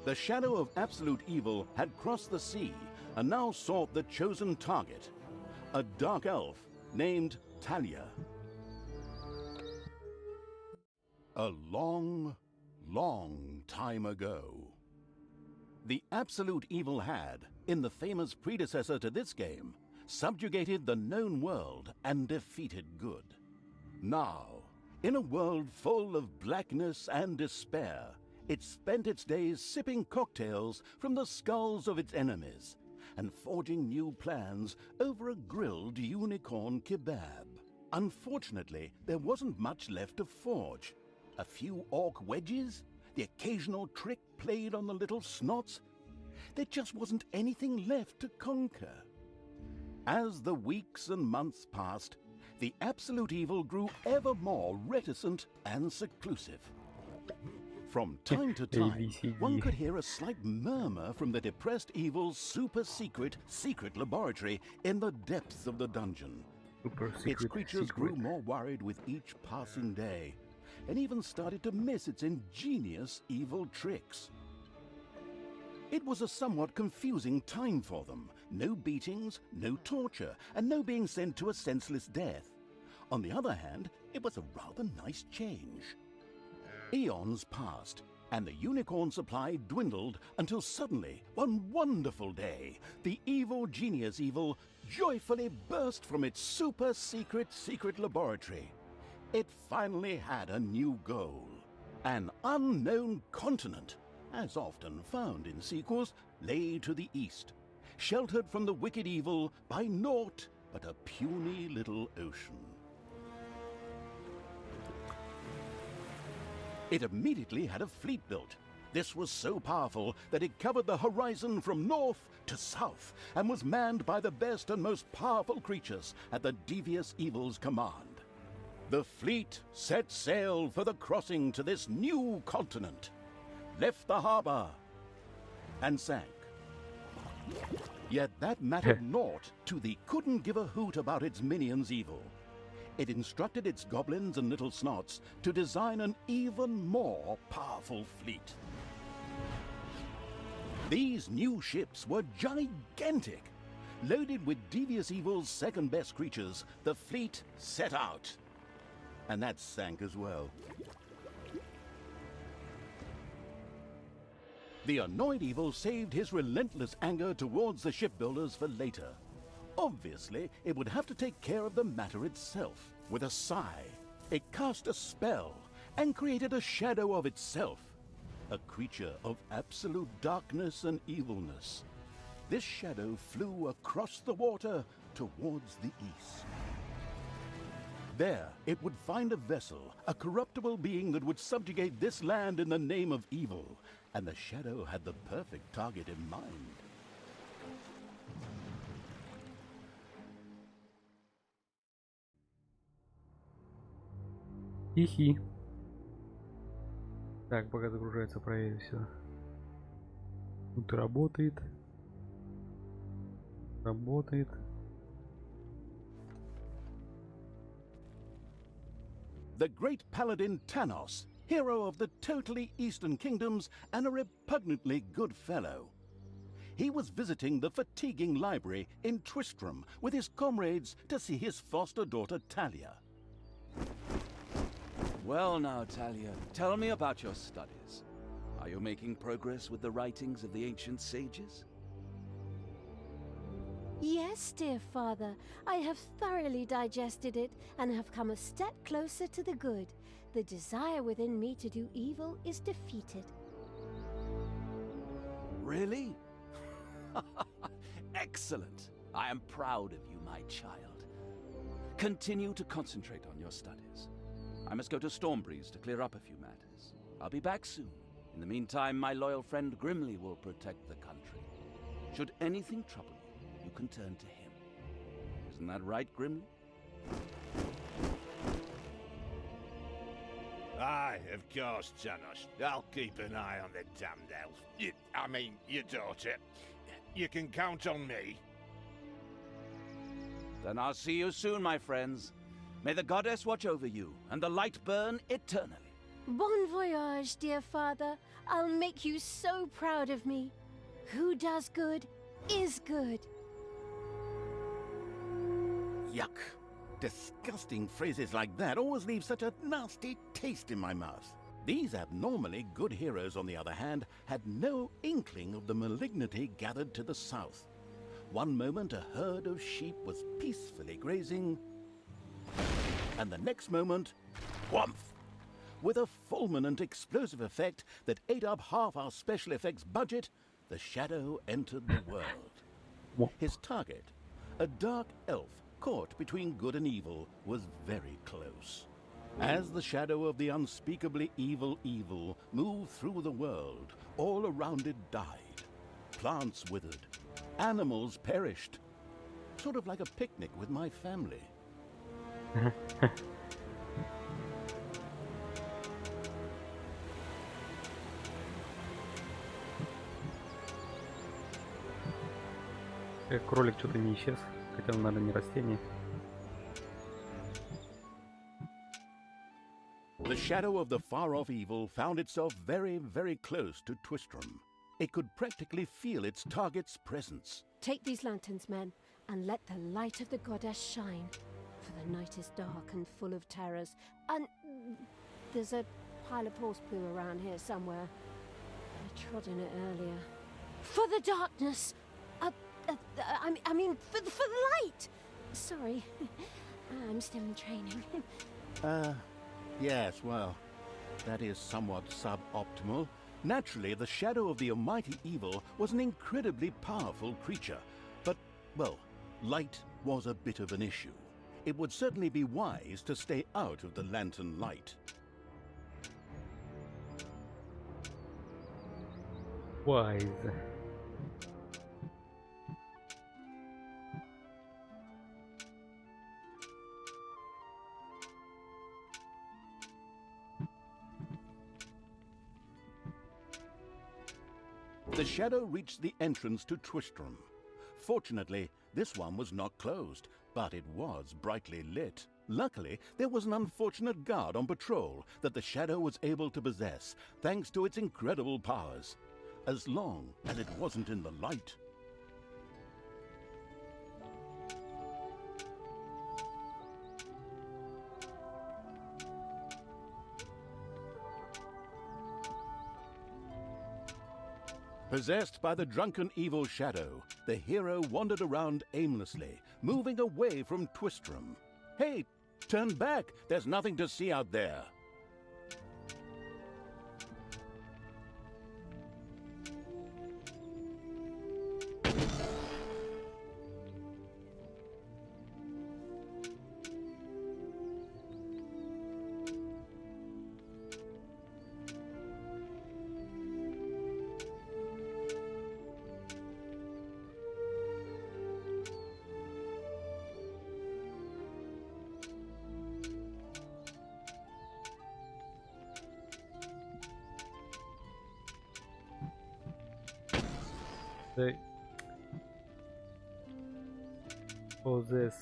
The shadow of absolute evil had crossed the sea and now sought the chosen target, a dark elf named Talia. A long, long time ago, the absolute evil had, in the famous predecessor to this game, subjugated the known world and defeated good. Now, in a world full of blackness and despair, it spent its days sipping cocktails from the skulls of its enemies and forging new plans over a grilled unicorn kebab. Unfortunately, there wasn't much left to forge. A few orc wedges, the occasional trick played on the little snots. There just wasn't anything left to conquer. As the weeks and months passed, the absolute evil grew ever more reticent and seclusive. From time to time, one could hear a slight murmur from the depressed evil's secret laboratory in the depths of the dungeon. Its creatures grew more worried with each passing day, and even started to miss its ingenious evil tricks. It was a somewhat confusing time for them. No beatings, no torture, and no being sent to a senseless death. On the other hand, it was a rather nice change. Eons passed, and the unicorn supply dwindled until suddenly, one wonderful day, the evil genius evil joyfully burst from its secret laboratory. It finally had a new goal. An unknown continent, as often found in sequels, lay to the east, sheltered from the wicked evil by naught but a puny little ocean. It immediately had a fleet built. This was so powerful that it covered the horizon from north to south and was manned by the best and most powerful creatures at the devious evil's command. The fleet set sail for the crossing to this new continent, left the harbor, and sank. Yet that mattered naught to the couldn't give a hoot about its minions' evil. It instructed its goblins and little snots to design an even more powerful fleet. These new ships were gigantic. Loaded with devious evil's second-best creatures, the fleet set out. And that sank as well. The annoyed evil saved his relentless anger towards the shipbuilders for later. Obviously, it would have to take care of the matter itself. With a sigh, it cast a spell and created a shadow of itself, a creature of absolute darkness and evilness. This shadow flew across the water towards the east. There, it would find a vessel, a corruptible being that would subjugate this land in the name of evil, and the shadow had the perfect target in mind. Хи-хи. Так, пока загружается, проверим все. Тут работает. Работает. The great paladin Tanos, hero of the totally Eastern Kingdoms and a repugnantly good fellow. He was visiting the fatiguing library in Tristram with his comrades to see his foster daughter Talia. Well now, Talia, tell me about your studies. Are you making progress with the writings of the ancient sages? Yes, dear father. I have thoroughly digested it and have come a step closer to the good. The desire within me to do evil is defeated. Really? Excellent. I am proud of you, my child. Continue to concentrate on your studies. I must go to Stormbreeze to clear up a few matters. I'll be back soon. In the meantime, my loyal friend Grimly will protect the country. Should anything trouble you, you can turn to him. Isn't that right, Grimly? Aye, of course, Tanos. I'll keep an eye on the damned elf. I mean, your daughter. You can count on me. Then I'll see you soon, my friends. May the goddess watch over you, and the light burn eternally. Bon voyage, dear father. I'll make you so proud of me. Who does good is good. Yuck. Disgusting phrases like that always leave such a nasty taste in my mouth. These abnormally good heroes, on the other hand, had no inkling of the malignity gathered to the south. One moment a herd of sheep was peacefully grazing, and the next moment, whomp! With a fulminant explosive effect that ate up half our special effects budget, the Shadow entered the world. His target, a dark elf caught between good and evil, was very close. As the shadow of the unspeakably evil moved through the world, all around it died. Plants withered. Animals perished. Sort of like a picnic with my family. Кролик что-то не исчез, хотя он, наверное, не растение. The shadow of the far-off evil found itself very, very close to Twistram. It could practically feel its target's presence. Take these lanterns, men, and let the light of the goddess shine. For the night is dark and full of terrors. And there's a pile of horse poo around here somewhere. I trod in it earlier. For the darkness! I mean, for the light! Sorry, I'm still in training. Yes, well, that is somewhat suboptimal. Naturally, the shadow of the almighty evil was an incredibly powerful creature. But, well, light was a bit of an issue. It would certainly be wise to stay out of the lantern light. Wise. The shadow reached the entrance to Twistram. Fortunately, this one was not closed, but it was brightly lit. Luckily, there was an unfortunate guard on patrol that the shadow was able to possess, thanks to its incredible powers. As long as it wasn't in the light. Possessed by the drunken evil shadow, the hero wandered around aimlessly, moving away from Twistram. Hey, turn back! There's nothing to see out there! They possess.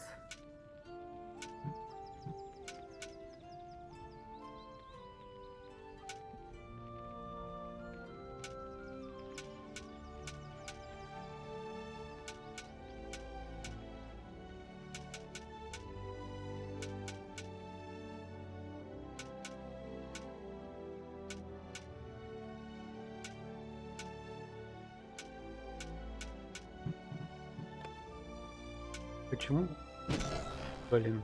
Почему? Блин.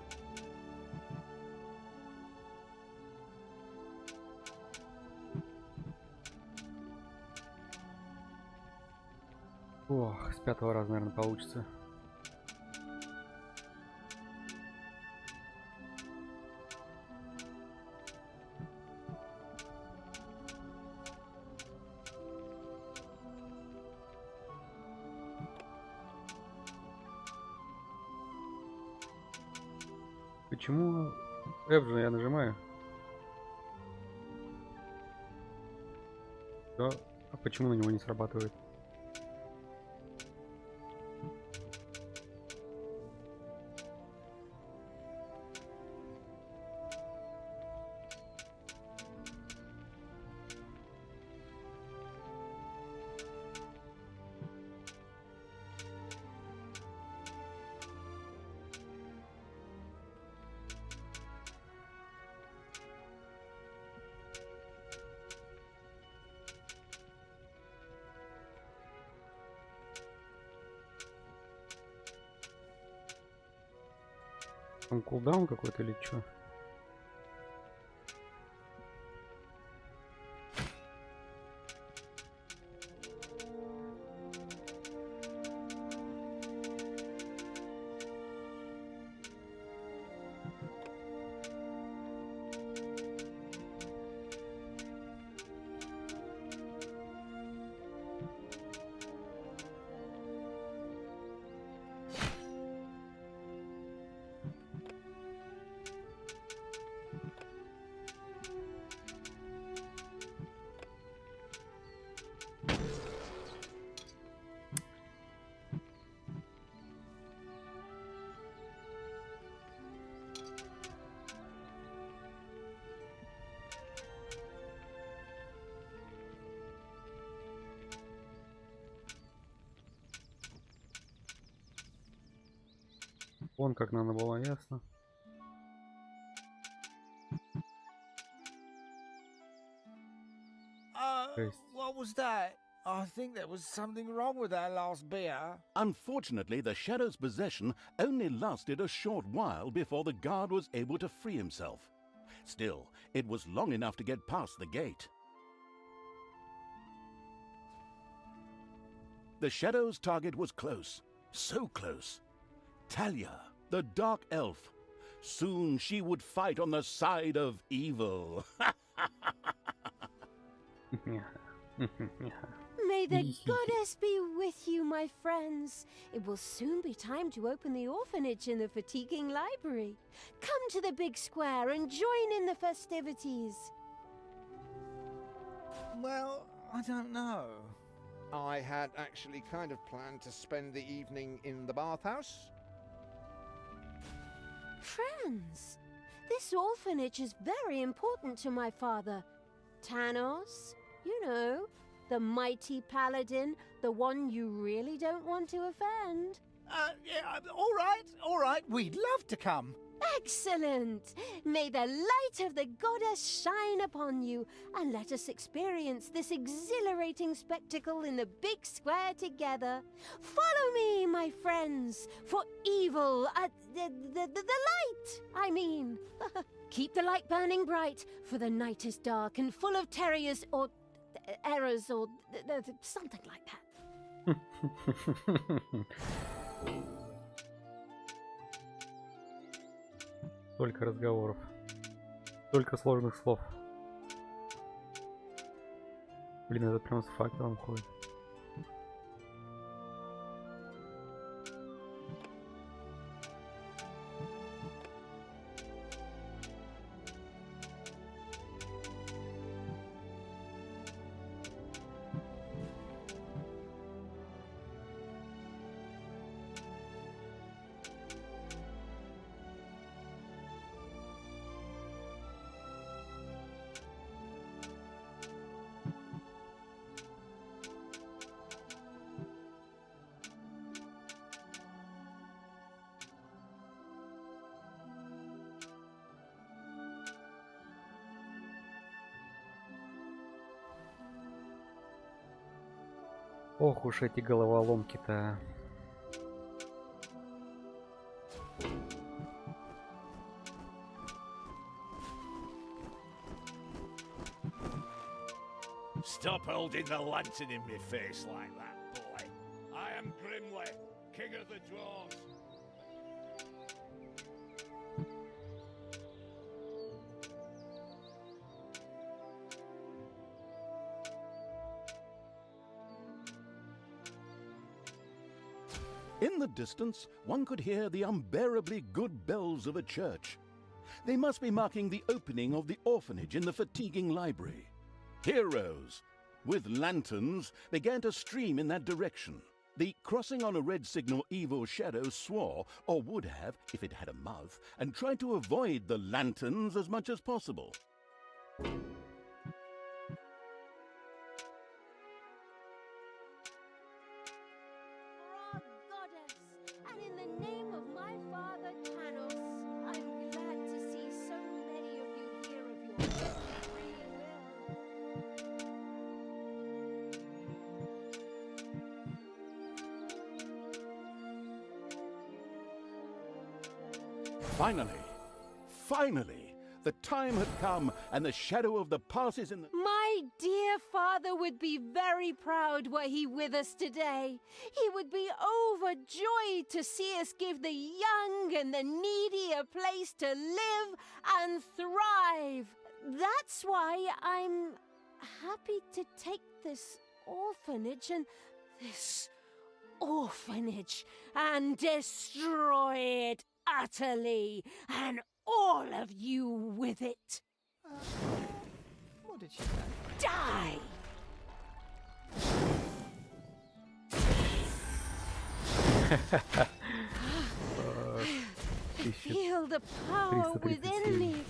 Ох, с пятого раза, наверное, получится. Почему F же я нажимаю? Да. А почему на него не срабатывает? Там кулдаун какой-то или чё? Вон как надо было, ясно. Жесть. What was that? I think there was something wrong with that last beer. Unfortunately, the Shadow's possession only lasted a short while before the guard was able to free himself. Still, it was long enough to get past the gate. The Shadow's target was close, so close. Talia, the Dark Elf. Soon she would fight on the side of evil. May the goddess be with you, my friends. It will soon be time to open the orphanage in the fatiguing library. Come to the big square and join in the festivities. Well, I don't know. I had actually kind of planned to spend the evening in the bathhouse. Friends, this orphanage is very important to my father. Tanos, you know, the mighty paladin, the one you really don't want to offend. Yeah, all right. We'd love to come. Excellent! May the light of the goddess shine upon you, and let us experience this exhilarating spectacle in the big square together. Follow me, my friends, for evil, the light, I mean. Keep the light burning bright, for the night is dark and full of terrors or errors or something like that. Столько разговоров. Столько сложных слов. Блин, это прям с факелом ходит. Ох уж эти головоломки-то. Stop holding the lantern in my face like that, boy. I am Grimly, king of the dwarves. In the distance, one could hear the unbearably good bells of a church. They must be marking the opening of the orphanage in the fatiguing library. Heroes, with lanterns, began to stream in that direction. The crossing on a red signal evil shadow swore, or would have if it had a mouth, and tried to avoid the lanterns as much as possible. For our goddess, and in the name of my father Tanos, I'm glad to see so many of you here of your own free will. Finally, the time had come, and the shadow of the past is in the... My dear father would be very proud were he with us today. He would be overjoyed to see us give the young and the needy a place to live and thrive. That's why I'm happy to take this orphanage and destroy it utterly, and all of you with it. What did she say? Die! Feel the power within me.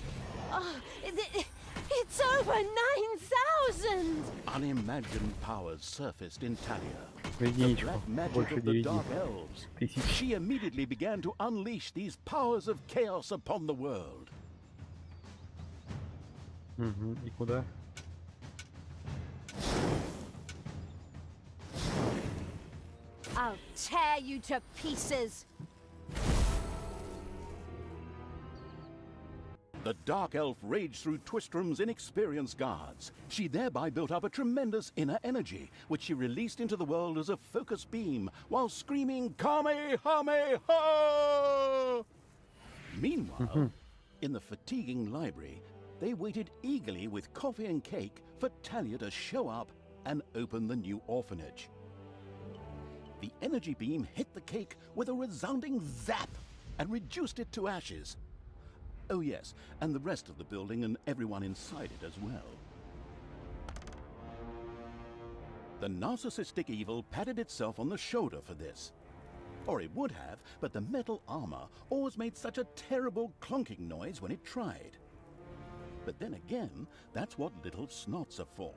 Oh, it's over 9,000! Unimagined powers surfaced in Talia. The Единичку. black magic Больше of the 9 Dark Elves. тысяч. She immediately began to unleash these powers of chaos upon the world. Угу. И куда? I'll tear you to pieces. The Dark Elf raged through Twistrom's inexperienced guards. She thereby built up a tremendous inner energy, which she released into the world as a focus beam, while screaming, Kamehameha! Meanwhile, in the fatiguing library, they waited eagerly with coffee and cake for Talia to show up and open the new orphanage. The energy beam hit the cake with a resounding zap and reduced it to ashes. Oh yes, and the rest of the building and everyone inside it as well. The narcissistic evil patted itself on the shoulder for this. Or it would have, but the metal armor always made such a terrible clonking noise when it tried. But then again, that's what little snots are for.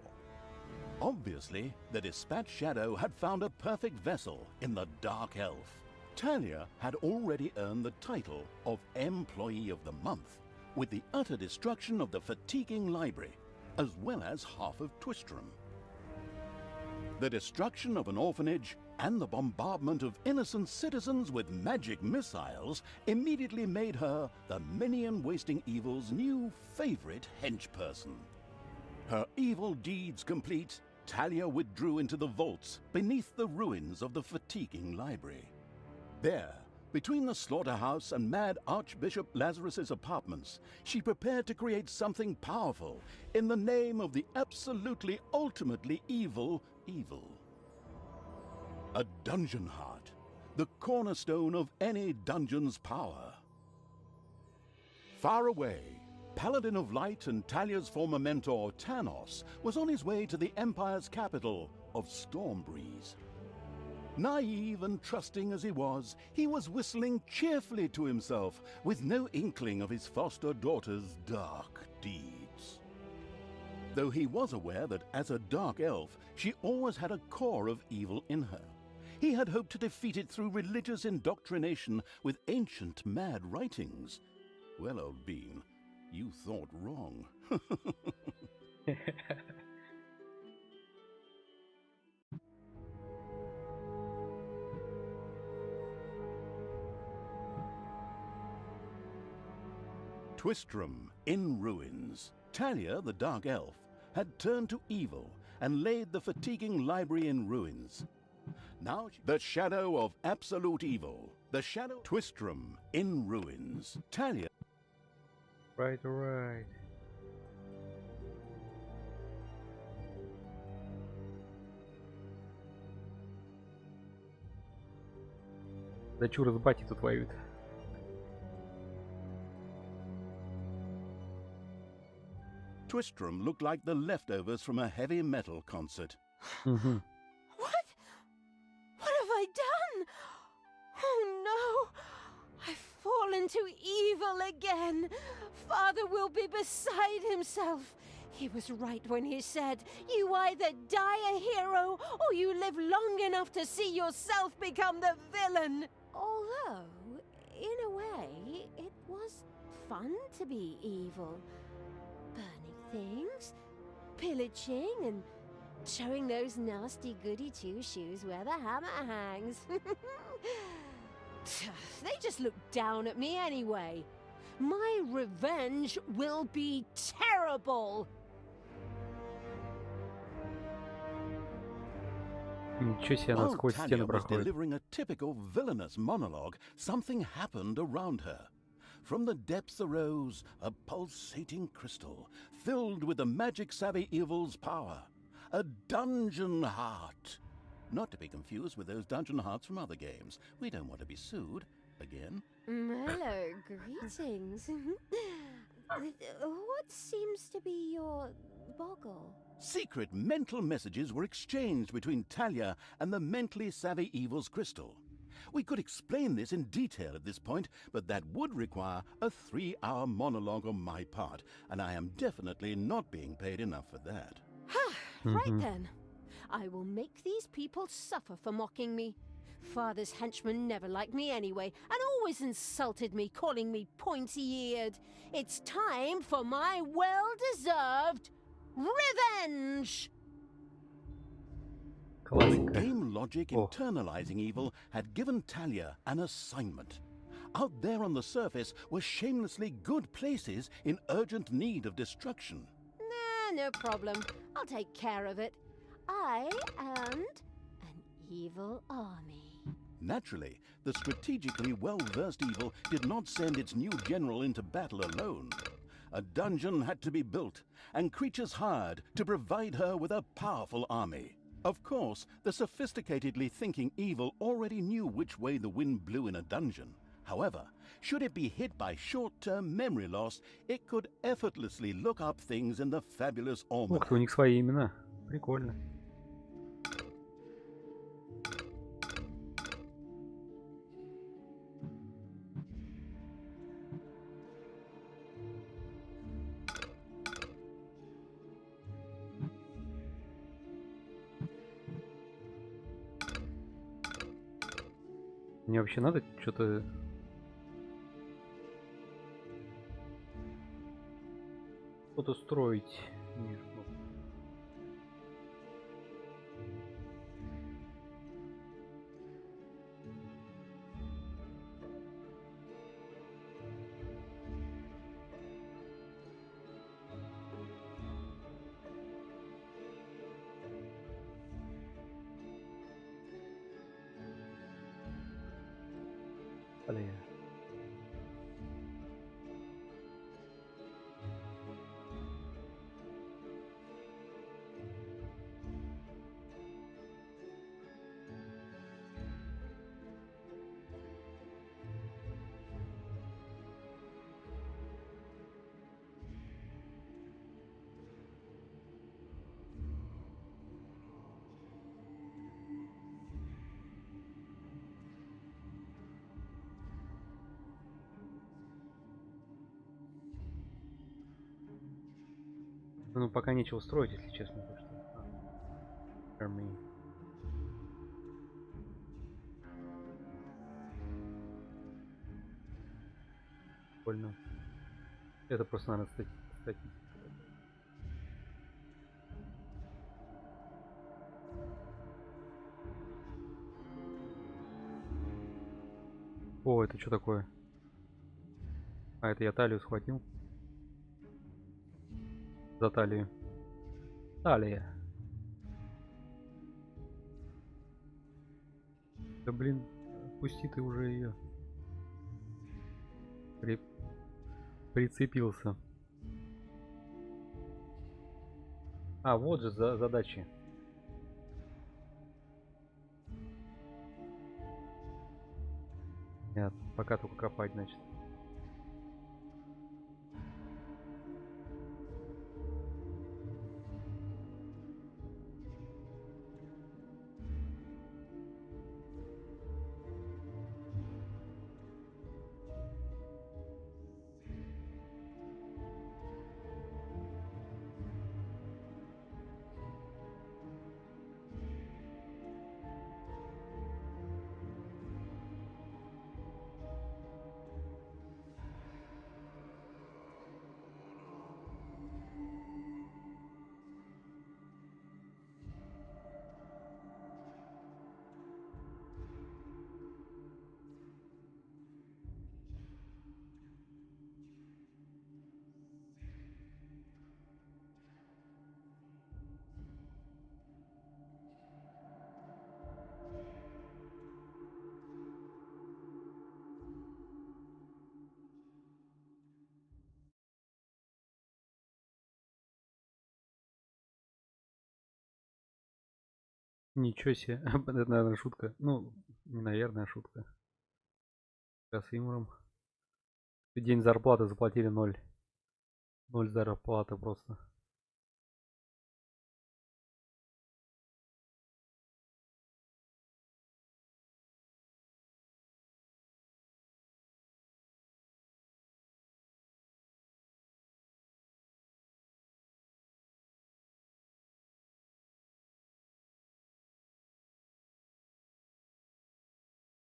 Obviously, the Dispatch Shadow had found a perfect vessel in the Dark Elf. Talia had already earned the title of Employee of the Month, with the utter destruction of the fatiguing library, as well as half of Twistrom. The destruction of an orphanage and the bombardment of innocent citizens with magic missiles immediately made her the minion-wasting evil's new favorite henchperson. Her evil deeds complete, Talia withdrew into the vaults beneath the ruins of the fatiguing library. There, between the slaughterhouse and Mad Archbishop Lazarus's apartments, she prepared to create something powerful in the name of the absolutely ultimately evil. A dungeon heart, the cornerstone of any dungeon's power. Far away, Paladin of Light and Talia's former mentor, Tanos, was on his way to the Empire's capital of Stormbreeze. Naive and trusting as he was whistling cheerfully to himself, with no inkling of his foster daughter's dark deeds. Though he was aware that as a Dark Elf, she always had a core of evil in her. He had hoped to defeat it through religious indoctrination with ancient mad writings. Well, old bean, you thought wrong. Twistrom in ruins. Talia, the Dark Elf, had turned to evil and laid the fatiguing library in ruins. Now the shadow of absolute evil. The shadow Twistrom in ruins. Talia. Right. Дочура с батей тут воюет. Twistrom looked like the leftovers from a heavy metal concert. Угу. What? What have I done? Oh no! I've fallen to evil again. Father will be beside himself. He was right when he said, you either die a hero or you live long enough to see yourself become the villain. Although, in a way, it was fun to be evil. Burning things, pillaging, and showing those nasty goody two-shoes where the hammer hangs. They just look down at me anyway. My revenge will be terrible. Ничего себе, она While сквозь Talia стены was проходит. delivering a typical villainous monologue, something happened around her. From the depths arose a pulsating crystal, filled with the magic-savvy evil's power. A dungeon heart. Not to be confused with those dungeon hearts from other games. We don't want to be sued. Again. Hello, greetings. What seems to be your boggle? Secret mental messages were exchanged between Talia and the mentally savvy evil's crystal. We could explain this in detail at this point, but that would require a 3-hour monologue on my part, and I am definitely not being paid enough for that. Right then. I will make these people suffer for mocking me. Father's henchmen never liked me anyway, and always insulted me, calling me pointy-eared. It's time for my well-deserved revenge! Классика. Game logic Oh. internalizing evil had given Talia an assignment. Out there on the surface were shamelessly good places in urgent need of destruction. Nah, no problem. I'll take care of it. I and an evil army. Naturally, the strategically well-versed evil did not send its new general into battle alone. A dungeon had to be built, and creatures hired to provide her with a powerful army. Of course, the sophisticatedly thinking evil already knew which way the wind blew in a dungeon. However, should it be hit by short-term memory loss, it could effortlessly look up things in the fabulous Ух almanac. ты, у них свои имена. Прикольно. Мне вообще надо что-то... Что-то строить. Мир, ну. Блин. Ну, пока нечего строить, если честно. Так что... Army. Прикольно. Это просто, наверное, статья. О, это что такое? А, это я талию схватил. За талию. Талия. Да блин, пусти ты уже ее. Прицепился. А, вот же задачи. Нет, пока только копать, значит. Ничего себе. Это, наверное, шутка. Ну, не наверное, шутка. С юмором. День зарплаты заплатили 0. 0 зарплаты просто.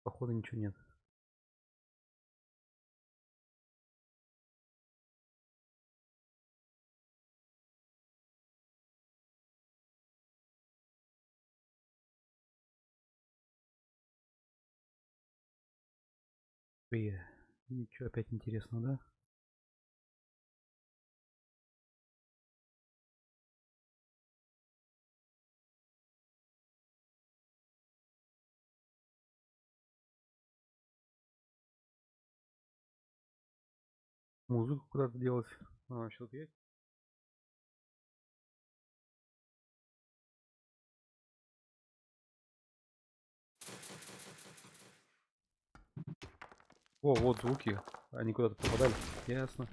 Походу ничего нет. Ничего опять интересного, да? Музыку куда-то делать. Вообще тут есть? О, вот звуки. Они куда-то попадали. Ясно.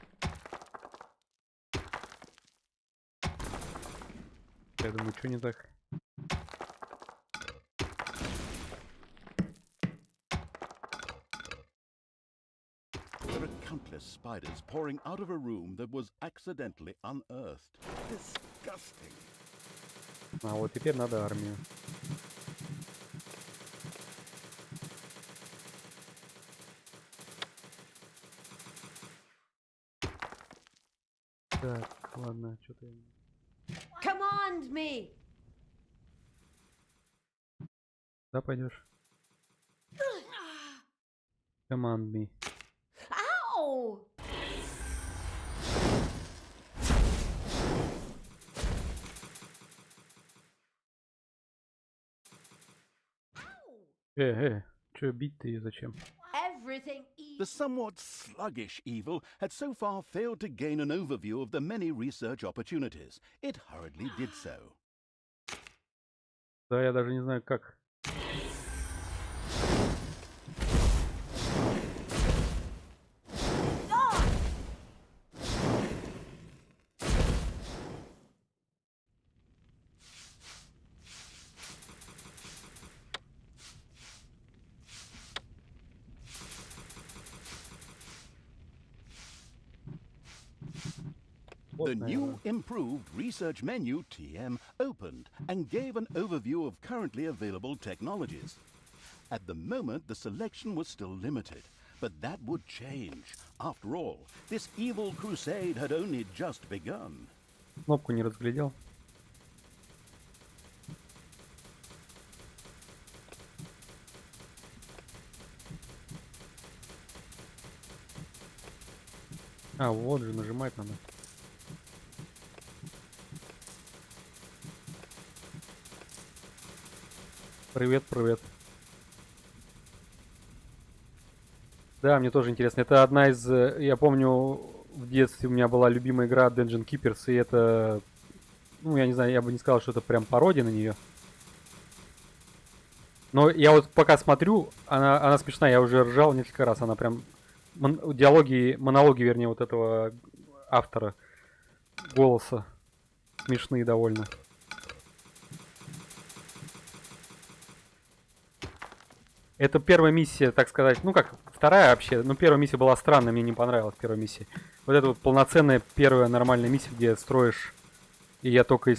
Я думаю, что не так? There are countless spiders pouring out of a room that was accidentally unearthed. Disgusting. А вот теперь надо армию. Так, ладно, что-то... Command me! Да, пойдешь? Command me. Ow! Чё бить-то и зачем? Everything The somewhat sluggish evil had so far failed to gain an overview of the many research opportunities. It hurriedly did so. Да, я даже не знаю как. The new improved research menu TM opened and gave an overview of currently available technologies. At the moment, the selection was still limited, but that would change. After all, this evil crusade had only just begun. Кнопку не разглядел. А, вот же нажимать надо. Привет, привет. Да, мне тоже интересно. Это одна из... Я помню, в детстве у меня была любимая игра Dungeon Keepers, и это... Ну, я не знаю, я бы не сказал, что это прям пародия на нее. Но я вот пока смотрю, она смешная, я уже ржал несколько раз. Она прям... монологи, вернее, вот этого автора голоса смешные довольно. Это первая миссия, так сказать, ну как, вторая вообще, но первая миссия была странная, мне не понравилась первая миссия. Вот это вот полноценная первая нормальная миссия, где строишь, и я только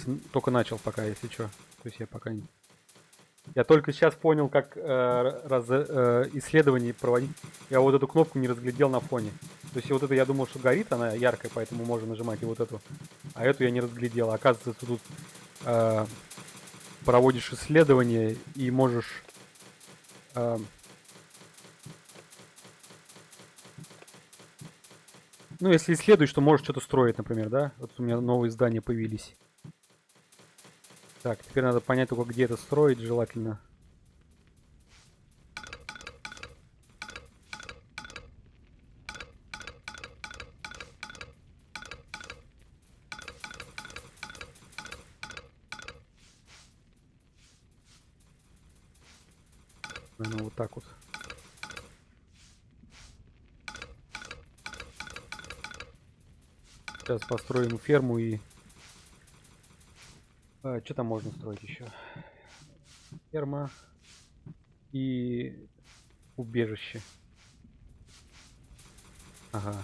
начал пока, если что. То есть я пока не... Я только сейчас понял, как исследование проводить. Я вот эту кнопку не разглядел на фоне. То есть вот это я думал, что горит, она яркая, поэтому можно нажимать и вот эту. А эту я не разглядел. Оказывается, ты тут проводишь исследование и можешь... Ну, если исследуешь, то можешь что-то строить, например, да? Вот у меня новые здания появились. Так, теперь надо понять только, где это строить, желательно. Наверное, вот так вот. Сейчас построим ферму и... что там можно строить еще? Ферма и убежище. Ага.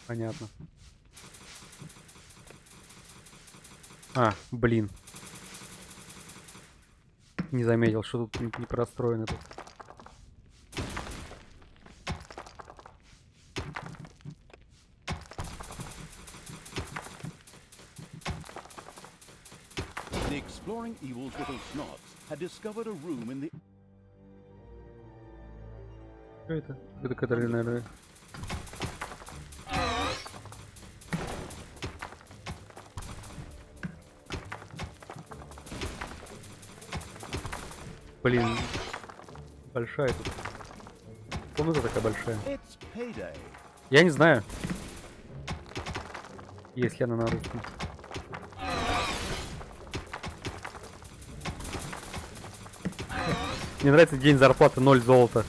Понятно. Блин. Не заметил, что тут не простроено тут. The exploring evil's little snots had discovered a room in the... Что это? Это который, наверное... Блин, большая тут. Комната такая большая. It's payday. Я не знаю, если она на русском. Мне нравится день зарплаты 0 золота.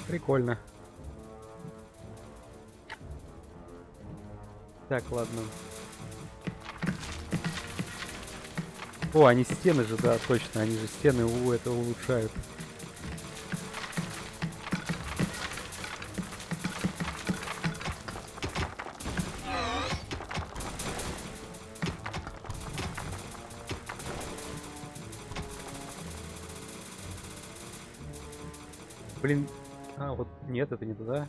Прикольно. Так, ладно. О, они стены же, да, точно. Они же стены у этого улучшают. Блин. Вот нет, это не туда.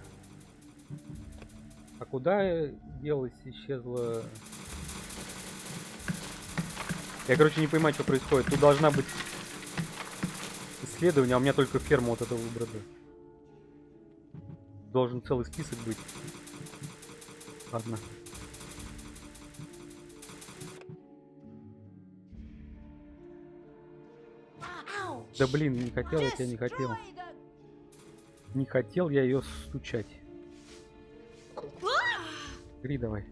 А куда делась, исчезла? Я, короче, не понимаю, что происходит. Тут должна быть исследование, а у меня только ферма вот эта выбрана. Должен целый список быть. Ладно. Да блин, не хотел, я тебя не хотел. Не хотел я ее стучать. Гри давай.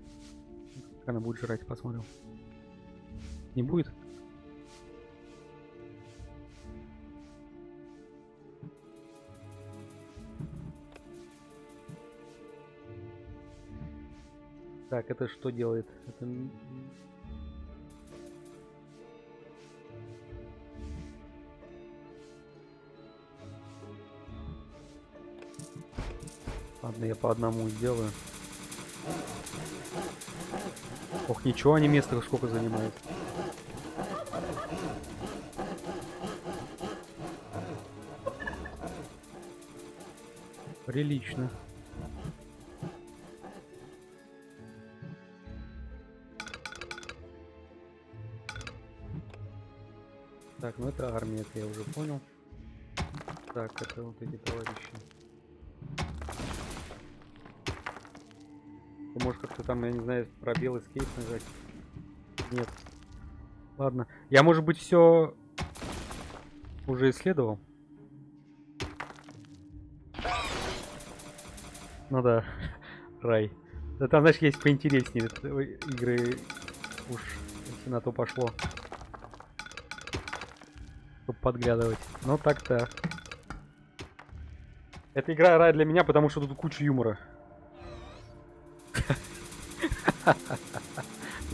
Как она будет жрать, посмотрим. Не будет? Так, это что делает? Это... Ладно, я по одному сделаю. Ох, ничего, они места сколько занимают. Прилично. Так, ну это армия, это я уже понял. Так, это вот эти товарищи. Ты можешь как-то там, я не знаю, пробел escape нажать? Нет. Ладно. Я, может быть, все уже исследовал? Ну да, рай. Да там, знаешь, есть поинтереснее игры, уж если на то пошло. Чтобы подглядывать. Ну так-то. Эта игра рай для меня, потому что тут куча юмора.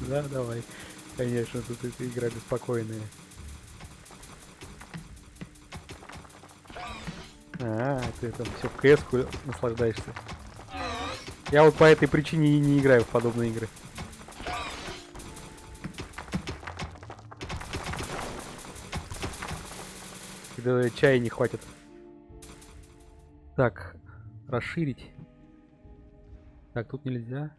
Да, давай. Конечно, тут эта игра беспокойная. Ты там все в КС-ку наслаждаешься. Я вот по этой причине и не играю в подобные игры. Когда чая не хватит. Так, расширить. Так, тут нельзя.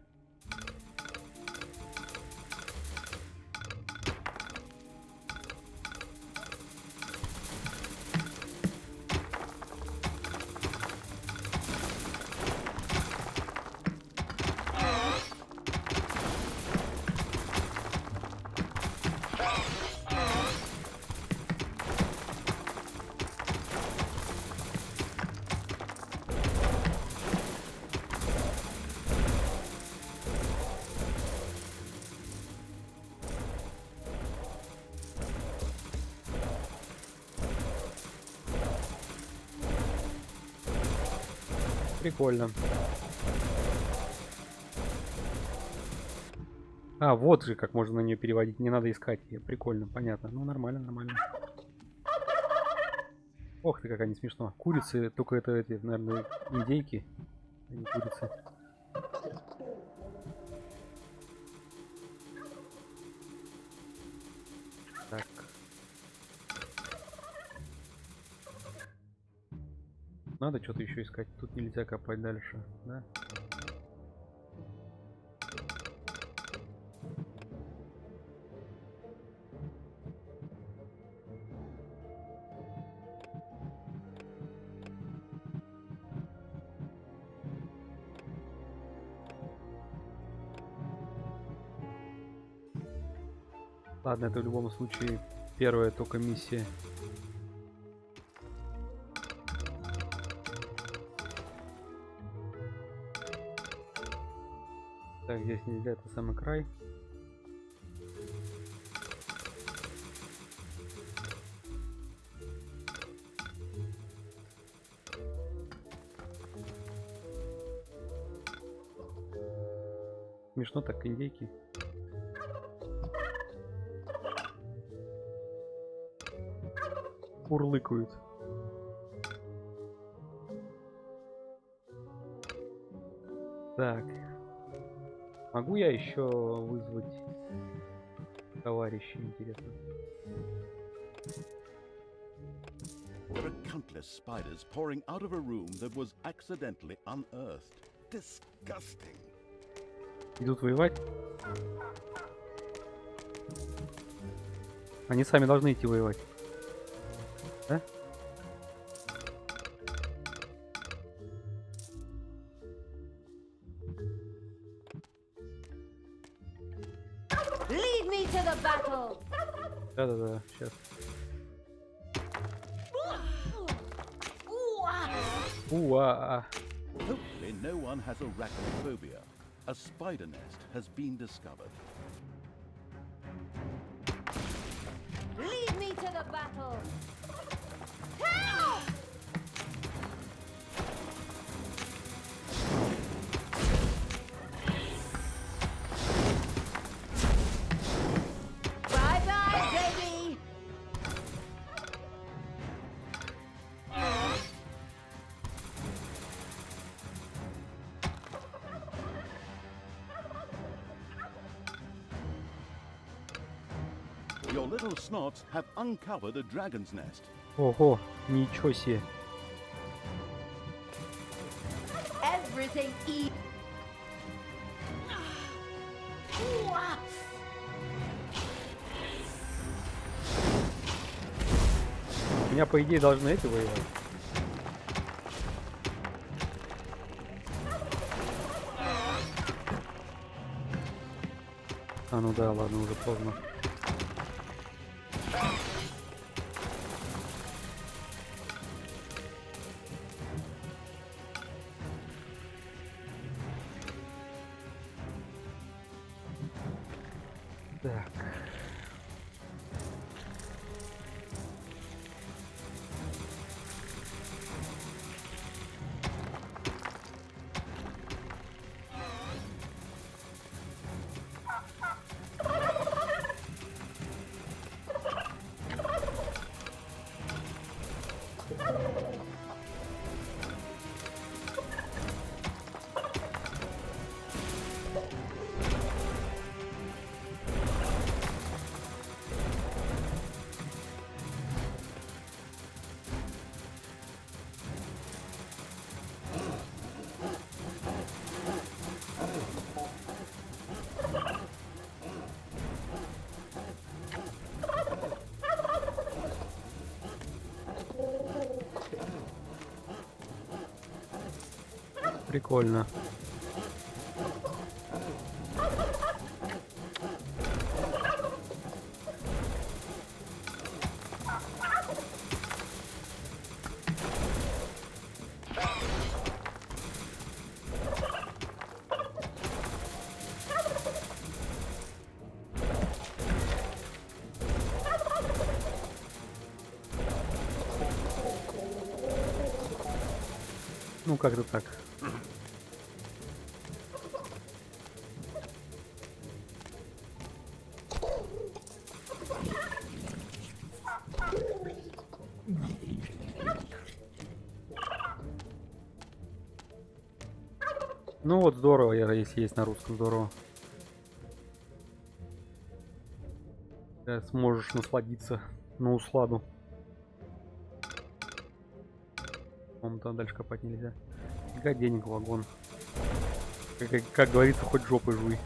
Прикольно. А, вот же как можно на нее переводить. Не надо искать ее. Прикольно, понятно. Ну, нормально, нормально. Ох ты, как они смешно. Курицы, только это эти, наверное, индейки, а не курицы. Так. Надо что-то еще искать. Тут нельзя копать дальше, да? Ладно, это в любом случае первая только миссия. Так, здесь нельзя, это самый край. Смешно так, индейки. Урлыкают. Так. Могу я еще вызвать товарища, интересно? There are countless spiders pouring out of a room that was accidentally unearthed. Disgusting. Идут воевать? Они сами должны идти воевать. Да? Lead me to the battle! Да-да-да, сейчас. Уа! Hopefully no one has arachnophobia. A spider nest has been discovered. Lead me to the battle! Bye-bye, baby! Your little snots have uncovered a dragon's nest. Ого, ничего себе. Everything e- У меня, по идее, должны эти воевать. А, ну да, ладно, уже поздно. Так. Прикольно. Ну как-то так. Ну вот здорово, если есть на русском, здорово. Сможешь насладиться на усладу. По-моему, там дальше копать нельзя. Фига денег, вагон. Как говорится, хоть жопой жуй.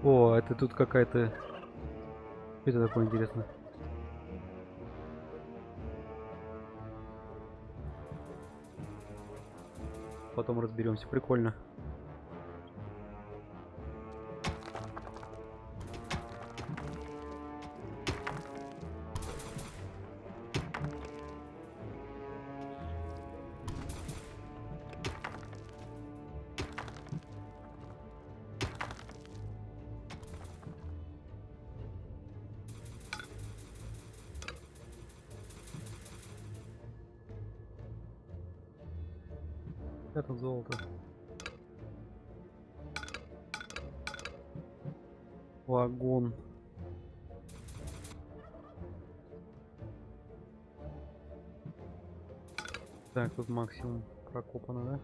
О, это тут какая-то... Что это такое интересно? Потом разберемся. Прикольно. Это золото. Вагон. Так, тут максимум прокопано, да?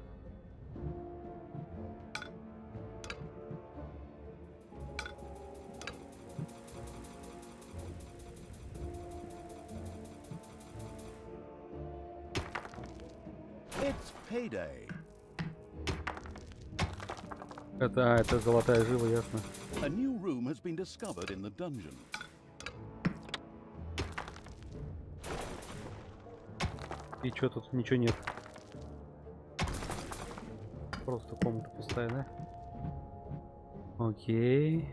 It's payday. Это золотая жила, ясно. A new room has been discovered in the dungeon. И чё тут? Ничего нет. Просто комната пустая, да? Окей.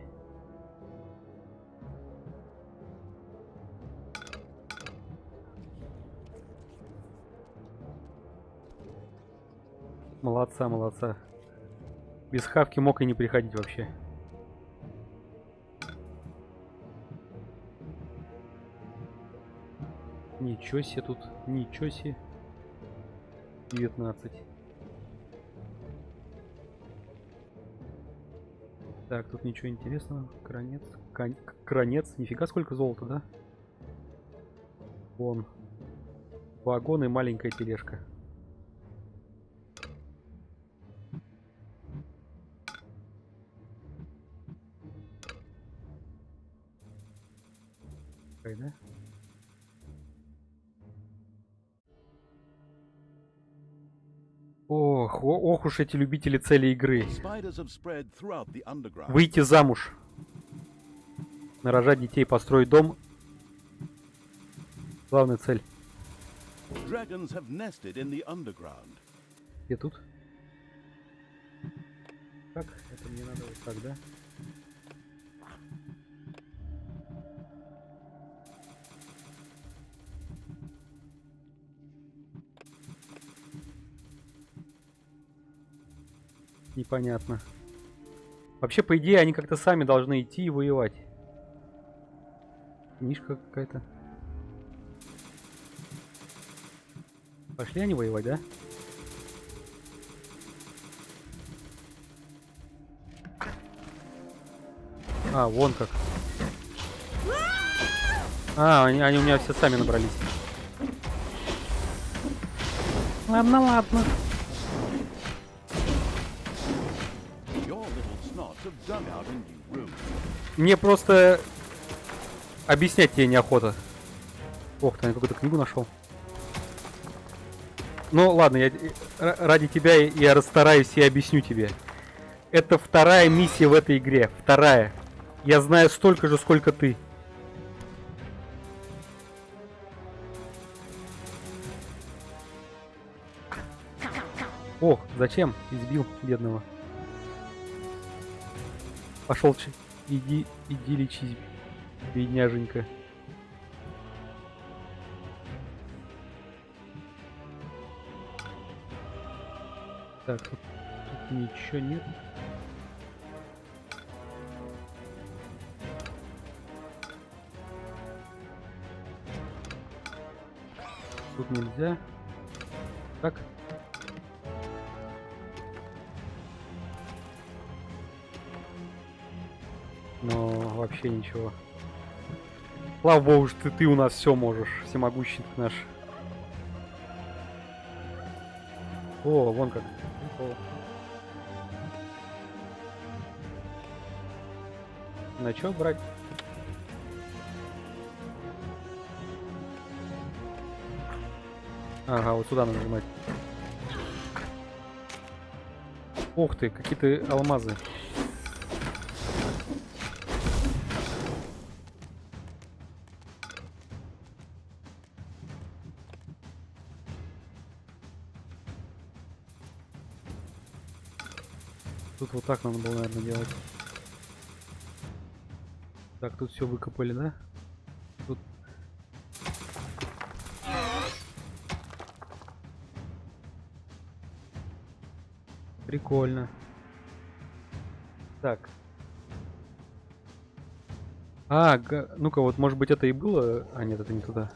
Молодца, молодца. Без хавки мог и не приходить вообще. Ничего себе тут, ничего себе. 19. Так, тут ничего интересного. Кранец. Кранец. Нифига сколько золота, да? Вон. Вагон и маленькая тележка. Да? Ох уж эти любители цели игры. Spiders have spread throughout the underground. Выйти замуж. Нарожать детей, построить дом. Главная цель. Dragons have nested in the underground. Где тут? Так, это мне надо вот так, да? Непонятно. Вообще, по идее, они как-то сами должны идти и воевать. Книжка какая-то. Пошли они воевать, да? А, вон как. А, они у меня все сами набрались. Ладно, ладно. Your little snots have dug out a new room. Мне просто объяснять тебе неохота. Ох ты, я какую-то книгу нашел. Ну ладно, ради тебя я расстараюсь и объясню тебе. Это вторая миссия в этой игре. Вторая. Я знаю столько же, сколько ты. Ох, зачем? Избил бедного. Пошел, иди лечись, бедняженька. Так, тут ничего нет. Тут нельзя. Так. Но вообще ничего. Слава богу, что ты у нас все можешь, всемогущий наш. О, вон как. Прикол. На чё брать? Ага, вот сюда надо нажимать. Ух ты, какие-то алмазы. Тут вот так надо было, наверное, делать. Так, тут все выкопали, да? Тут... Прикольно. Так. Ну-ка, вот, может быть, это и было... А, нет, это не туда.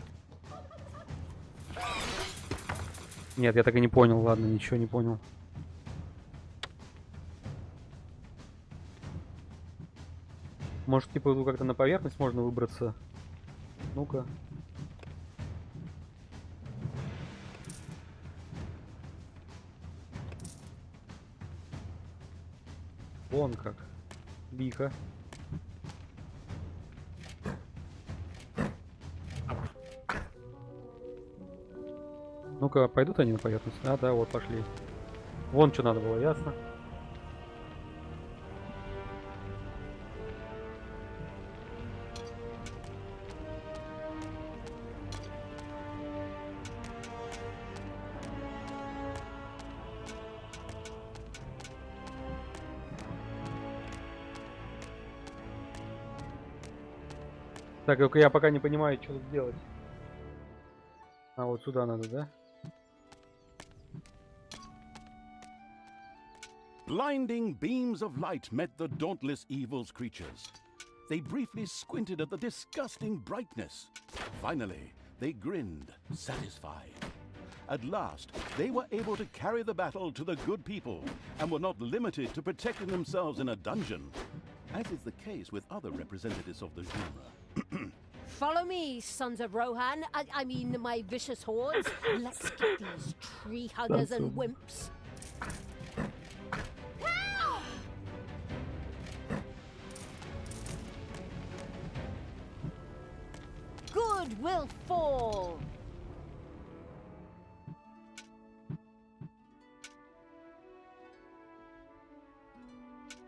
Нет, я так и не понял, ладно, ничего не понял. Может, типа, как-то на поверхность можно выбраться? Ну-ка. Вон как. Вика. Ну-ка, пойдут они на поверхность? А, да, вот, пошли. Вон что надо было, ясно? Так, только я пока не понимаю, что тут делать. А, вот сюда надо, да? Blinding beams of light met the dauntless evil's creatures. They briefly squinted at the disgusting brightness. Finally, they grinned, satisfied. At last, they were able to carry the battle to the good people and were not limited to protecting themselves in a dungeon, as is the case with other representatives of the genre. Follow me, sons of Rohan. I mean, my vicious hordes. Let's get these tree huggers and wimps. Good will fall.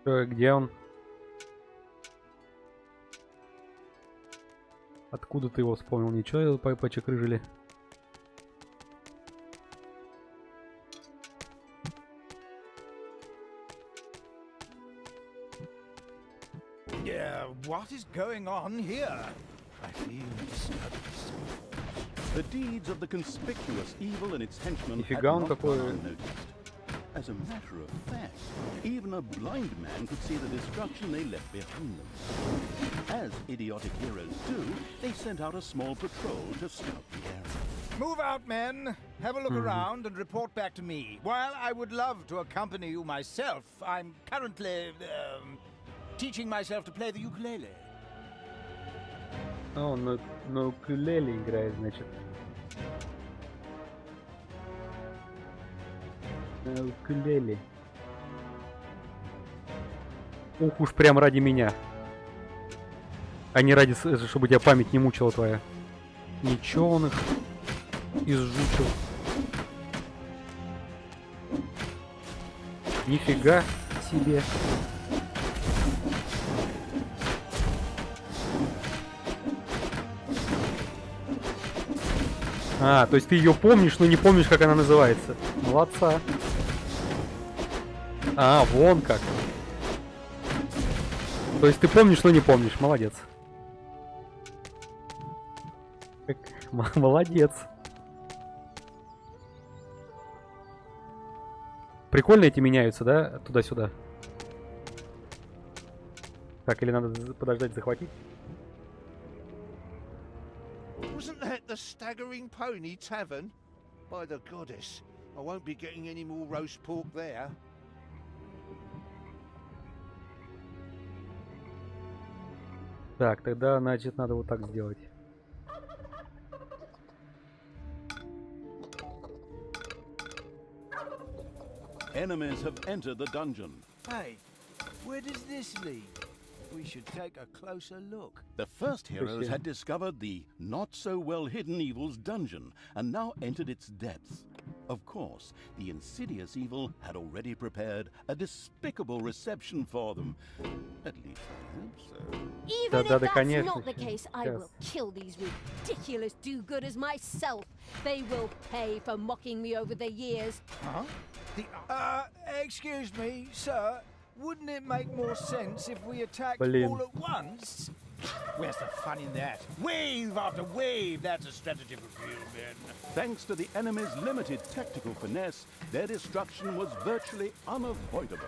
Где он? Откуда ты его вспомнил? Ничего, почекрыжили. Yeah, what is going on here? I feel disturbed. The deeds of the conspicuous evil and its henchmen had Нифига он not какой. gone unnoticed. As a matter of fact, even a blind man could see the destruction they left behind them. As idiotic heroes do, they sent out a small patrol to scout the area. Move out, men. Have a look around and report back to me. While I would love to accompany you myself, I'm currently teaching myself to play the ukulele. О, на укулеле играет, значит. На укулеле. Ух уж прям ради меня. А не ради, чтобы тебя память не мучила твоя. Ничего он их изжучил. Нифига себе. А, то есть ты ее помнишь, но не помнишь, как она называется. Молодца. А, вон как. То есть ты помнишь, но не помнишь. Молодец. Молодец. Прикольно эти меняются, да? Туда-сюда. Так, или надо подождать, захватить? Wasn't that the Staggering Pony Tavern? By the goddess, I won't be getting any more roast pork there. Так, тогда, значит, надо вот так сделать. Enemies have entered the dungeon. Hey, where does this lead? We should take a closer look. The first heroes Christian. had discovered the not-so-well-hidden evil's dungeon and now entered its depths. Of course, the insidious evil had already prepared a despicable reception for them. At least I hope so. Even Да-да, if that's конечно, not the щас, case, I щас. will kill these ridiculous do-gooders myself. They will pay for mocking me over the years. Huh? Excuse me, sir. Wouldn't it make more sense if we attacked Блин. all at once? Where's the fun in that? Wave after wave, that's a strategy for real men. Thanks to the enemy's limited tactical finesse, their destruction was virtually unavoidable.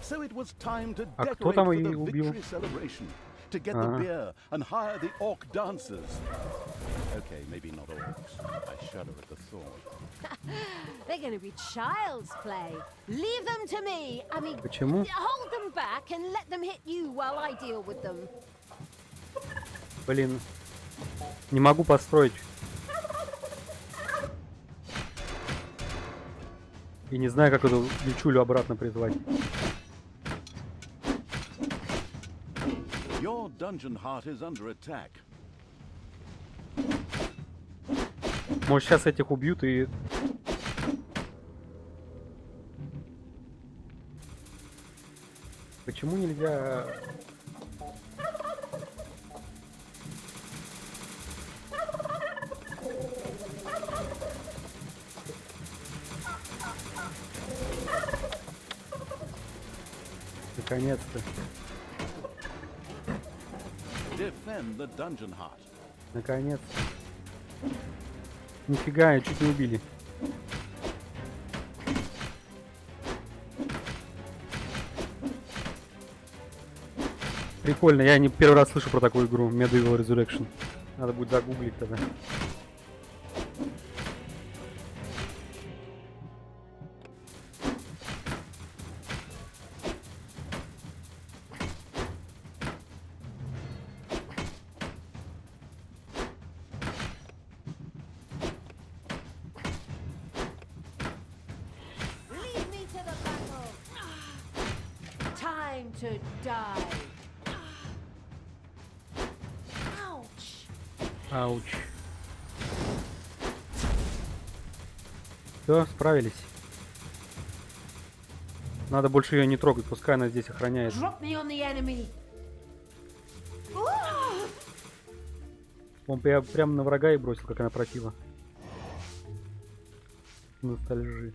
So it was time to А кто decorate там for и the убил? victory celebration, to get Ага. the beer and hire the orc dancers. Okay, maybe not orcs. I shudder at the thought. They're going to be child's play. Leave them to me. I mean, Почему? hold them back and let them hit you while I deal with them. Блин. Не могу построить. И не знаю, как эту девчулю обратно призвать. Your dungeon heart is under attack. Может, сейчас этих убьют и... Почему нельзя... Наконец-то. Defend the dungeon heart. Наконец-то. Нифига, чуть не убили. Прикольно, я не первый раз слышу про такую игру Medieval Resurrection. Надо будет загуглить тогда. Lead me to the battle. Time to die. Ouch. Ауч. Все, справились. Надо больше ее не трогать, пускай она здесь охраняет. Drop me on the enemy. Он прям на врага и бросил, как она протила. Ностальжи.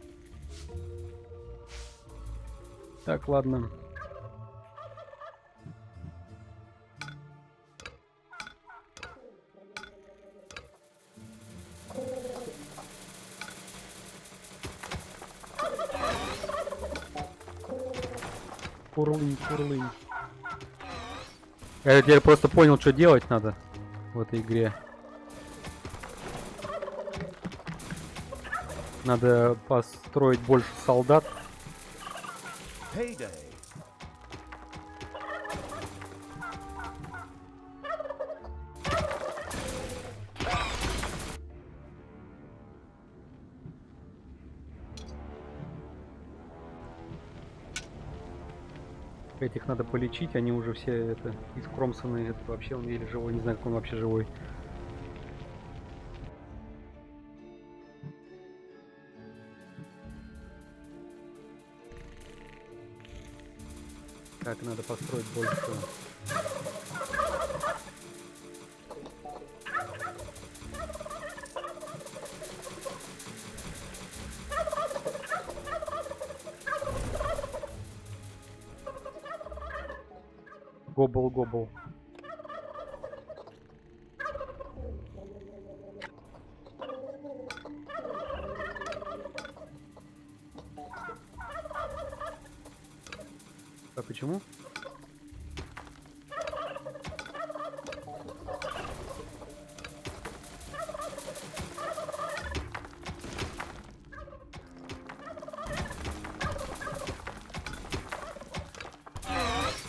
Так, ладно. Курлынь, курлынь. Я теперь просто понял, что делать надо в этой игре. Надо построить больше солдат. Payday. Этих надо полечить, они уже все это искромсанные. Это вообще он еле живой, не знаю, как он вообще живой. Так, надо построить больше. Гобл-гобл. А почему?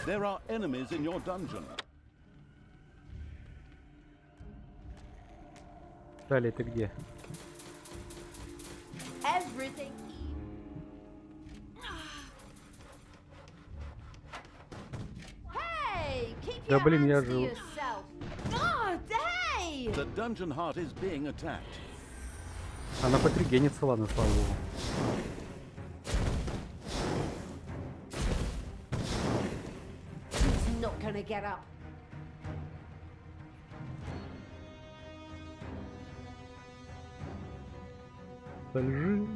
There are enemies in your dungeon. Далее ты где? Everything. Hey, keep Да your блин, я hands to жил. yourself. God, hey! The dungeon heart is being attacked. Она хоть регенится, ладно, слава богу. He's not gonna get up. Лжи.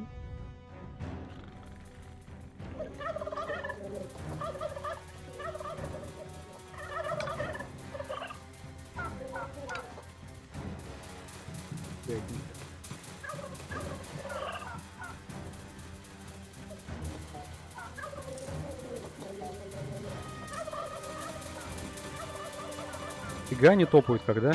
Фига они топают, когда?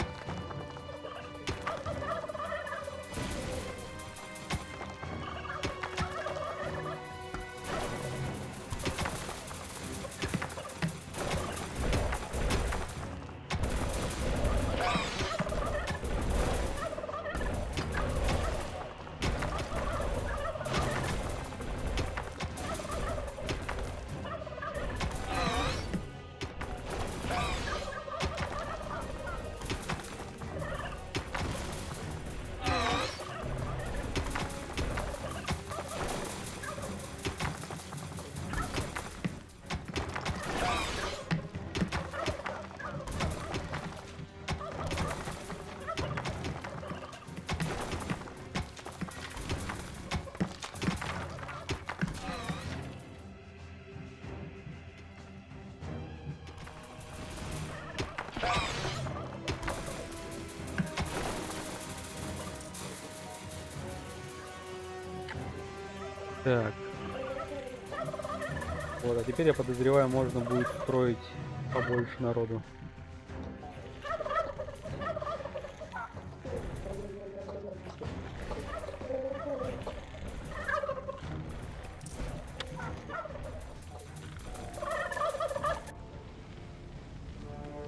Так. Вот, а теперь я подозреваю, можно будет строить побольше народу.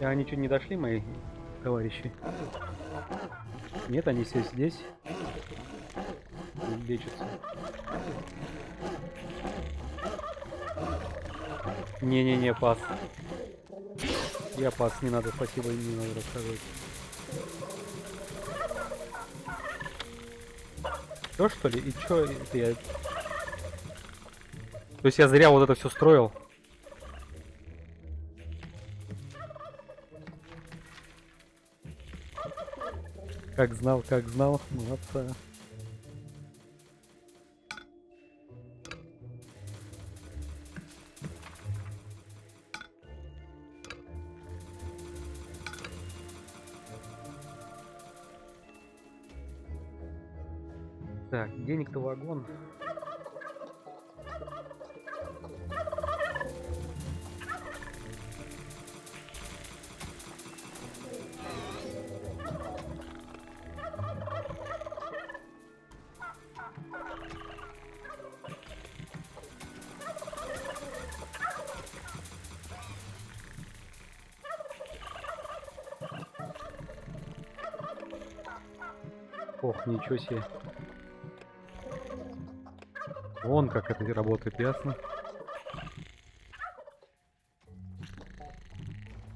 А они что, не дошли, мои товарищи? Нет, они все здесь. Лечатся. Не-не-не, пас. Я пас, не надо, спасибо, не надо рассказывать. Чё, что ли? И чё это я... То есть я зря вот это все строил? Как знал, молодца. Так, денег-то вагон. Ох, ничего себе. Вон как это работает, ясно?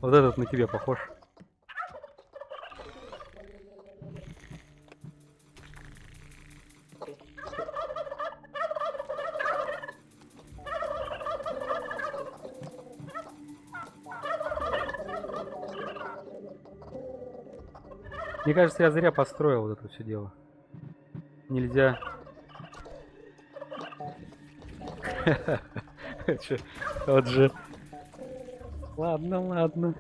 Вот этот на тебя похож. Мне кажется, я зря построил вот это все дело. Нельзя. Чё, вот же. Ладно, ладно.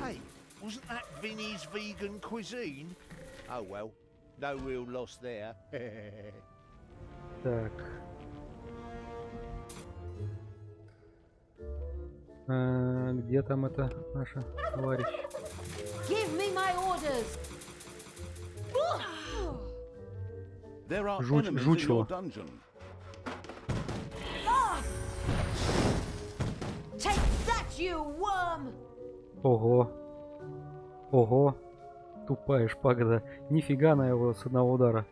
Hey, wasn't that Vinny's vegan cuisine? Oh well, no real loss there. Так. Где там это наша товарищ? Give me my orders! There are Жуч- enemies in жучело. your dungeon. Take that, you worm! Ого. Ого. Тупая шпага, да. Нифига на его с одного удара.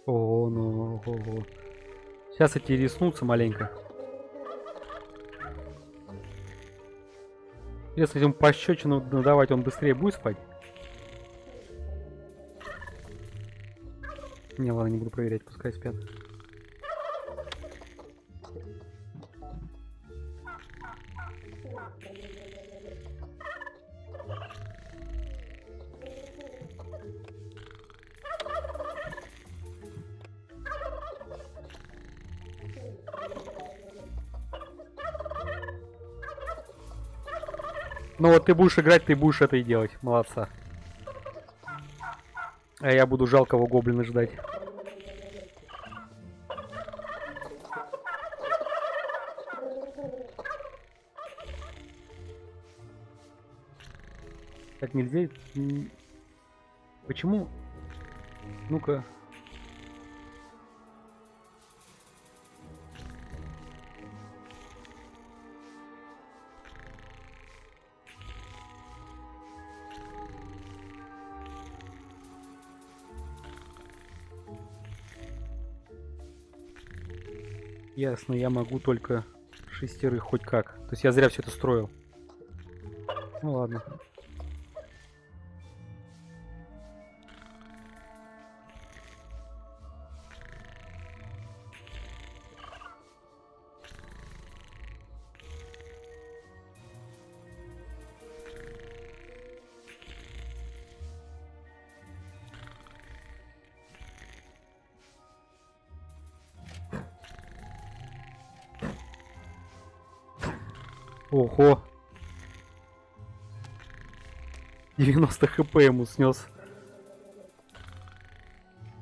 Ого, ну, ого. Сейчас эти реснутся маленько. Если ему пощечину надавать, он быстрее будет спать? Не, ладно, не буду проверять, пускай спят. Ну вот ты будешь играть, ты будешь это и делать. Молодца. А я буду жалкого гоблина ждать. Так нельзя. Почему? Ну-ка. Ясно, я могу только 6 хоть как. То есть я зря все это строил. Ну ладно. Ого. 90 хп ему снес.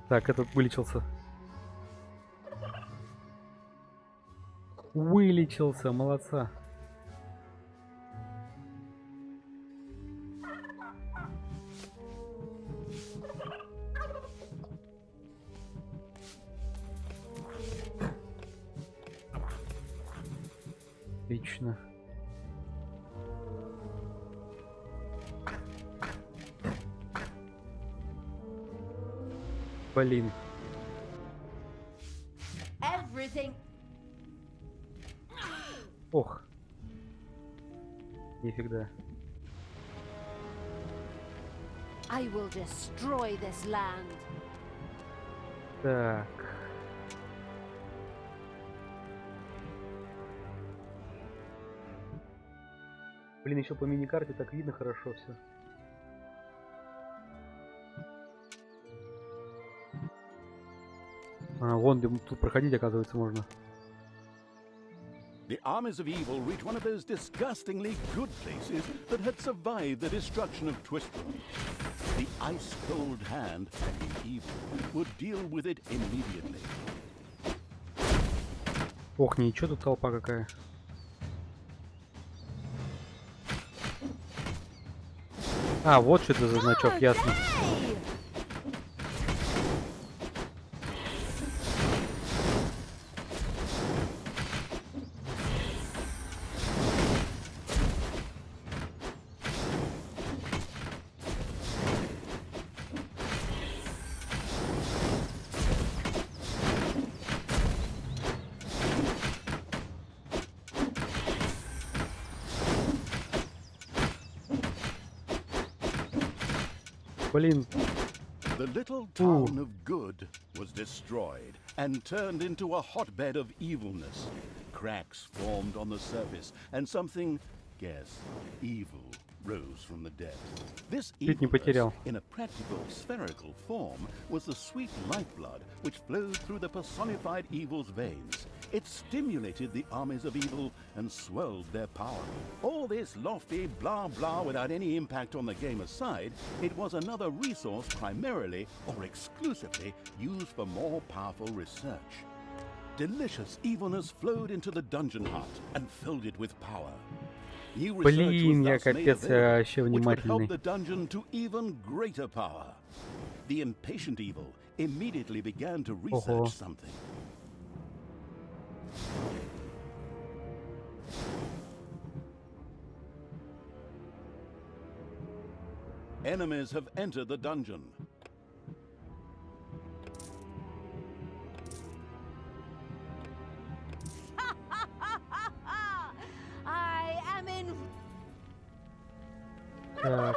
Так, этот вылечился. Вылечился, молодца. Отлично. Блин. Everything. Ох. Нифига. I will destroy this land. Так. Блин, еще по миникарте так видно хорошо все. А, вон тут проходить, оказывается, можно. The armies of evil reach one of those disgustingly good places that had survived the destruction of Twistland. The ice-cold hand and the evil would deal with it immediately. Ох, ничего, тут толпа какая. А, вот что это за значок, ясно. Hey! Блин. The little town of Good was destroyed and turned into a hotbed of evilness. Cracks formed on the surface, and something, guess, evil rose from the depths. This Чуть не evilness, потерял. in a practical spherical form, was the sweet lifeblood which flowed through the personified evil's veins. It stimulated the armies of evil and swelled their power. All this lofty blah blah without any impact on the game aside, it was another resource primarily or exclusively used for more powerful research. Delicious evilness flowed into the dungeon heart and filled it with power. New research Блин, was я thus made капец available, вообще which would help внимательный. the dungeon to even greater power. The impatient evil immediately began to research Ого. something. Enemies have entered the dungeon. I am in. Так,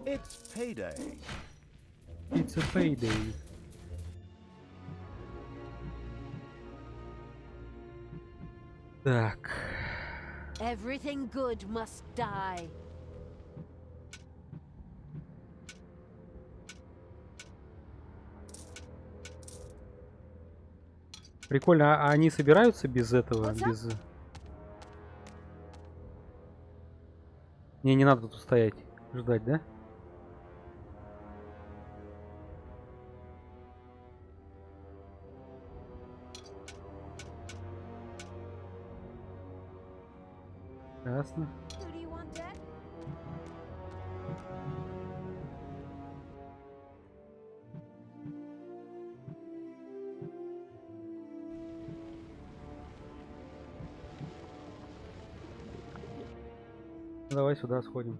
It's payday. it's a payday. Так. Everything good must die. Прикольно, а они собираются без этого? What's up? Без... Мне не надо тут стоять, ждать, да? Ясно. Who do you want dead? Давай сюда сходим.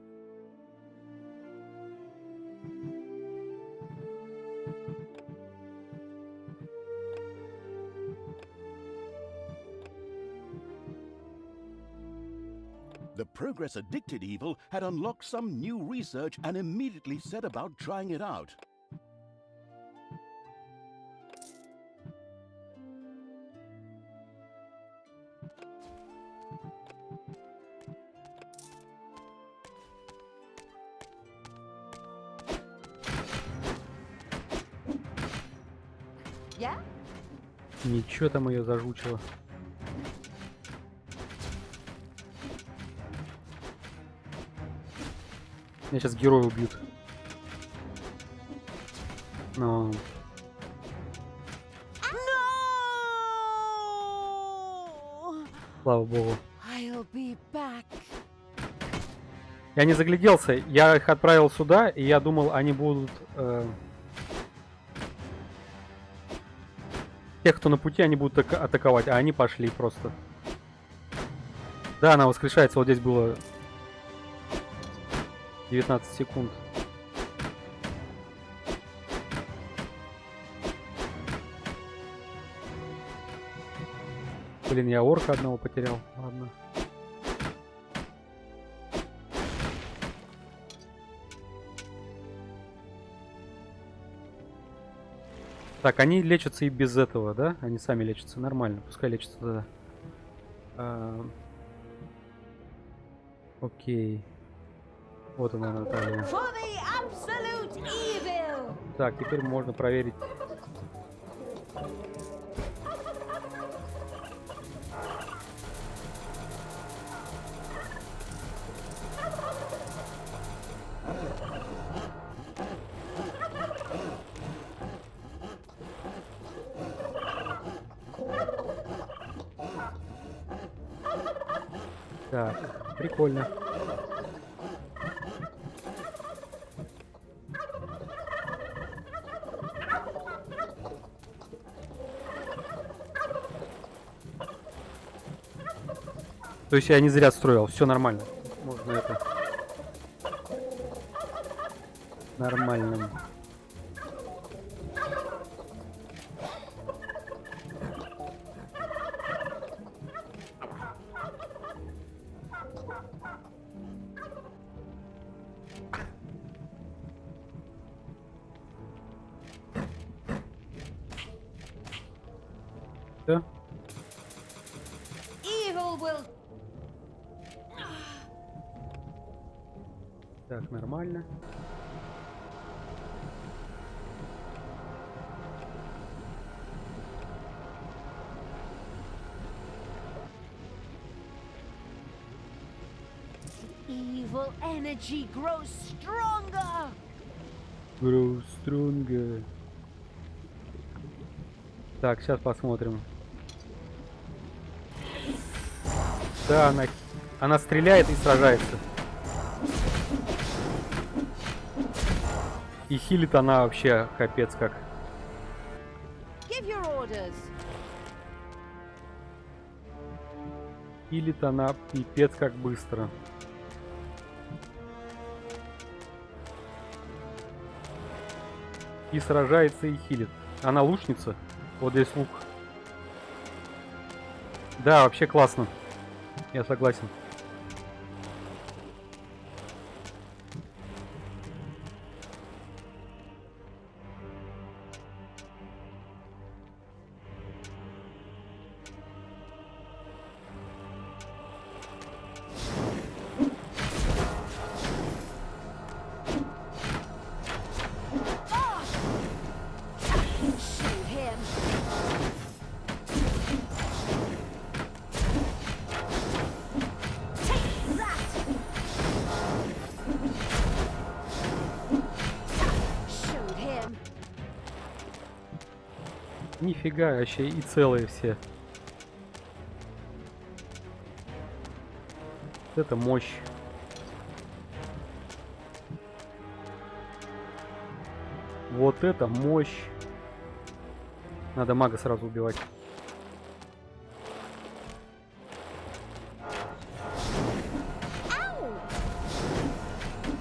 The progress addicted evil had unlocked some new research and immediately set about trying it out. Yeah? Ничего там ее зажучило. Меня сейчас герои убьют. Но No! слава богу. I'll be back. Я не загляделся, я их отправил сюда, и я думал, они будут... Тех, кто на пути, они будут атаковать, а они пошли просто. Да, она воскрешается, вот здесь было 19 секунд. Блин, я орка одного потерял, ладно. Так, они лечатся и без этого, да? Они сами лечатся, нормально, пускай лечатся тогда. Окей. Вот она, Наталья. For the absolute evil! Так, теперь можно проверить. Так, прикольно. То есть я не зря строил, все нормально. Можно это нормально. Да? Evil will. Так, нормально. Evil energy grows stronger! Grow stronger. Так, сейчас посмотрим. Да, она стреляет и сражается. И хилит она вообще капец как. Give your orders! Хилит она пипец как быстро. И сражается, и хилит. Она лучница. Вот здесь лук. Да, вообще классно. Я согласен. Shoot him! Take that! Shoot him! Нифига, вообще и целые все. Вот это мощь. Вот это мощь. Надо мага сразу убивать.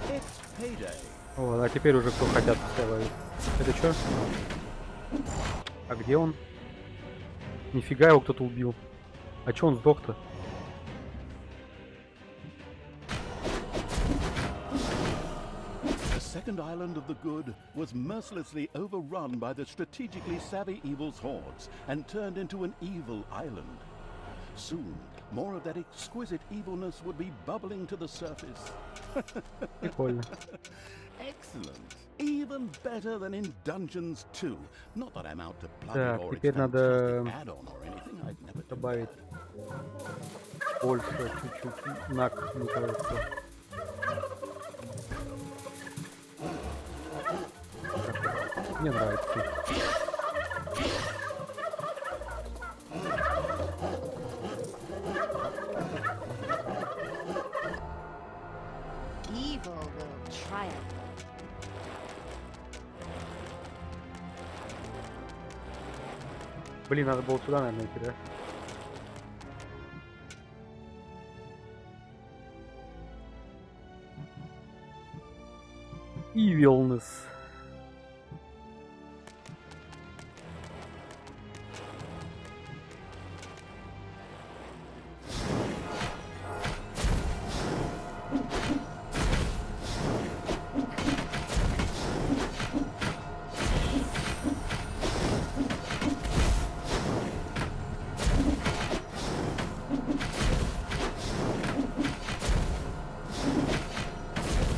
It's payday. Вот, а теперь уже кто хотят, пускай ловит. Это что? А где он? Нифига его кто-то убил. А чё он сдох-то? The second island of the good was mercilessly overrun by the strategically savvy evil's hordes and turned into an evil island. Soon, more of that exquisite evilness would be bubbling to the surface. Прикольно. Excellent. Even better than in Dungeons 2. Not that I'm out to plug Так, it or its теперь надо fantastic add-on or anything. I'd never do добавить больше чуть-чуть наг, мне кажется. Так, мне нравится. Evil will triumph. Блин, надо было сюда, наверное, идти, да? Evilness.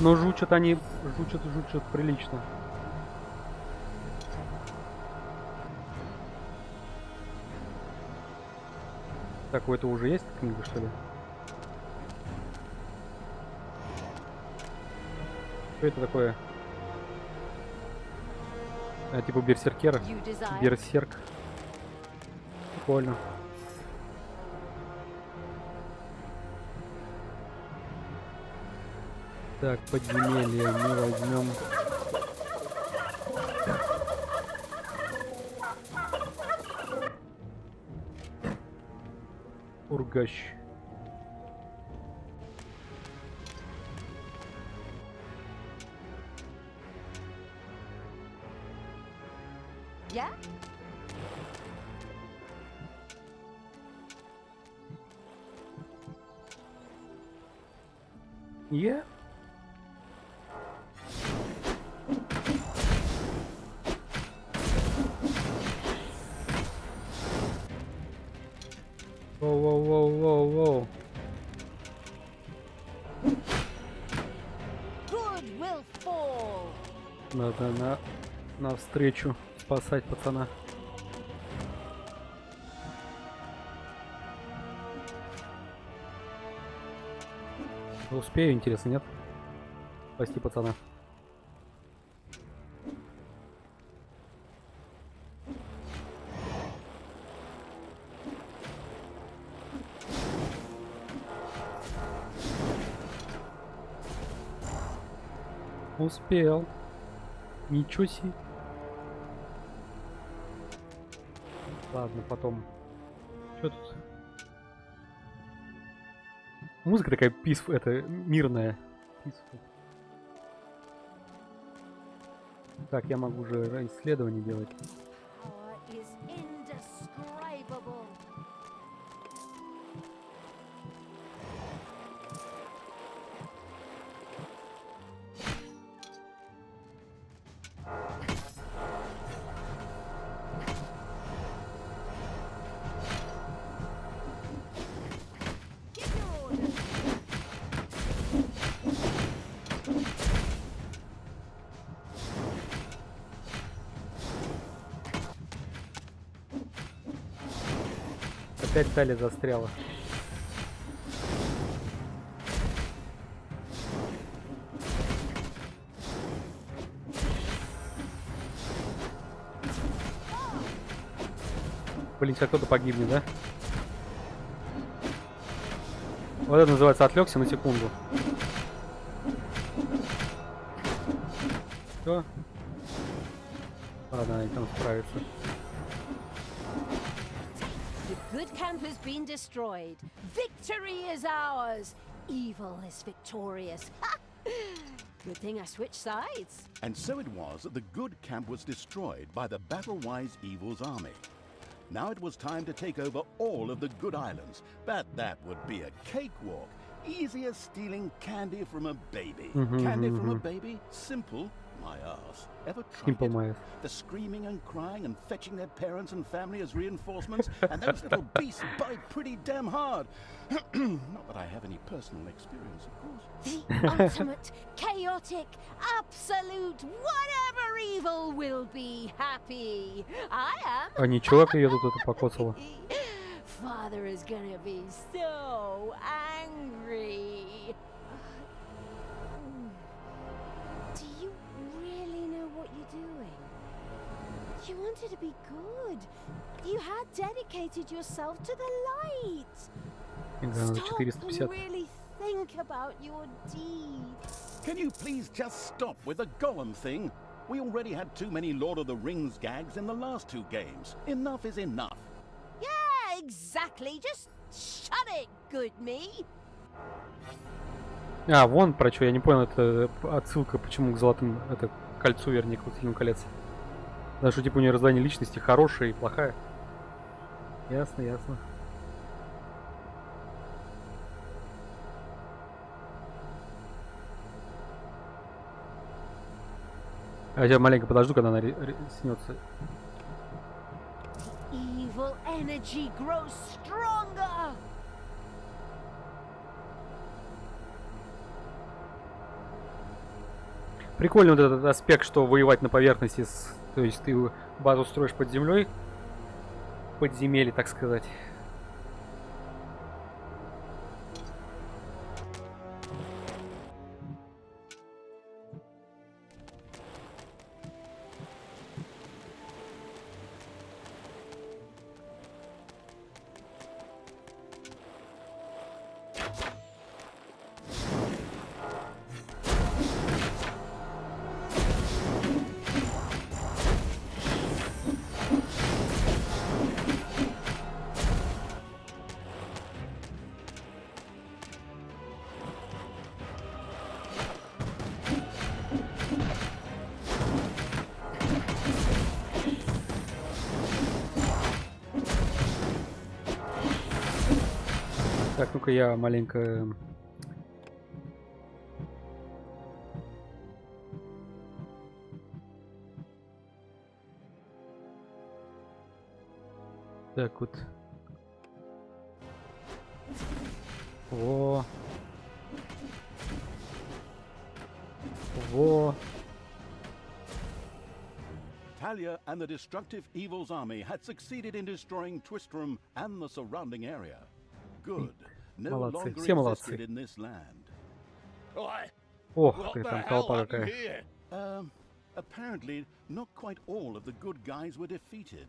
Но жучат они, жучат прилично. Так, у этого уже есть книга, что ли? Что это такое? А, типа берсеркера? You desire. Берсерк. Прикольно. Так, подземелье мы возьмем. Ургащ. Yeah? Я? Воу-воу-воу-воу-воу. Good will fall. Надо навстречу спасать пацана. Успею, интересно, нет? Спасти пацана. Успел. Ничего себе. Ладно, потом. Что тут? Музыка такая peaceful, это мирная. Peaceful. Так, я могу уже исследование делать. Power is indescribable. Give your orders. Опять Талия застряла. Блин, сейчас кто-то погибнет, да? Вот это называется отвлекся на секунду. Все. Ладно, они там справятся. The good camp has been destroyed. Victory is ours. Evil is victorious. Ha! Good thing I switched sides. And so it was that the good camp was destroyed by the battle-wise evil's army. Now it was time to take over all of the good islands, but that would be a cakewalk. Easy as stealing candy from a baby. Candy from a baby? Simple, my ass. Ever tried Simple, it? my ass. The screaming and crying and fetching their parents and family as reinforcements, and those little beasts bite pretty damn hard. Not that I have any personal experience, of course. The ultimate, chaotic, absolute, whatever evil will be happy. I am. А ничего, как ее тут это покоцало. Father is gonna be so angry. Do you really know what you're doing? You wanted to be good. You had dedicated yourself to the light. Надо Stop 450. and really think about your deeds. Can you please just stop with the golem thing? We already had too many Lord of the Rings gags in the last two games. Enough is enough. Yeah, exactly. Just shut it, good me. А, вон про что, я не понял, это отсылка, почему к золотым, это к кольцу, вернее, к Властелину колец. Потому что типа у нее раздвоение личности хорошая и плохая. Ясно, ясно. А я маленько подожду, когда она снется. Evil energy grows stronger. Прикольный вот этот аспект, что воевать на поверхности, то есть ты базу строишь под землей, подземелье, так сказать. Так, ну-ка я маленько Так вот. Во. Во. Talia and the destructive Evil's army had succeeded in destroying Twistram and the surrounding area. Good. No Молодцы, longer все молодцы. existed in this land. Oi, Ох what ты, the там hell толпа happened какая. here? Apparently, not quite all of the good guys were defeated.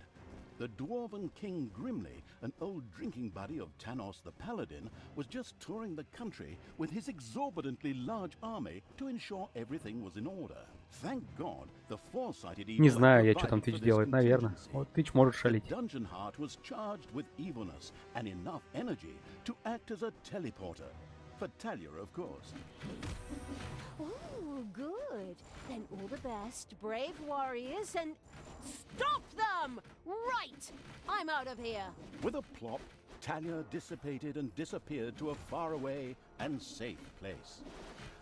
The dwarven King Grimly, an old drinking buddy of Tanos the Paladin, was just touring the country with his exorbitantly large army to ensure everything was in order. Thank God, the foresighted evil Не had знаю я, что там provided Twitch for this делает, наверное. contingency. Вот Twitch может The шалить. Dungeon Heart was charged with evilness and enough energy to act as a teleporter. For Talia, of course. Oh, good. Then all the best, brave warriors, and stop them! Right! I'm out of here. With a plop, Talia dissipated and disappeared to a faraway and safe place.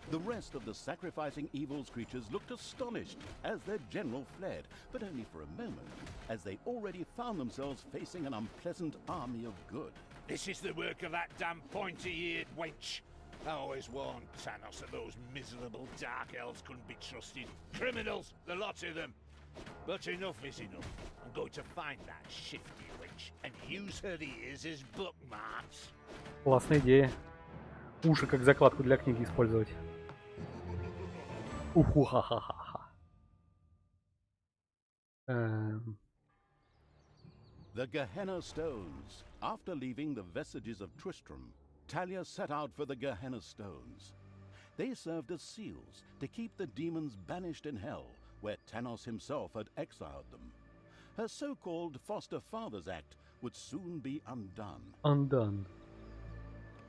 The rest of the sacrificing evil's creatures looked astonished as their general fled, but only for a moment, as they already found themselves facing an unpleasant army of good. This is the work of that damn pointy-eared wench. I always warned Thanos that those miserable dark elves couldn't be trusted. Criminals, the lot of them. But enough is enough. I'm going to find that shifty witch and use her ears as bookmarks. Классная идея. Уши как закладку для книги использовать. Уху ха-ха-ха-ха. The Gehenna Stones. After leaving the vestiges of Tristram, Talia set out for the Gehenna Stones. They served as seals to keep the demons banished in hell, where Tanos himself had exiled them. Her so-called Foster Fathers Act would soon be undone. Undone.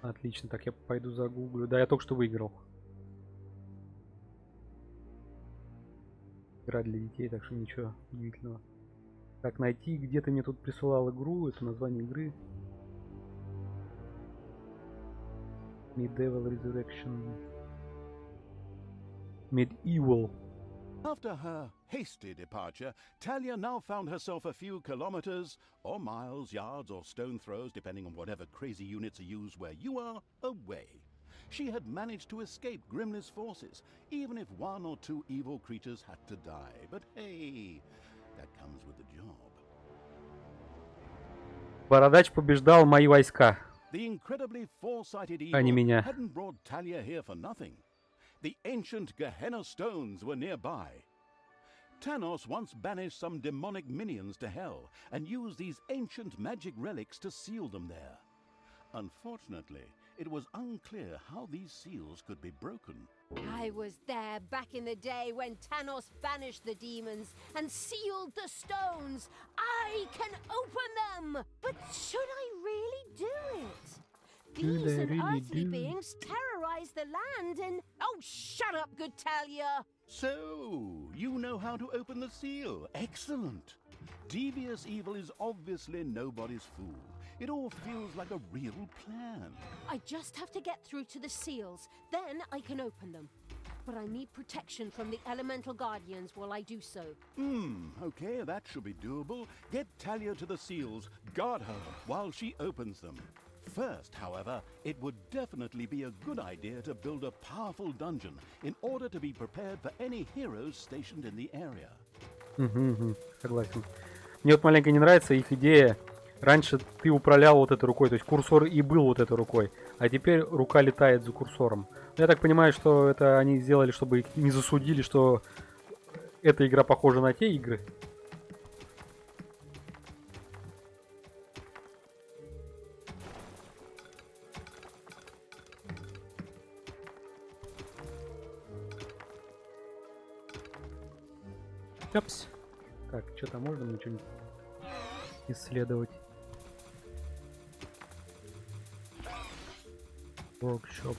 Отлично, так я пойду загуглю. Да, я только что выиграл. Игра для детей, так что ничего удивительного. Так, найти, где ты мне тут присылал игру, это название игры. Medieval Resurrection. Medieval. After her hasty departure, Talia now found herself a few kilometers, or miles, yards, or stone throws, depending on whatever crazy units are used where you are, away. She had managed to escape Grimly's forces, even if one or two evil creatures had to die. But hey, that comes with the job. Бородач побеждал мои войска. The incredibly foresighted А не evil меня. hadn't brought Talia here for nothing. The ancient Gehenna stones were nearby. Tanos once banished some demonic minions to hell and used these ancient magic relics to seal them there. Unfortunately, it was unclear how these seals could be broken. I was there back in the day when Tanos banished the demons and sealed the stones. I can open them! But should I really do it? Should These I and really earthly do? beings terrorize the land and... Oh, shut up, good Talia! So, you know how to open the seal. Excellent. Devious evil is obviously nobody's fool. It all feels like a real plan. I just have to get through to the seals, then I can open them. But I need protection from the elemental guardians while I do so. Okay, that should be doable. Get Talia to the seals, guard her while she opens them. First, however, it would definitely be a good idea to build a powerful dungeon in order to be prepared for any heroes stationed in the area. Согласен. Мне вот маленько не нравится их идея. Раньше ты управлял вот этой рукой, то есть курсор и был вот этой рукой, а теперь рука летает за курсором. Я так понимаю, что это они сделали, чтобы их не засудили, что эта игра похожа на те игры. Тяпс. Так, что там можно мне что-нибудь исследовать? Workshop.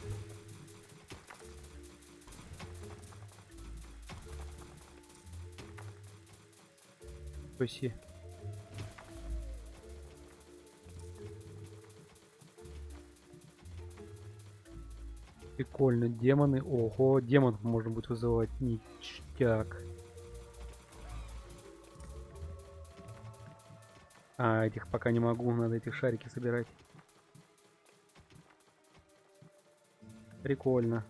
Спасибо. Прикольно. Демоны. Ого, демонов можно будет вызывать. Ништяк. А, этих пока не могу, надо этих шарики собирать. Прикольно.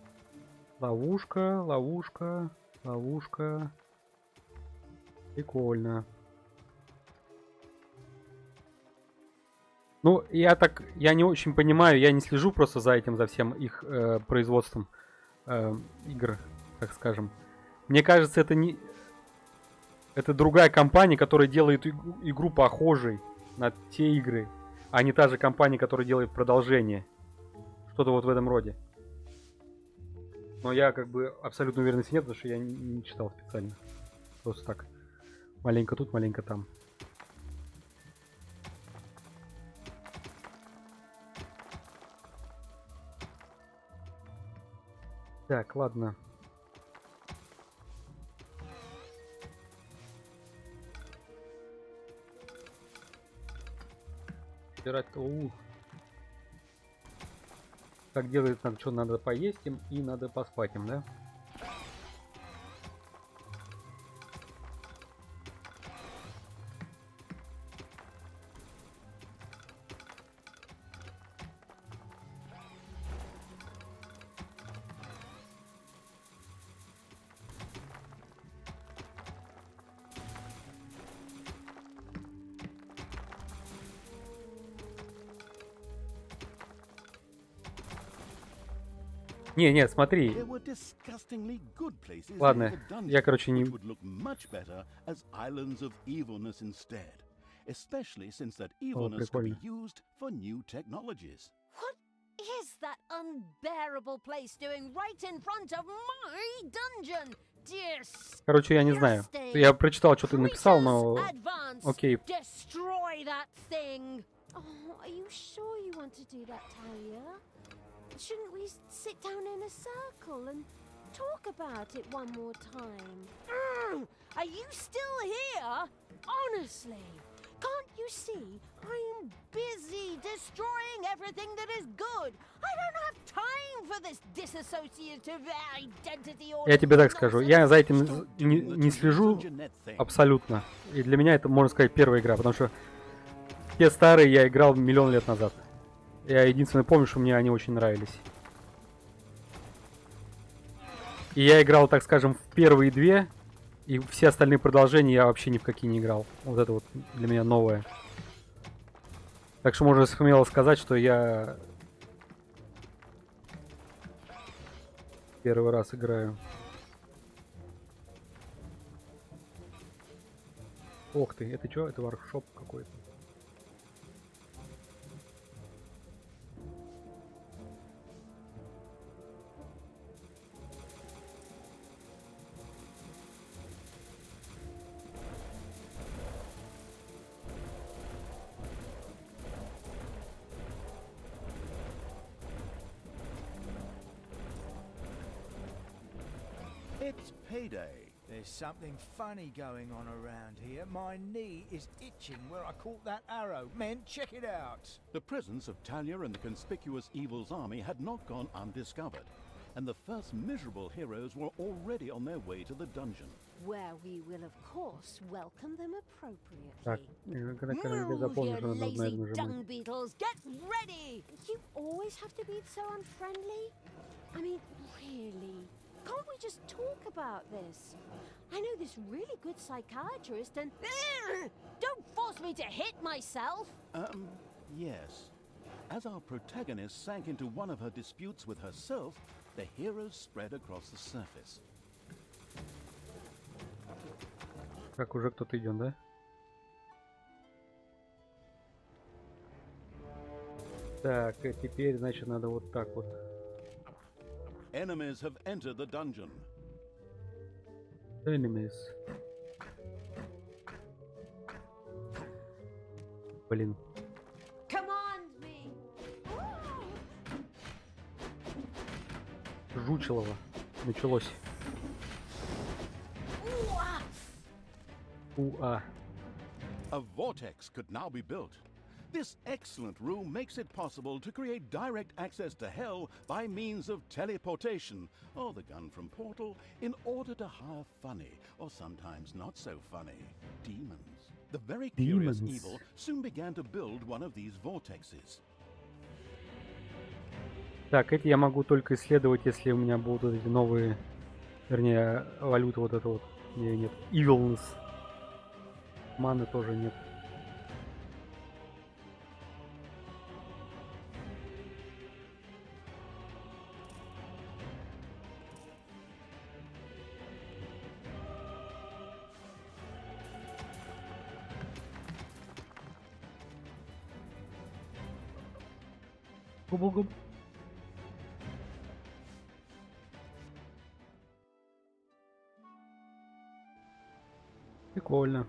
Ловушка, ловушка, ловушка. Прикольно. Ну, я не очень понимаю, я не слежу просто за этим, за всем их производством игр, так скажем. Мне кажется, это другая компания, которая делает игру похожей на те игры, а не та же компания, которая делает продолжение. Что-то вот в этом роде. Но я как бы абсолютно уверенности нет, потому что я не читал специально. Просто так. Маленько тут, маленько там. Так, ладно. Собирать. Так делает, надо что, надо поесть им и надо поспать им, да? Не, смотри. There were disgustingly good places Ладно, in the dungeon, я, короче, не... which would look much better as islands of evilness instead, especially since that evilness could be прикольно. used for new technologies. What is that unbearable place doing right in front of my dungeon? Короче, я не знаю. Я прочитал, что ты написал, но... Окей. Destroy that thing. Oh, are you sure you want to do that, Talia? Shouldn't we sit down in a circle and talk about it one more time? Are you still here? Honestly, can't you see I'm busy destroying everything that is good? I don't have time for this disassociative identity or... Я тебе так скажу, я за этим не слежу абсолютно. И для меня это, можно сказать, первая игра, потому что те старые я играл миллион лет назад. Я единственное помню, что мне они очень нравились. И я играл, так скажем, в первые две, и все остальные продолжения я вообще ни в какие не играл. Вот это вот для меня новое. Так что можно смело сказать, что я первый раз играю. Ох ты, это что? Это воркшоп какой-то. It's payday. There's something funny going on around here. My knee is itching where I caught that arrow. Men, check it out. The presence of Talia and the conspicuous Evil's army had not gone undiscovered, and the first miserable heroes were already on their way to the dungeon. Where we will, of course, welcome them Так, appropriately. когда я Move, запомню, you что надо lazy нажимать. dung beetles! Get ready! You always have to be so unfriendly? I mean, really? Can't we just talk about this? I know this really good psychiatrist and... Don't force me to hit myself! Yes. As our protagonist sank into one of her disputes with herself, the heroes spread across the surface. Как уже кто-то идет, да? Так, и теперь, значит, надо вот так вот. Enemies have entered the dungeon. Enemies. Блин. Command me. Жучелово. Началось. Уа. A vortex could now be built. This excellent room makes it possible to create direct access to Hell by means of teleportation, or the gun from Portal, in order to hire funny, or sometimes not so funny, demons. The very curious Demons. evil soon began to build one of these vortexes. Так, эти я могу только исследовать, если у меня будут вот эти новые, вернее, валюта вот эта вот. Её нет. Evilness. Маны тоже нет. Губл-губ. Прикольно.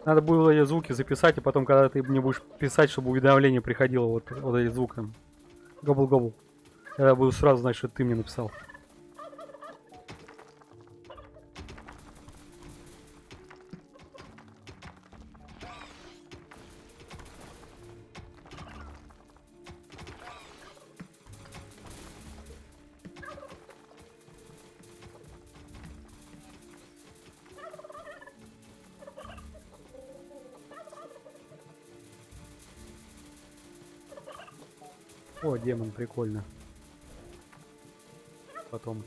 Надо было эти звуки записать, и потом, когда ты мне будешь писать, чтобы уведомление приходило вот эти звуки. Гобл-гобл. Я буду сразу знать, что ты мне написал. О, демон, прикольно. Потом.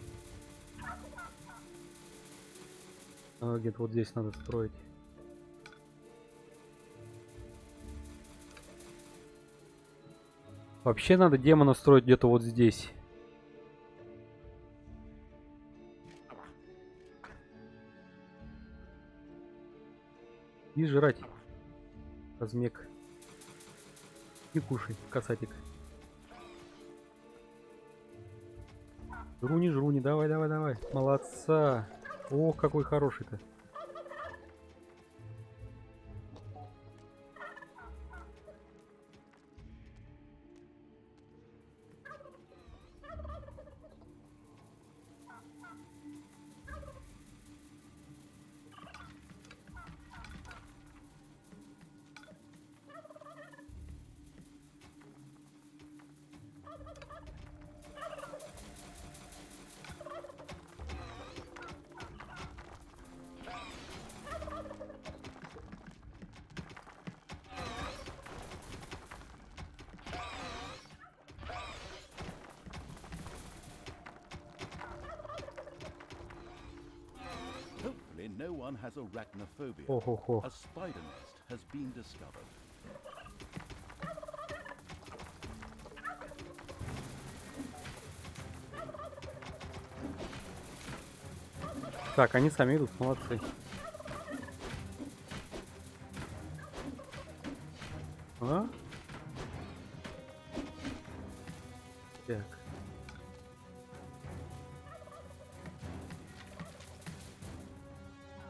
Где-то вот здесь надо строить. Вообще надо демона строить где-то вот здесь. И жрать. Размек. И кушай, касатик. Жруни, давай, давай, давай. Молодца. Ох, какой хороший-то. Hopefully no one has arachnophobia. Ох-ох-ох. A spider nest has been discovered. Так, они сами идут, молодцы. А? Так.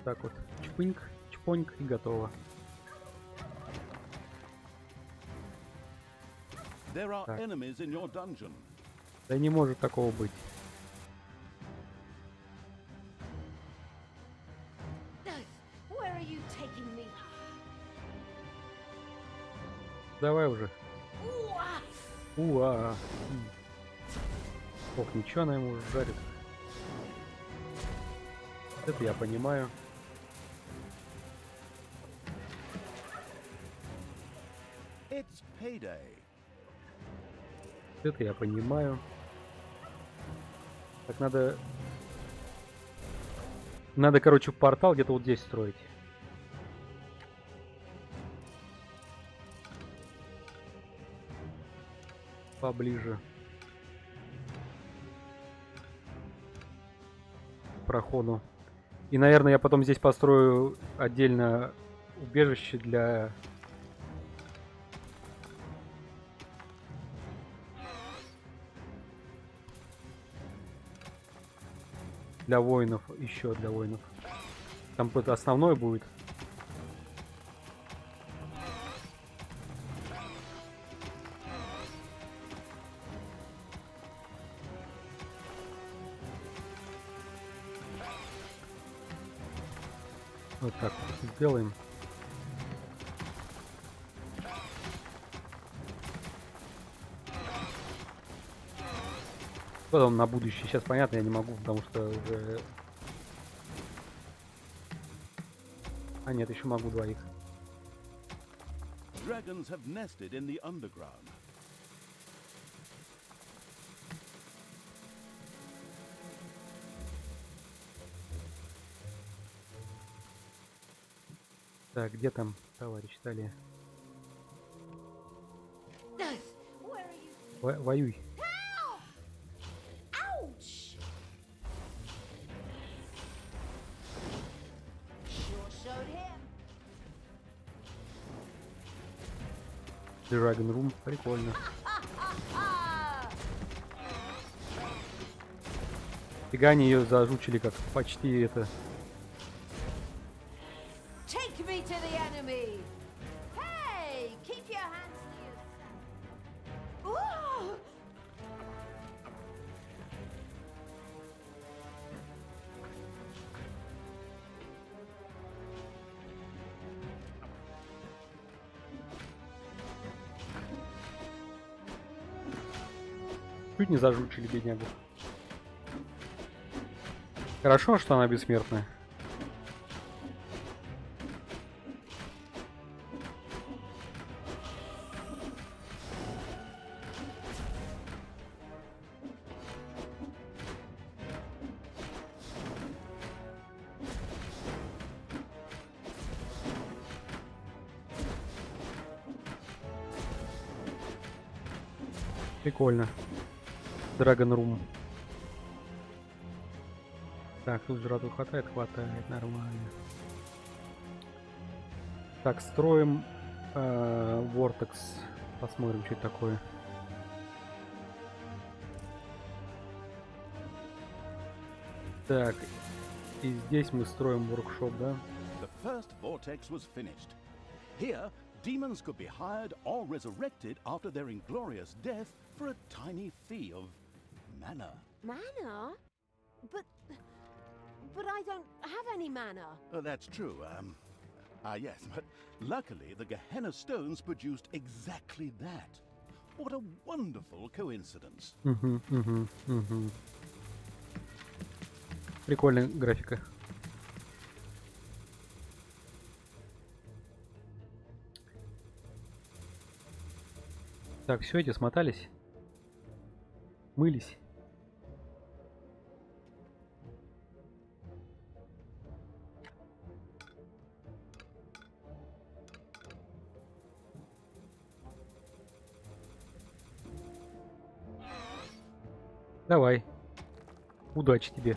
Так вот, чпыньк, чпоньк и готово. There are Так. enemies in your dungeon. Да не может такого быть. Where are you taking me? Давай уже. Уа! Уа. Ох, ничего она ему жарит. Это я понимаю. It's payday. Это я понимаю. Так надо... Надо, короче, портал где-то вот здесь строить. Поближе. К проходу. И, наверное, я потом здесь построю отдельно убежище для... Для воинов, еще для воинов. Там какой-то основной будет. Вот так вот сделаем. Потом на будущее. Сейчас понятно, я не могу, потому что уже... А нет, еще могу двоих. Dragons have nested in the underground. Так, где там товарищ Талия? Where are you? Воюй. Ow! Ouch! Sure showed him. Dragon Room, прикольно. Фига они ее зажучили, как почти это. Take me to the enemy. Hey, keep your hands to yourself. Ooh! Чуть не зажучили беднягу. Хорошо, что она бессмертная. Прикольно. Dragon Room. Так, тут жратвы хватает, нормально. Так, строим Vortex. Посмотрим, что это такое. Так, и здесь мы строим воркшоп, да? The first vortex was finished. Here, demons could be hired or resurrected after their inglorious death for a tiny fee of mana. Mana? But I don't have any mana. That's true. Yes, but luckily the Gehenna stones produced exactly that. What a wonderful coincidence. Прикольная графика. Так, все, эти смотались. Мылись. Давай. Удачи тебе.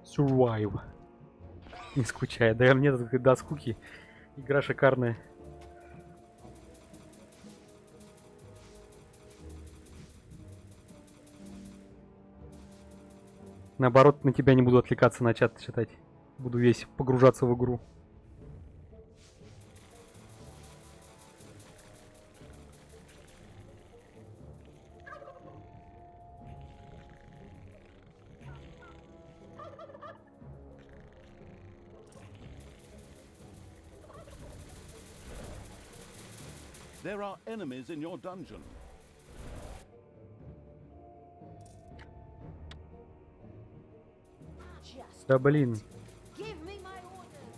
Survive. Не скучай. Да мне до скуки. Игра шикарная. Наоборот, на тебя не буду отвлекаться на чат читать. Буду весь погружаться в игру. There are enemies in your dungeon. Just Да блин. give me my orders.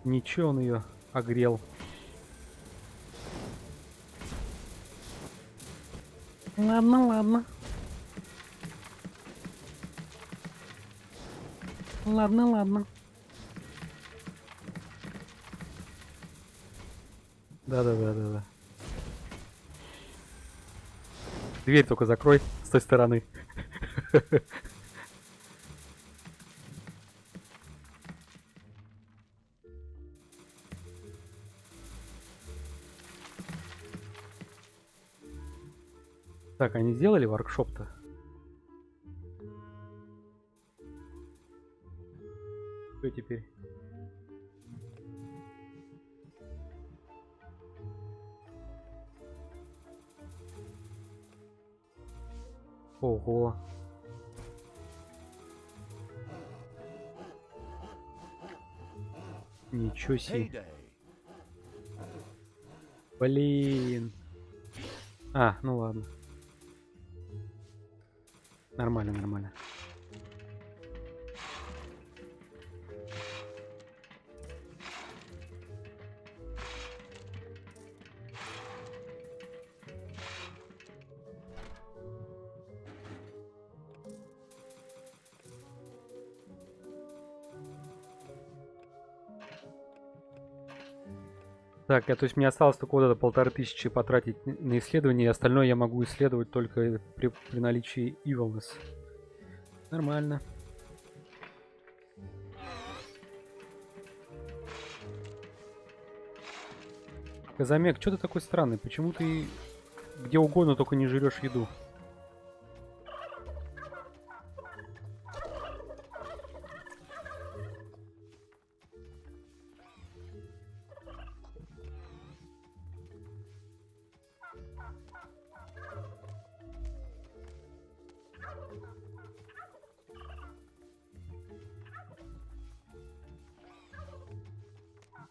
Ничего, он ее огрел. Ладно, ладно. Ладно, ладно. Да. Дверь только закрой с той стороны. Так, они сделали воркшоп-то? теперь? Ого. Ничего себе. Heyday. Блин. А, ну ладно. Нормально, нормально. Так, то есть мне осталось только вот это 1500 потратить на исследование, и остальное я могу исследовать только при наличии Evilness. Нормально. Казамек, что ты такой странный? Почему ты где угодно только не жрешь еду?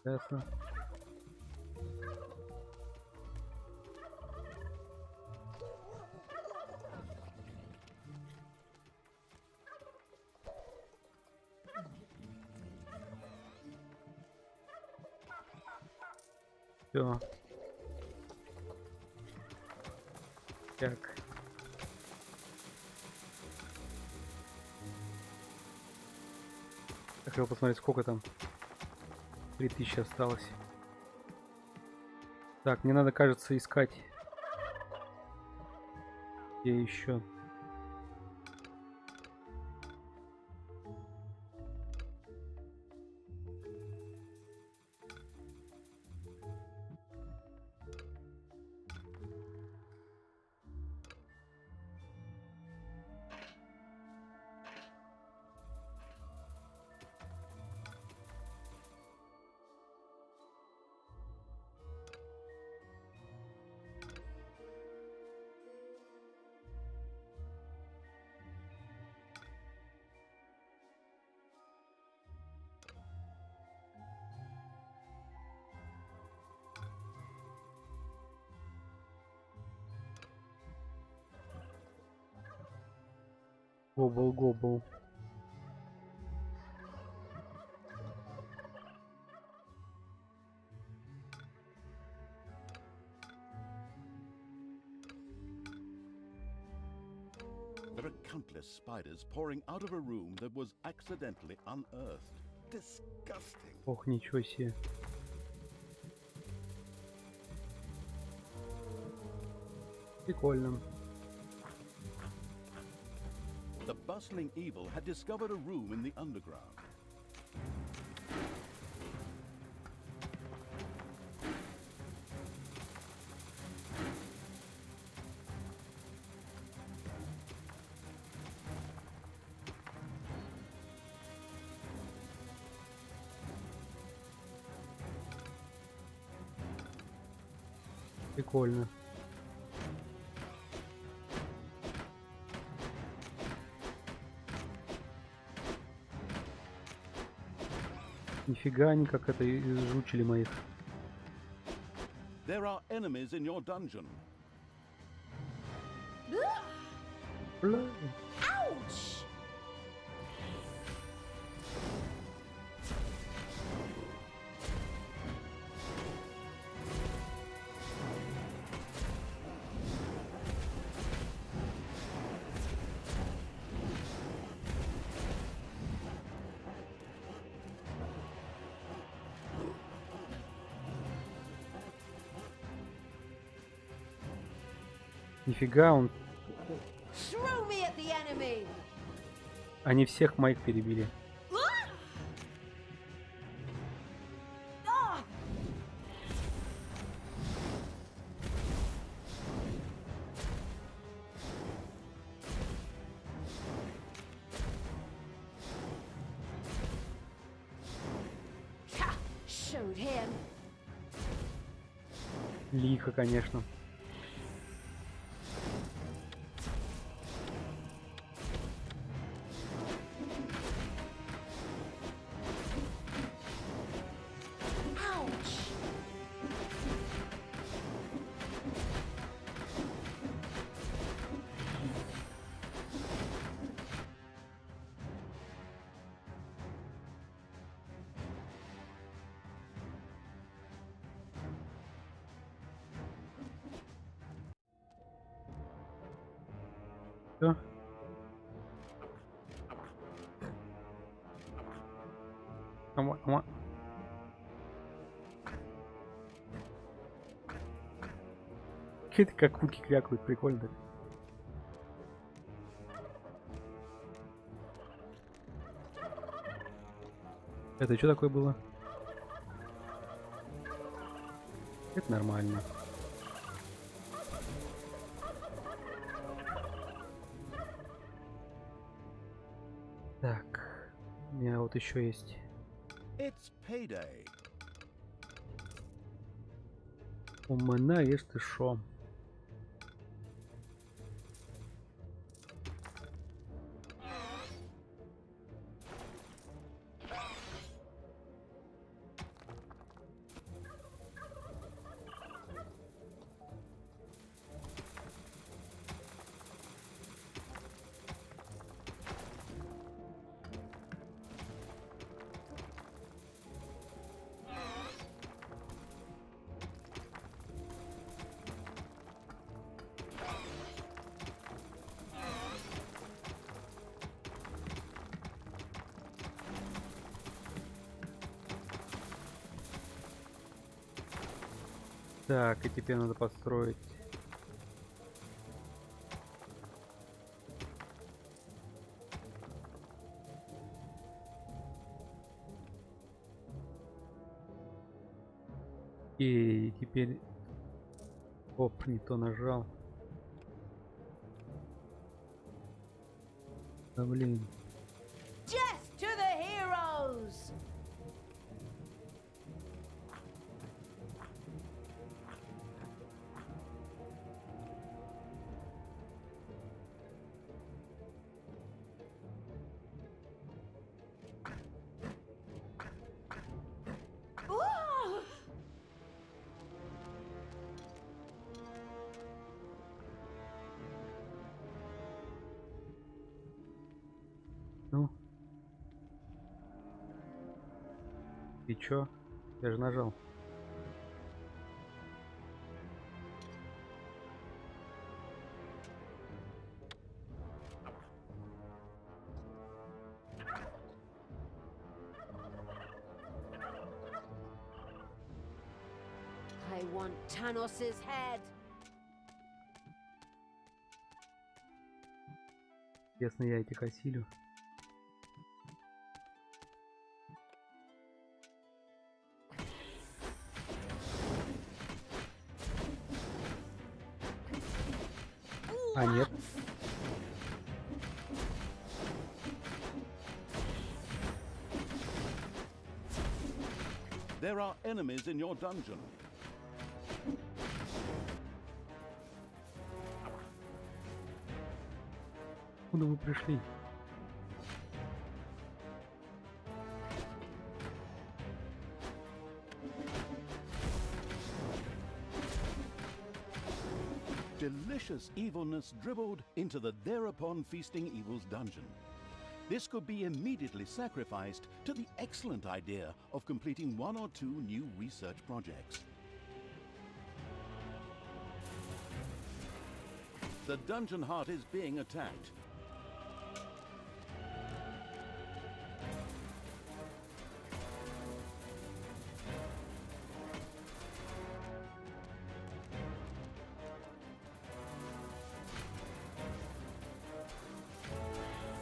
Ясно. Все. Так. Хотел посмотреть, сколько там. 3000 осталось. Так, мне надо, кажется, искать. Где еще? Гобл. There are countless spiders pouring out of a room that was accidentally unearthed. Disgusting. Ох, ничего себе. Прикольно. The bustling evil had discovered a room in the underground. Прикольно. Нифига они как это изучили моих. There are enemies in your dungeon. Бля. Ouch! Нифига он. Throw me at the enemy! Они всех моих перебили. Ah! showed him. Лихо, конечно. Ouch! Всё. Ама. Какие-то как утки крякают, прикольно так. Это что такое было? Это нормально. Так, у меня вот еще есть. It's payday. У меня есть ты шо. Так, и теперь надо построить. И теперь... Оп, не то нажал. Да блин. Death to the heroes! Ooh! Ну. И чё? Я же нажал. I want Tanos's head. Ясно, я этих осилю. А нет. There are enemies in your dungeon. Куда вы пришли? Delicious evilness dribbled into the thereupon feasting evil's dungeon. This could be immediately sacrificed to the excellent idea of completing one or two new research projects. The dungeon heart is being attacked.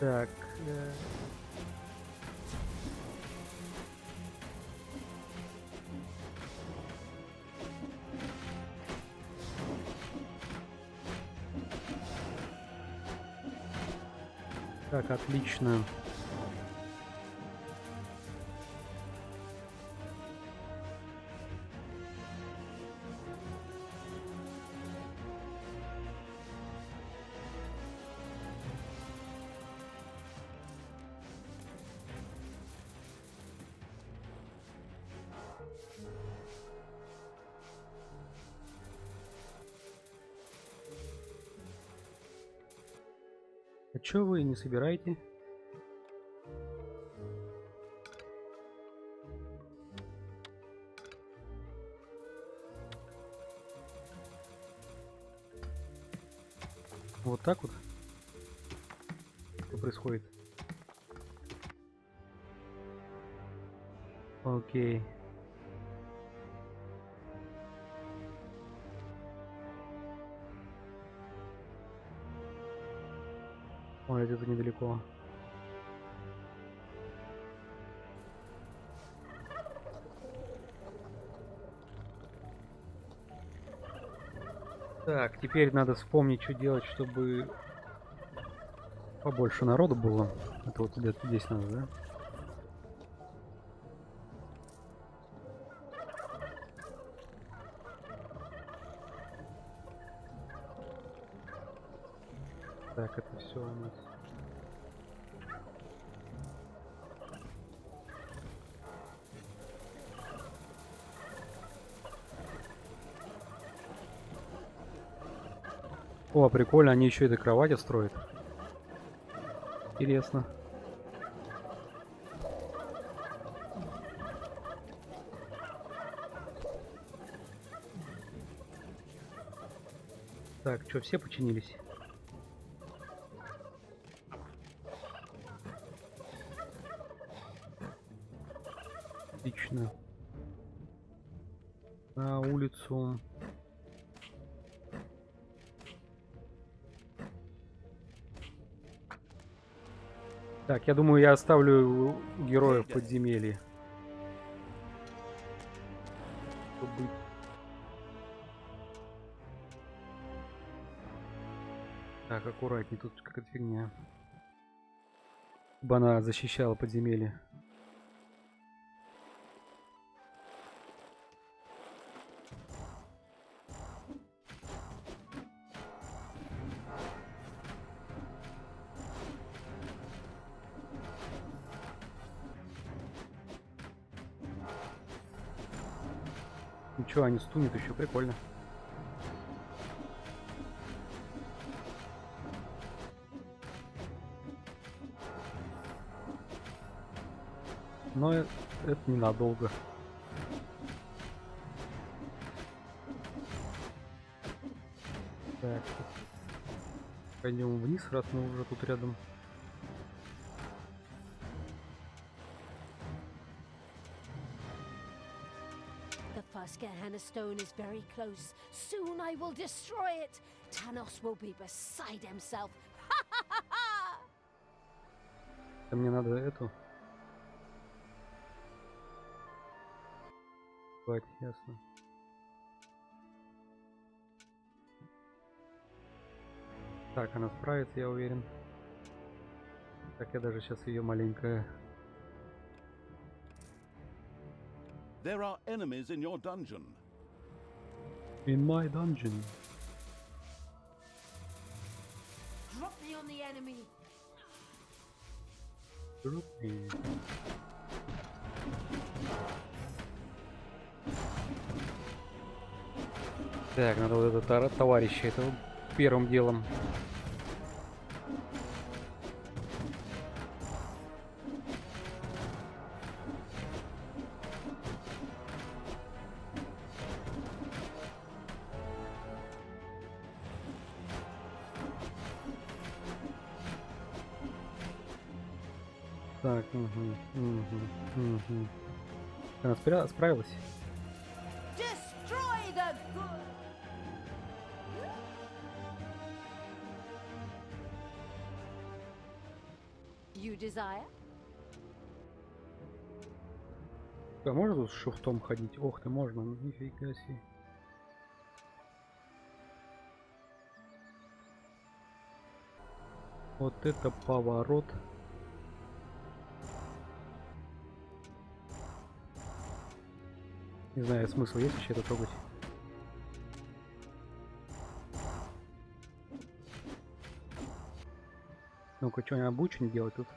Так. Так, отлично. чё вы не собираете? Вот так вот? Что происходит? Окей. Ой, это недалеко. Так, теперь надо вспомнить, что делать, чтобы побольше народу было. Это вот где-то здесь надо, да? Так, это все у нас. О, прикольно, они еще и кровати строят. Интересно. Так, что, все починились? Отлично. На улицу. Так, я думаю, я оставлю героев в подземелье. Чтобы... Так, аккуратней, тут какая-то фигня. Чтобы она защищала подземелье. Ничего, они стунет еще, прикольно. Но это ненадолго. Так, пойдем вниз, раз мы уже тут рядом. The first Gehenna stone is very close. Soon I will destroy it. Tanos will be beside himself. Мне надо эту. Хватит, ясно. Так, она справится, я уверен. Так, я даже сейчас ее маленькая. There are enemies in your dungeon. In my dungeon. Drop me on the enemy. Так, надо вот это товарища, это первым делом. Так, Она справилась? Destroy the good. You desire? А можно тут с шифтом ходить? Ох ты, можно, нифига себе. Вот это поворот. Не знаю, смысл есть вообще это трогать. Ну-ка, что-нибудь обучен делать тут?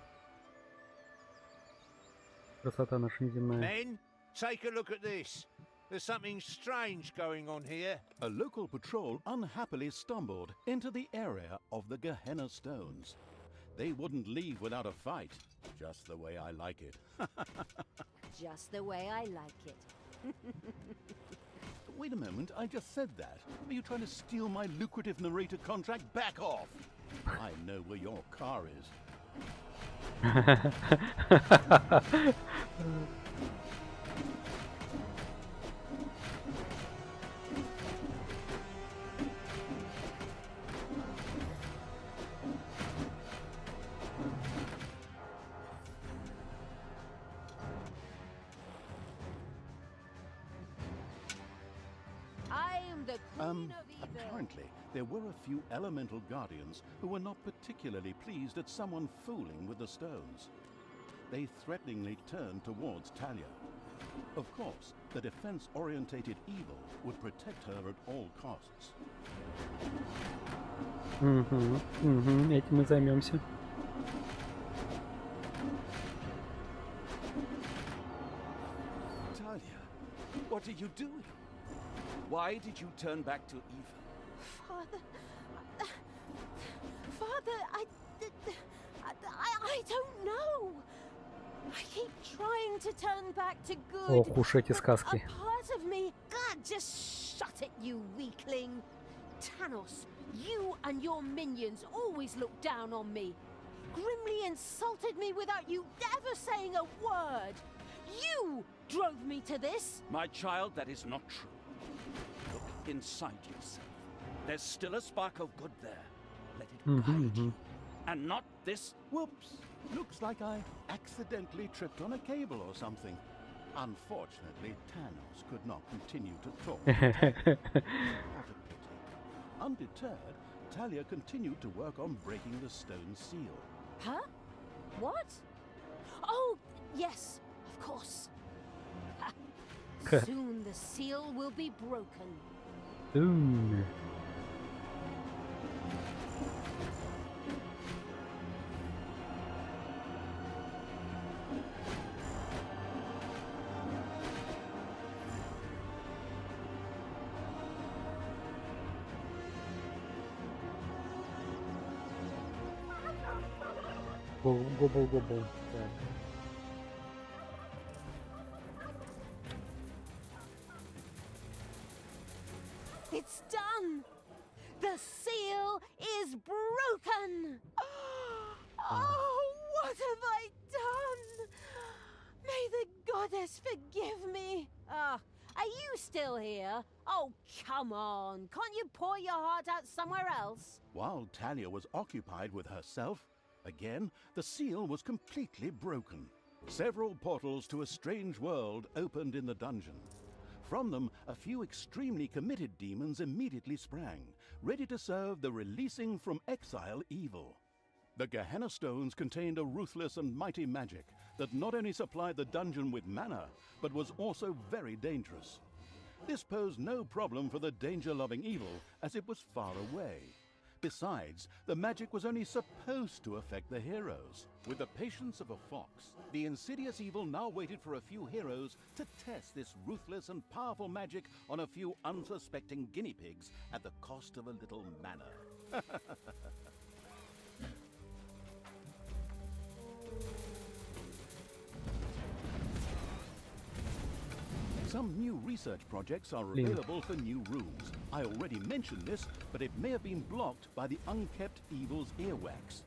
Красота наша неземная. Men, take a look at this. There's something strange going on here. A local patrol unhappily stumbled into the area of the Gehenna Stones. They wouldn't leave without a fight, just the way I like it. Just the way I like it. Wait a moment, I just said that. Are you trying to steal my lucrative narrator contract? Back off! I know where your car is. I am the Queen of Evil. Apparently, there were a few elemental guardians who were not particularly pleased at someone fooling with the stones. They threateningly turned towards Talia. Of course, the defense-orientated evil would protect her at all costs. Этим мы займемся. Talia, what are you doing? Why did you turn back to evil? Father, Father, I don't know. I keep trying to turn back to good. Ох уж эти but сказки. A part of me, God, just shut it, you weakling. Tanos, you and your minions always look down on me. Grimly insulted me without you ever saying a word. You drove me to this. My child, that is not true. Look inside yourself. There's still a spark of good there. Let it guide you. And not this. Whoops! Looks like I accidentally tripped on a cable or something. Unfortunately, Tanos could not continue to talk. What a pity. Undeterred, Talia continued to work on breaking the stone seal. Huh? What? Oh, yes, of course. Soon the seal will be broken. Soon. Гобл-гобл. Так. It's done! The seal is broken! Oh, what have I done? May the goddess forgive me. Are you still here? Oh, come on. Can't you pour your heart out somewhere else? While Talia was occupied with herself, again, the seal was completely broken. Several portals to a strange world opened in the dungeon. From them, a few extremely committed demons immediately sprang, ready to serve the releasing from exile evil. The Gehenna stones contained a ruthless and mighty magic that not only supplied the dungeon with mana, but was also very dangerous. This posed no problem for the danger-loving evil, as it was far away. Besides, the magic was only supposed to affect the heroes. With the patience of a fox, the insidious evil now waited for a few heroes to test this ruthless and powerful magic on a few unsuspecting guinea pigs at the cost of a little mana. Some new research projects are available for new rooms. I already mentioned this, but it may have been blocked by the unkept evil's earwax.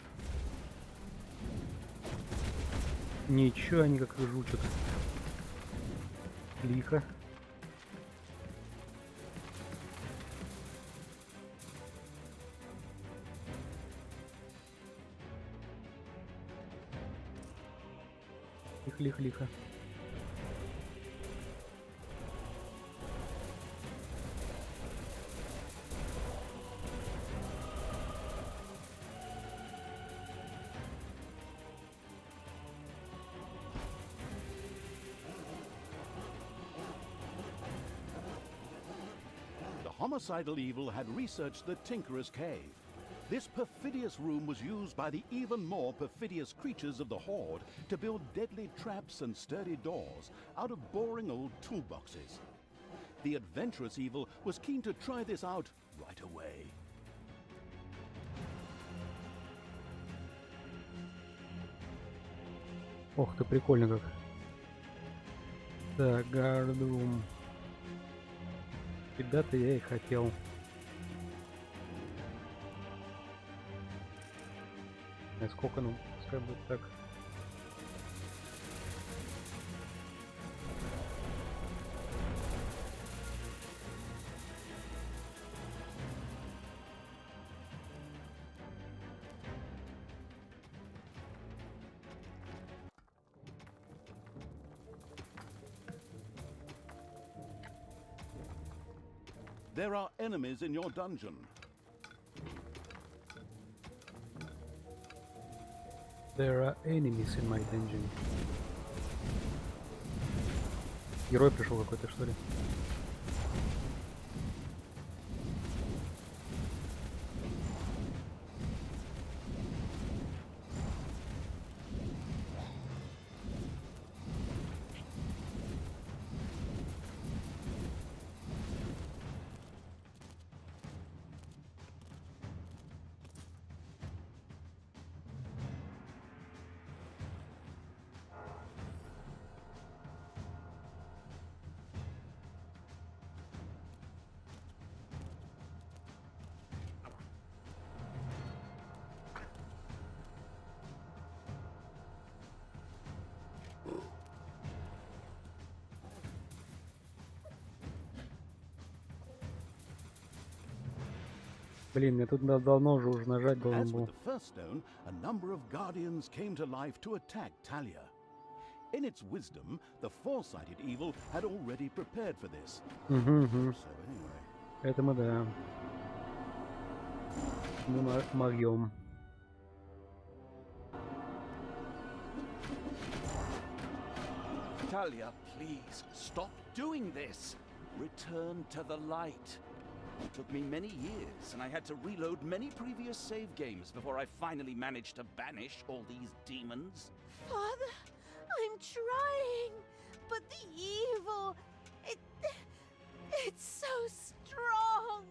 Ничего, они как жучат. Лихо. Лихо. Homicidal evil had researched the Tinkerer's Cave. This perfidious room was used by the even more perfidious creatures of the Horde to build deadly traps and sturdy doors out of boring old toolboxes. The adventurous evil was keen to try this out right away. Ох ты, прикольно как. Так, Гардум. Ребята, я и хотел. Сколько, ну, пускай будет так. There are enemies in your dungeon. There are enemies in my dungeon. Герой пришел какой-то, что ли? Блин, мне тут давно уже нажать должен As with был. the first stone, a number of guardians came to life to attack Talia. In its wisdom, the foresighted evil had already prepared for this. Угу. So anyway, Это мы, да. Мы могем. Talia, please, stop doing this. Return to the light. It took me many years, and I had to reload many previous save games before I finally managed to banish all these demons. Father, I'm trying, but the evil, it's so strong.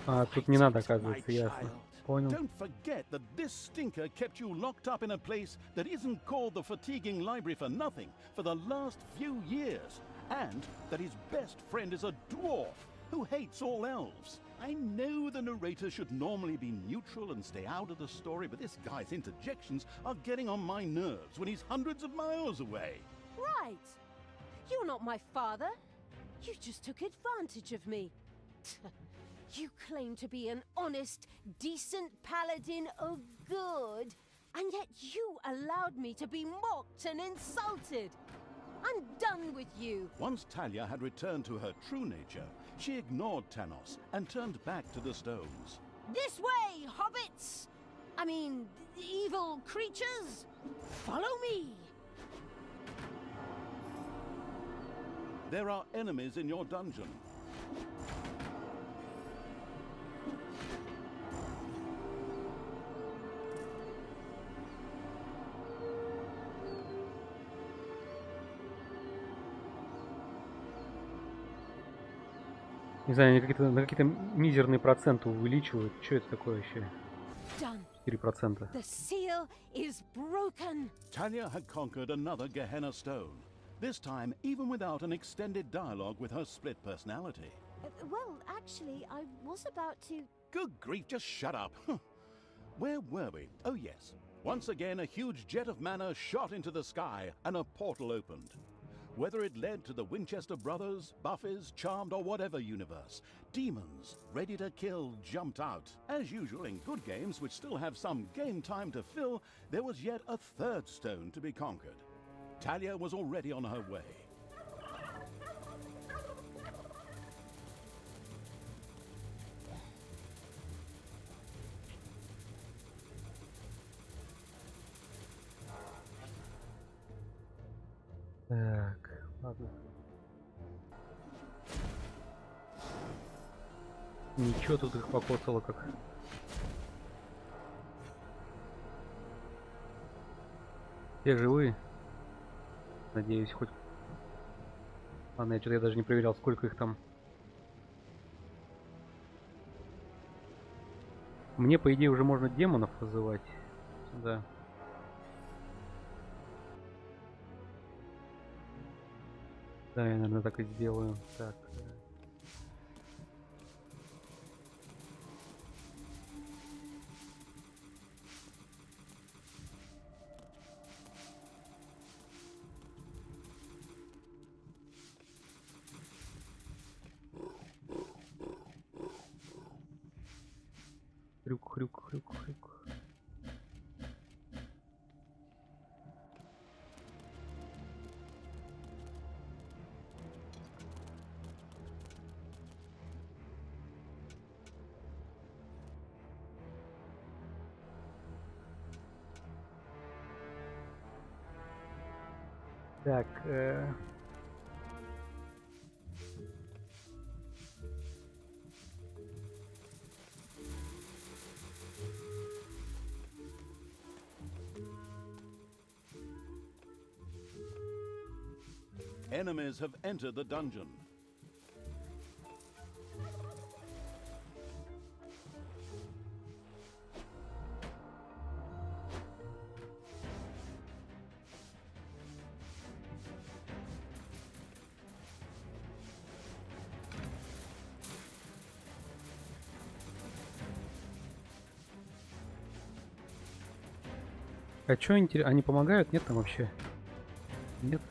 А, тут не надо, Fight it, my оказывается, ясно. child. Понял. don't forget that this stinker kept you locked up in a place that isn't called the Fatiguing Library for nothing for the last few years, and that his best friend is a dwarf who hates all elves. I know the narrator should normally be neutral and stay out of the story, but this guy's interjections are getting on my nerves when he's hundreds of miles away. Right. You're not my father. You just took advantage of me. You claim to be an honest, decent paladin of good, and yet you allowed me to be mocked and insulted. I'm done with you. Once Talia had returned to her true nature, she ignored Tanos and turned back to the stones. This way, hobbits! I mean, evil creatures! Follow me! There are enemies in your dungeon. Не знаю, они на какие-то мизерные проценты увеличивают. Что это такое вообще? Done. 4%. The seal is broken. Talia had conquered another Gehenna stone, this time even without an extended dialogue with her split personality. Well, actually, I was about to... Good grief, just shut up. Where were we? Oh yes. Once again, a huge jet of mana shot into the sky and a portal opened. Whether it led to the Winchester Brothers, Buffies, Charmed, or whatever universe, demons ready to kill jumped out. As usual in good games which still have some game time to fill, there was yet a third stone to be conquered. Talia was already on her way. Так, ладно. Ничего, тут их покоцало как. Все живые? Надеюсь, хоть... Ладно, я даже не проверял, сколько их там. Мне, по идее, уже можно демонов вызывать сюда. Да, я, наверное, так и сделаю. Так. Хрюк, хрюк, хрюк, хрюк. Так, Enemies have entered the dungeon. а чё они помогают? Нет там вообще? Нет?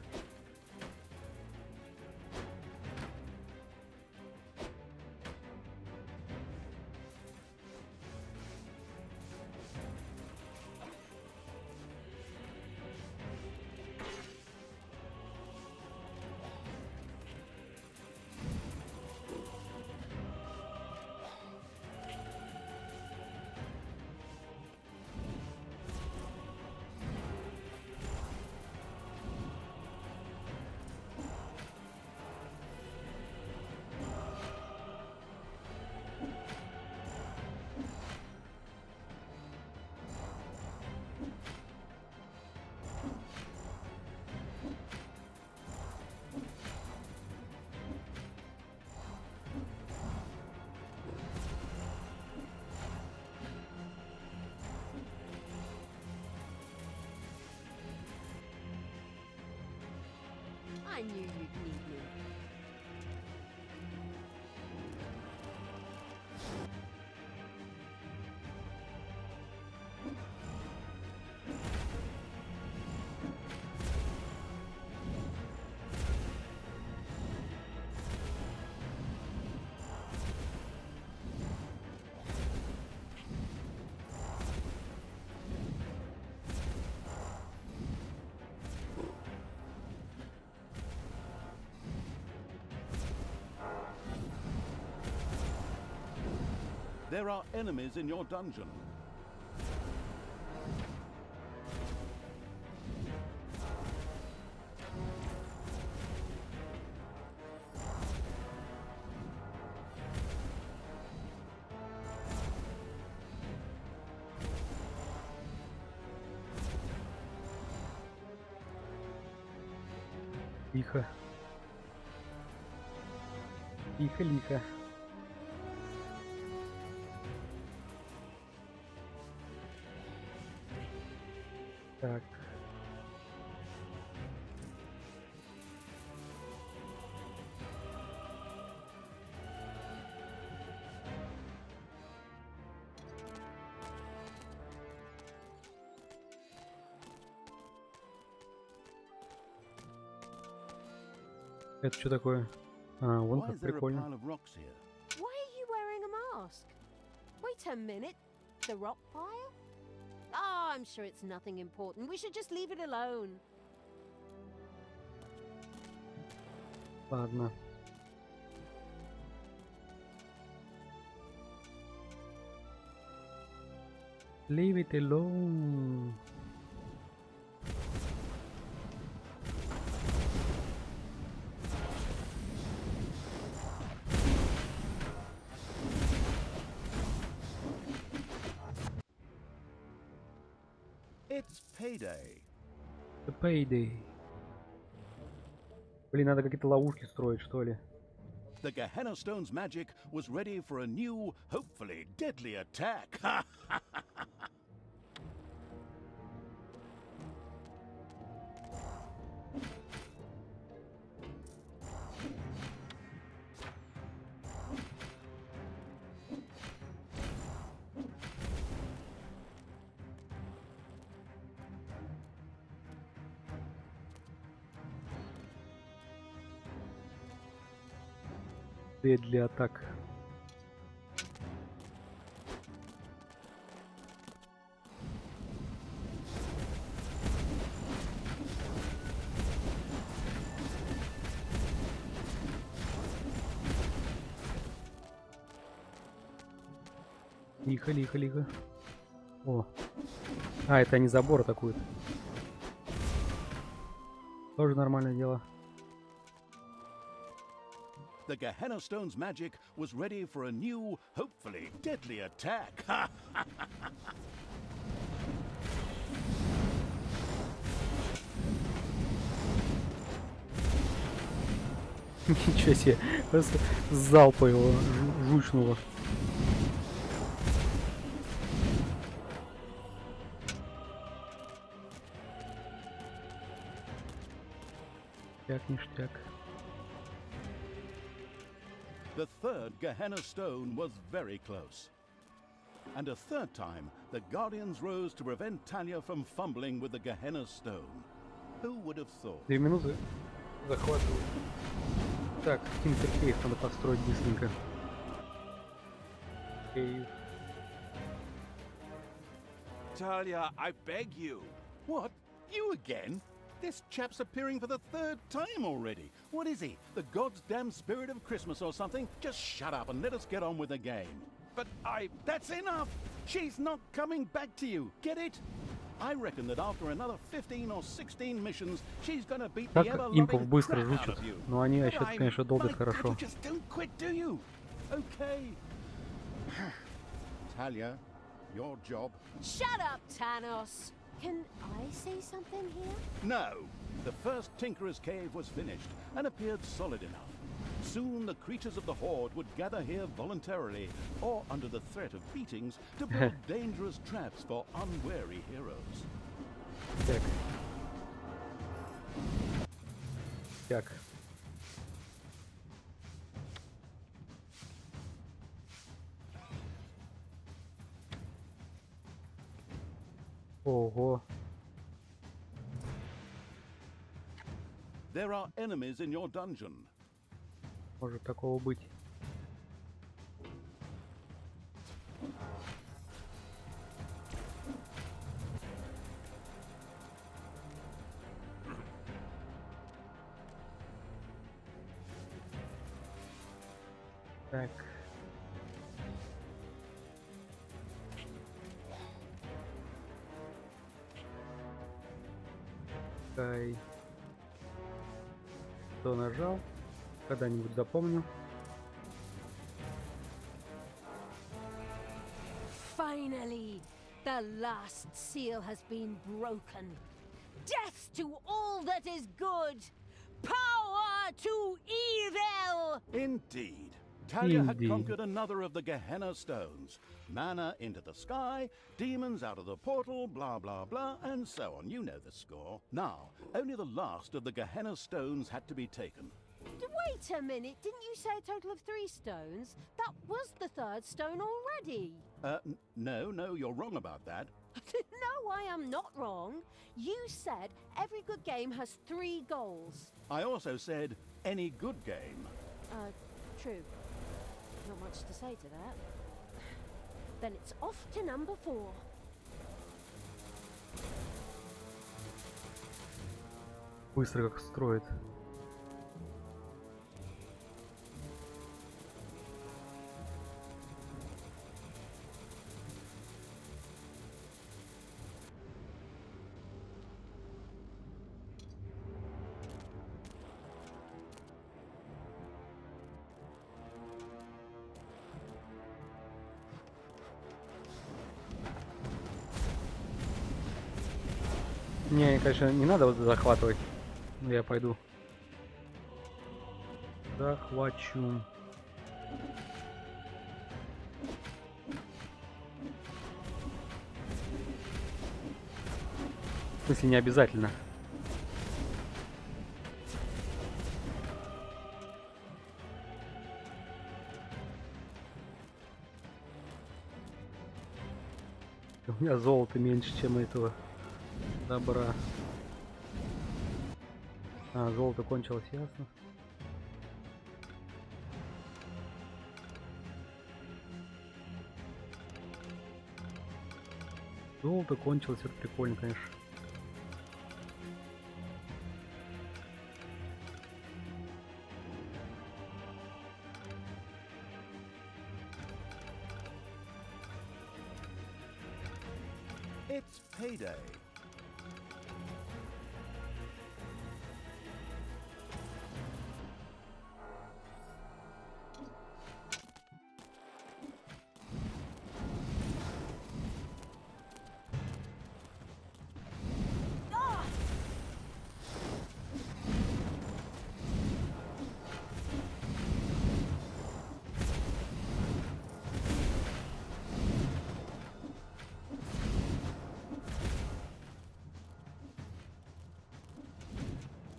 I knew you'd need me. There are enemies in your dungeon. Тихо. Тихо, лихо. Так. Это что такое? А, вон Why как is there a прикольно. pile of rocks here? Why are you wearing a mask? Wait a minute. The rock pile? Oh, I'm sure it's nothing important. We should just leave it alone. Ладно. Leave it alone. It's payday. The payday. Блин, надо какие-то ловушки строить, что ли. The Gehenna Stone's magic was ready for a new, hopefully deadly attack. Дедли атак. Лихо, лихо, лихо. О. А, это они забор атакуют. Тоже нормальное дело. The Gehenna Stone's magic was ready for a new, hopefully deadly attack. Ничего себе. Просто с залпа его жучнуло. Так, ништяк. The third Gehenna Stone was very close. And a third time, the Guardians rose to prevent Talia from fumbling with the Gehenna Stone. Who would have thought? 2 минуты. Захватываю. Так, интерфейс надо построить быстренько. Окей. Talia, I beg you. What? You again? This chap's appearing for the third time already. What is he? The God's damn spirit of Christmas or something? Just shut up and let us get on with the game. But That's enough! She's not coming back to you. Get it? I reckon that after another 15 or 16 missions, she's gonna beat the Так ever-loving импов быстро crap out жучат. of you. Но они But сейчас, I'm- конечно, долбят my God, хорошо. you just don't quit, do you? Okay. Talia, your job. Shut up, Tanos! Can I say something here? No! The first Tinkerer's Cave was finished and appeared solid enough. Soon the creatures of the Horde would gather here voluntarily, or under the threat of beatings, to build dangerous traps for unwary heroes. Так. Так. Ого. There are enemies in your dungeon. Может такого быть. Так. Кай. Кто нажал? Когда-нибудь запомню. Finally, the last seal has been broken. Death to all that is good! Power to evil! Indeed. Talia had Indeed. conquered another of the Gehenna Stones. Mana into the sky, demons out of the portal, blah blah blah, and so on. You know the score. Now, only the last of the Gehenna Stones had to be taken. Wait a minute, didn't you say a total of 3 stones? That was the 3rd stone already. No, you're wrong about that. No, I am not wrong. You said every good game has 3 goals. I also said any good game. True. Not much to say to that. Then it's off to number 4. Быстро как строит. Не, конечно, не надо вот захватывать. Но я пойду. Захвачу. В смысле, не обязательно. У меня золота меньше, чем этого добра. А, золото кончилось, ясно. Золото кончилось, это прикольно, конечно. It's payday.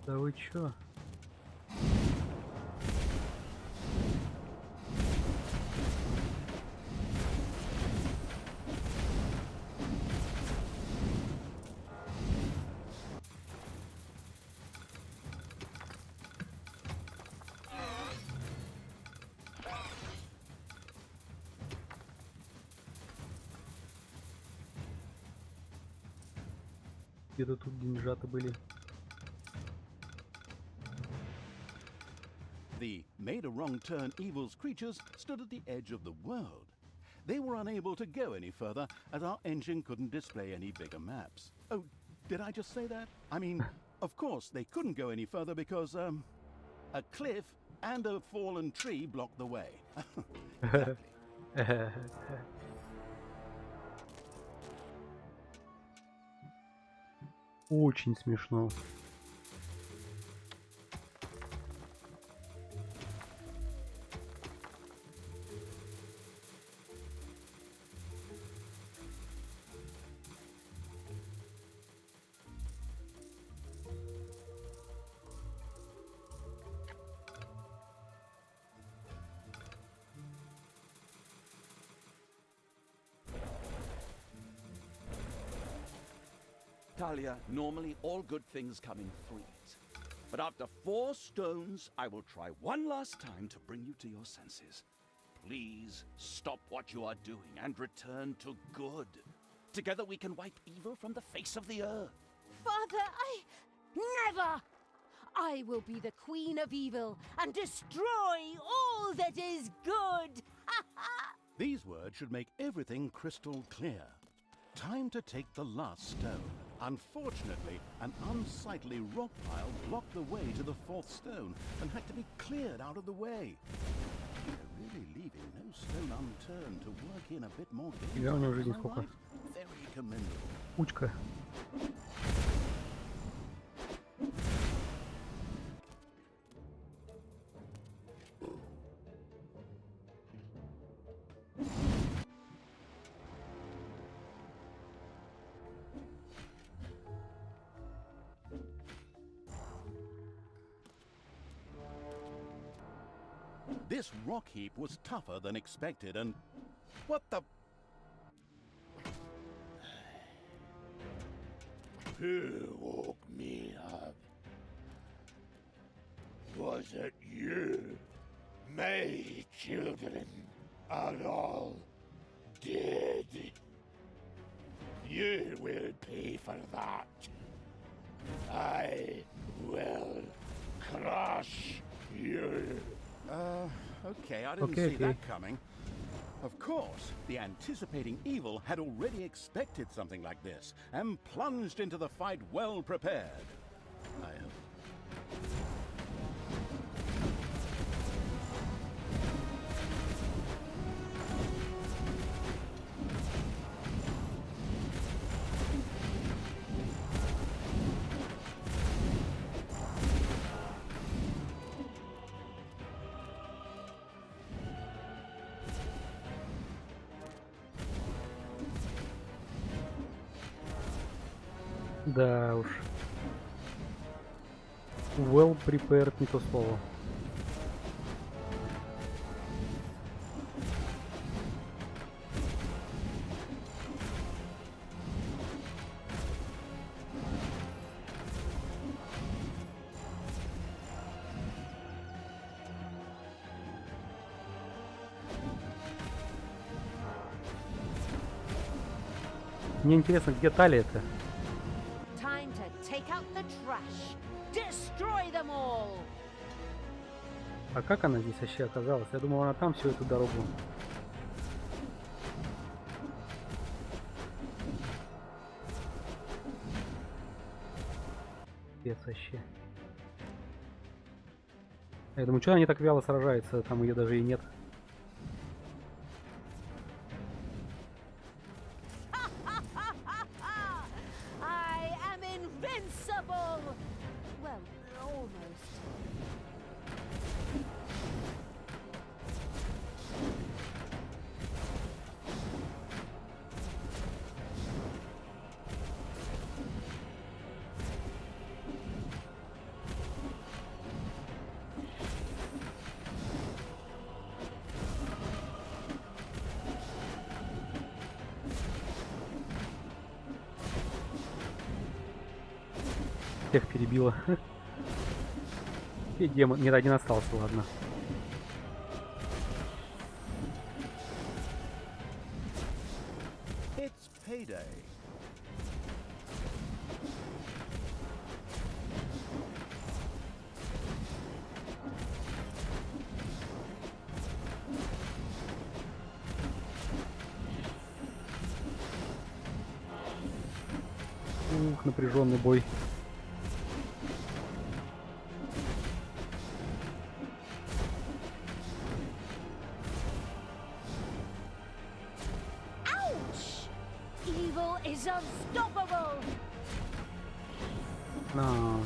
Да вы чё? Где-то тут деньжата были. The made a wrong turn evil's creatures stood at the edge of the world. They were unable to go any further as our engine couldn't display any bigger maps. Oh, did I just say that? I mean, of course, they couldn't go any further because, a cliff and a fallen tree blocked the way. Exactly. Очень смешно. Talia, normally all good things come in threes. But after 4 stones, I will try one last time to bring you to your senses. Please stop what you are doing and return to good. Together we can wipe evil from the face of the earth. Father, never! I will be the queen of evil and destroy all that is good! These words should make everything crystal clear. Time to take the last stone. Unfortunately, an unsightly rock pile blocked the way to the 4th stone and had to be cleared out of the way. They're really leaving no stone unturned to work in a bit more game. Я у него жизни Am I сколько? right? Very commendable. Кучка. This rock heap was tougher than expected and... What the... Who woke me up? Was it you? My children are all dead. You will pay for that. I will crush you. Okay, I didn't Okay, see okay. that coming. Of course, the anticipating evil had already expected something like this and plunged into the fight well prepared. I hope. Да уж. Well prepared, не то слово. Мне интересно, где Талия-то? Time to take out the trash. Destroy them all. А как она здесь вообще оказалась? Я думал, она там всю эту дорогу. Пец вообще. Я думаю, что они так вяло сражаются, там ее даже и нет. I am invincible. Well, almost. Всех перебила. И демон. Нет, один остался, ладно. It's payday. Ух, напряженный бой. Ouch! Evil is unstoppable. А,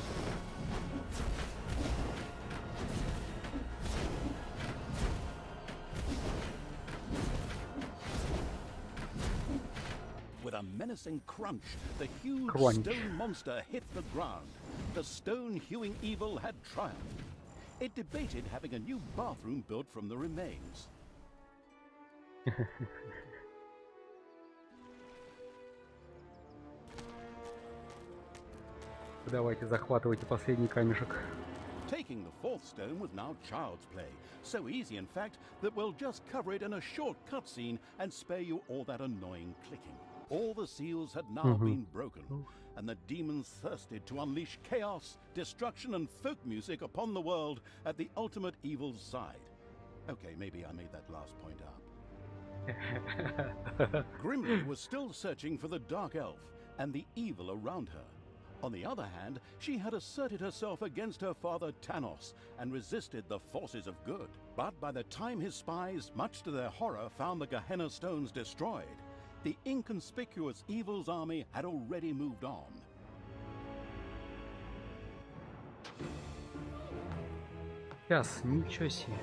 With a menacing crunch, the huge Crunch. stone monster hit the ground. The stone-hewing evil had triumphed. It debated having a new bathroom built from the remains. давайте захватывайте последний камешек. Taking the fourth stone was now child's play. So easy, in fact, that we'll just cover it in a short cutscene and spare you all that annoying clicking. All the seals had now been broken, and the demons thirsted to unleash chaos, destruction, and folk music upon the world at the ultimate evil's side. Okay, maybe I made that last point up. Grimly was still searching for the Dark Elf and the evil around her. On the other hand, she had asserted herself against her father Tanos and resisted the forces of good. But by the time his spies, much to their horror, found the Gehenna stones destroyed, the inconspicuous evil's army had already moved on. Сейчас, ничего себе.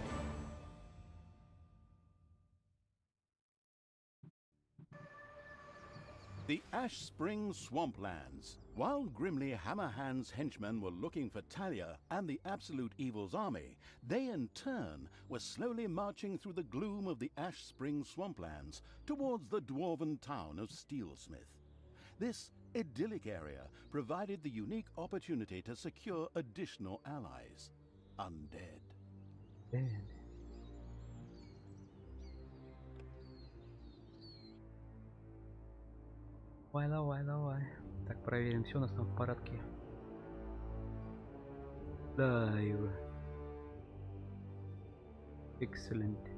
The Ash Spring Swamplands. While Grimly Hammerhand's henchmen were looking for Talia and the Absolute Evil's army, they in turn were slowly marching through the gloom of the Ash Spring Swamplands towards the dwarven town of Steelsmith. This idyllic area provided the unique opportunity to secure additional allies. Undead. Давай, давай, давай. Так, проверим, все у нас там в порядке. Да, Ива. Excellent.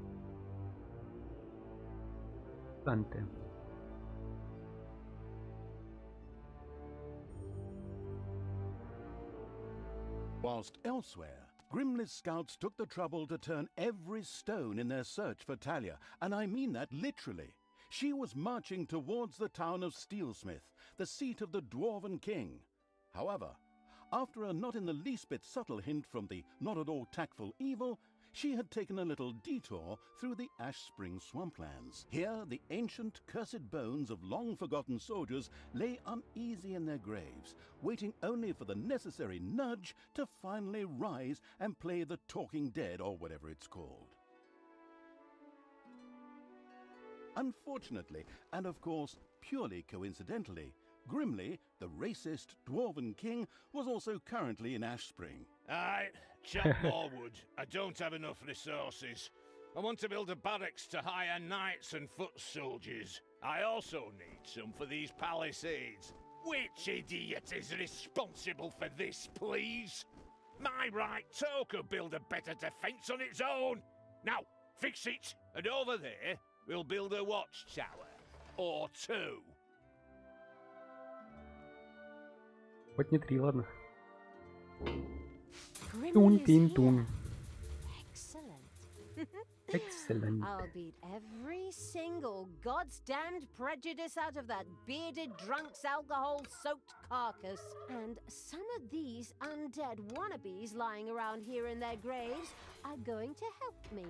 Танте. Whilst elsewhere, Grimly's scouts took the trouble to turn every stone in their search for Talia, and I mean that literally. She was marching towards the town of Steelsmith, the seat of the Dwarven King. However, after a not in the least bit subtle hint from the not at all tactful evil, she had taken a little detour through the Ash Spring Swamplands. Here, the ancient, cursed bones of long-forgotten soldiers lay uneasy in their graves, waiting only for the necessary nudge to finally rise and play the Talking Dead, or whatever it's called. Unfortunately, and of course purely coincidentally, Grimly, the racist Dwarven King, was also currently in Ash Spring. Aye, chap Morwood. I don't have enough resources. I want to build a barracks to hire knights and foot soldiers. I also need some for these palisades. Which idiot is responsible for this, please? My right toe could build a better defense on its own. Now, fix it, and over there, we'll build a watchtower. Or two. Хоть не 3, ладно. Grimly Тун-тин-тун. is here. Excellent. Excellent. I'll beat every single God's damned prejudice out of that bearded drunk's alcohol-soaked carcass. And some of these undead wannabes lying around here in their graves are going to help me.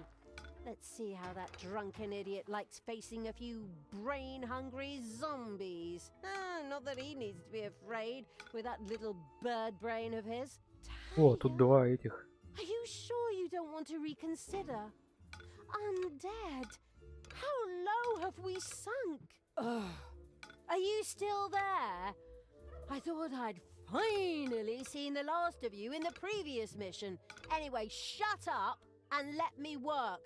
Let's see how that drunken idiot likes facing a few brain-hungry zombies. Not that he needs to be afraid with that little bird brain of his. О, тут 2 этих. Are you sure you don't want to reconsider? Undead? How low have we sunk? Ugh. Are you still there? I thought I'd finally seen the last of you in the previous mission. Anyway, shut up and let me work.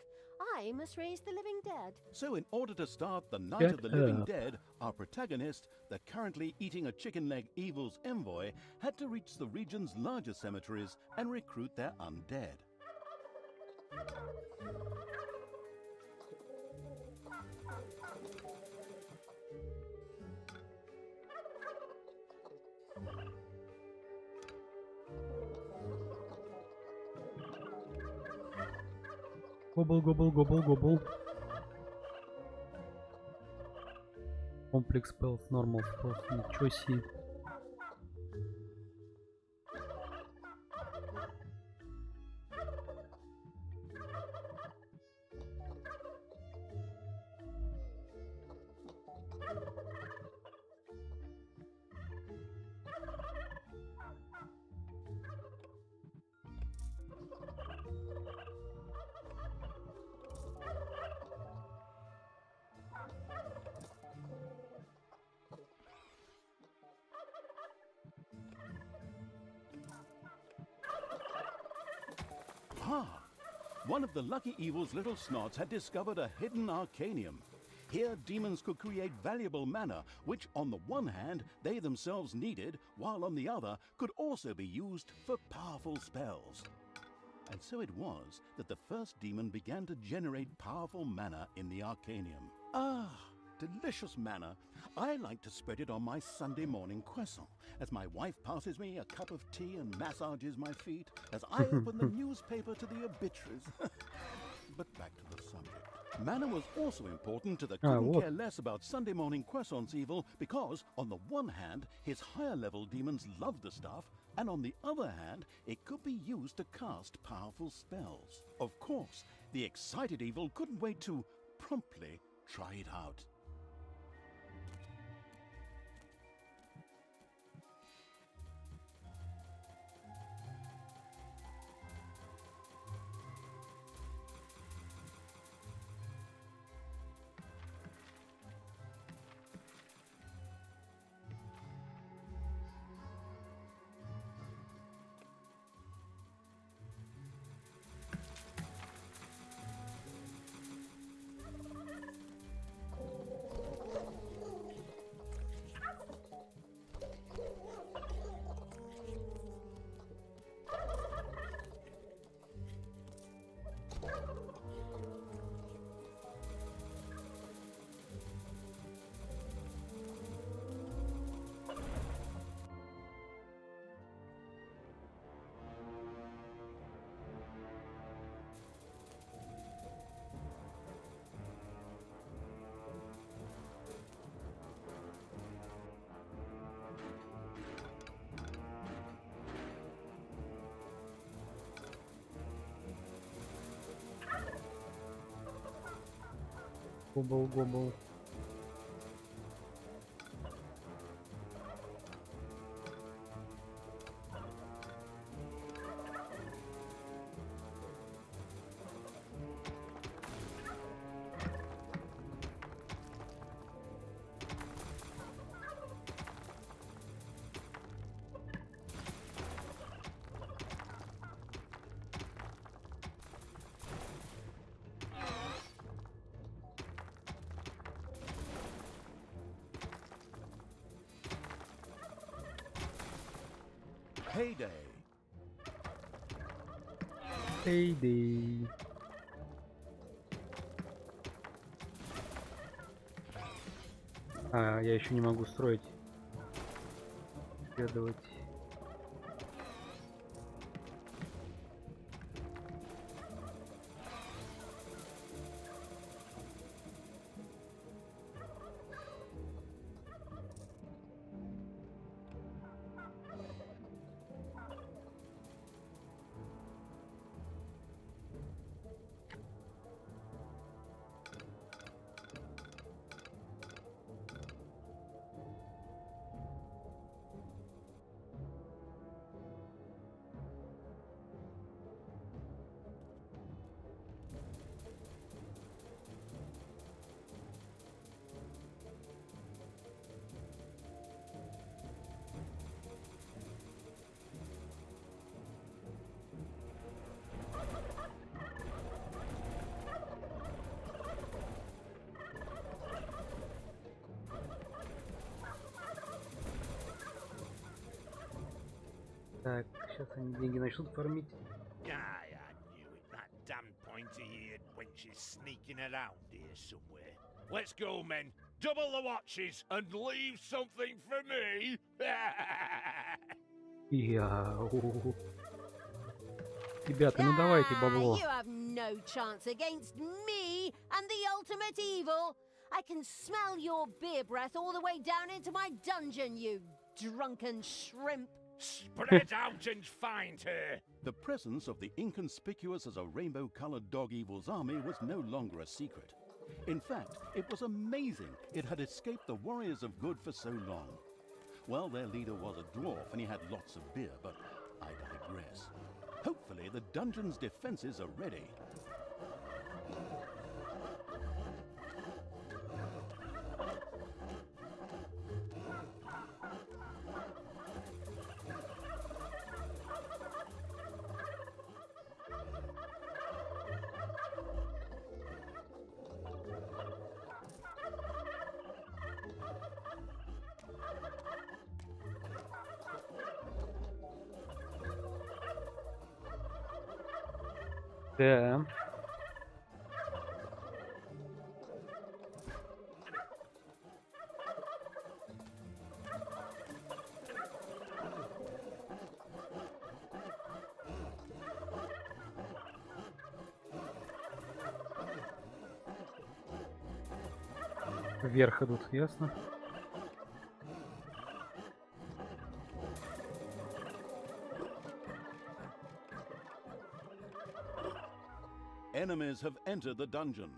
I must raise the living dead. So in order to start the Night Get of the Living up. Dead, our protagonist, the currently eating a chicken leg evil's envoy, had to reach the region's largest cemeteries and recruit their undead. Гобл, гобл, гобл, гобл. Комплекс spells, normal spells. Ничего себе. Ah! One of the lucky evil's little snots had discovered a hidden arcanium. Here, demons could create valuable mana, which on the one hand they themselves needed, while on the other could also be used for powerful spells. And so it was that the first demon began to generate powerful mana in the arcanium. Ah! Delicious mana. I like to spread it on my Sunday morning croissant as my wife passes me a cup of tea and massages my feet as I open the newspaper to the obituaries. But back to the subject. Mana was also important to the couldn't what? care less about Sunday morning croissants evil because, on the one hand, his higher level demons loved the stuff, and on the other hand, it could be used to cast powerful spells. Of course, the excited evil couldn't wait to promptly try it out. Гобл, гобл. Payday. Payday. А, я еще не могу строить. Следовать. Так, сейчас они деньги начнут фармить. Aye, I knew it. That damn pointy-eared wench is sneaking around here somewhere. Let's go, men. Double the watches and leave something for me. Яу. Ребята, ну давайте бабло. You have no chance against me and the ultimate evil. I can smell your beer breath all the way down into my dungeon, you drunken shrimp. Spread out and find her. The presence of the inconspicuous as a rainbow-colored dog evil's army was no longer a secret. In fact, it was amazing it had escaped the warriors of good for so long. Well, their leader was a dwarf and he had lots of beer, but I digress. Hopefully the dungeon's defenses are ready. Да. Вверх идут, ясно? Enemies have entered the dungeon.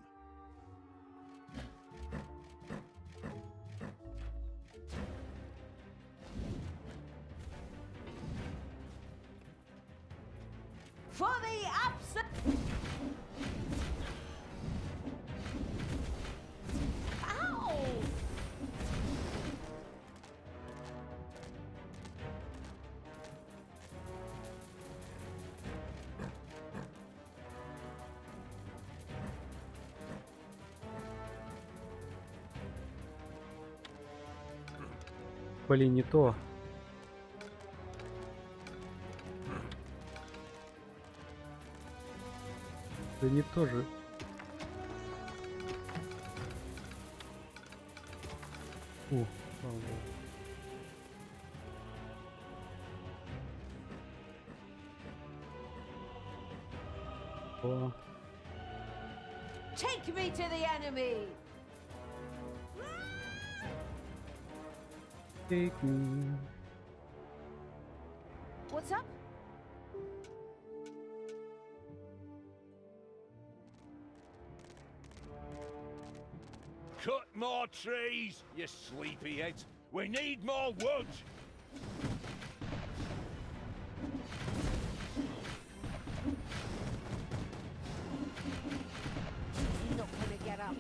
For the absolute. Ow! Блин, не то. Да не то же. Слава богу. О, Take me to the enemy. take me. What's up? Cut more trees, you sleepyheads. We need more wood. He's not gonna get up.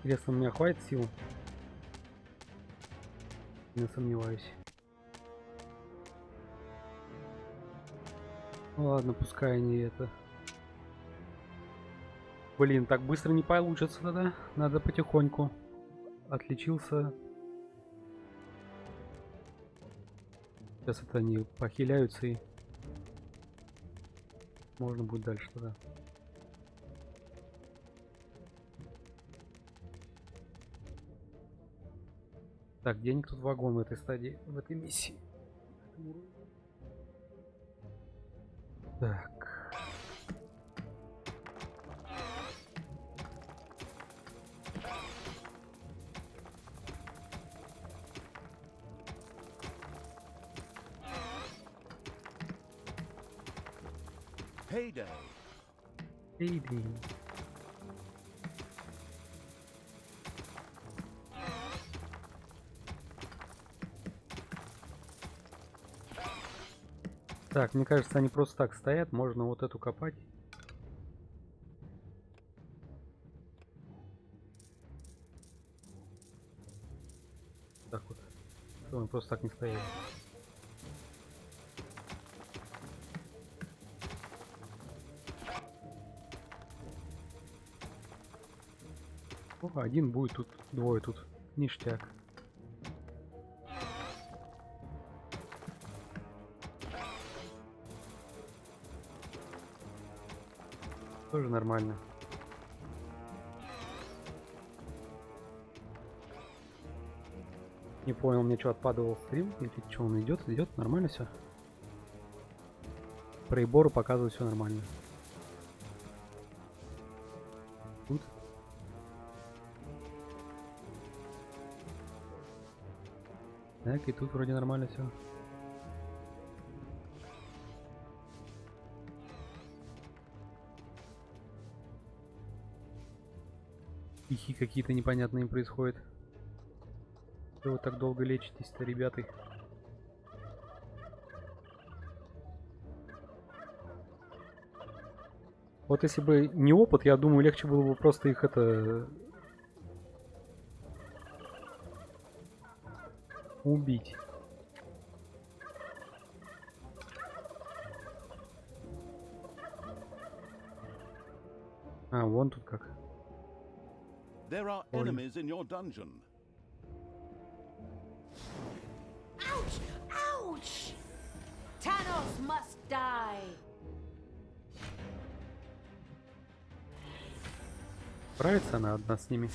Интересно, у меня хватит сил? Не сомневаюсь. Ну ладно, пускай они это... Блин, так быстро не получится тогда. Надо потихоньку. Отличился. Сейчас это они похиляются и... Можно будет дальше тогда. Так, денег тут вагон в этой стадии, в этой миссии. Так. Payday. Иди. Так, мне кажется, они просто так стоят. Можно вот эту копать. Так вот. Чтобы они просто так не стояли. О, один будет тут, двое тут. Ништяк. Тоже нормально. Не понял, мне что, отпадывал стрим? Или что, он идет? Идет? Нормально все? Прибору показывает все нормально. Тут. Так, и тут вроде нормально все. Ихи какие-то непонятные происходят. Что вы так долго лечитесь-то, ребята? Вот если бы не опыт, я думаю, легче было бы просто их это... убить. А, вон тут как. There are enemies in your dungeon. Ouch! Ouch! Tanos must die! Справится она одна с ними.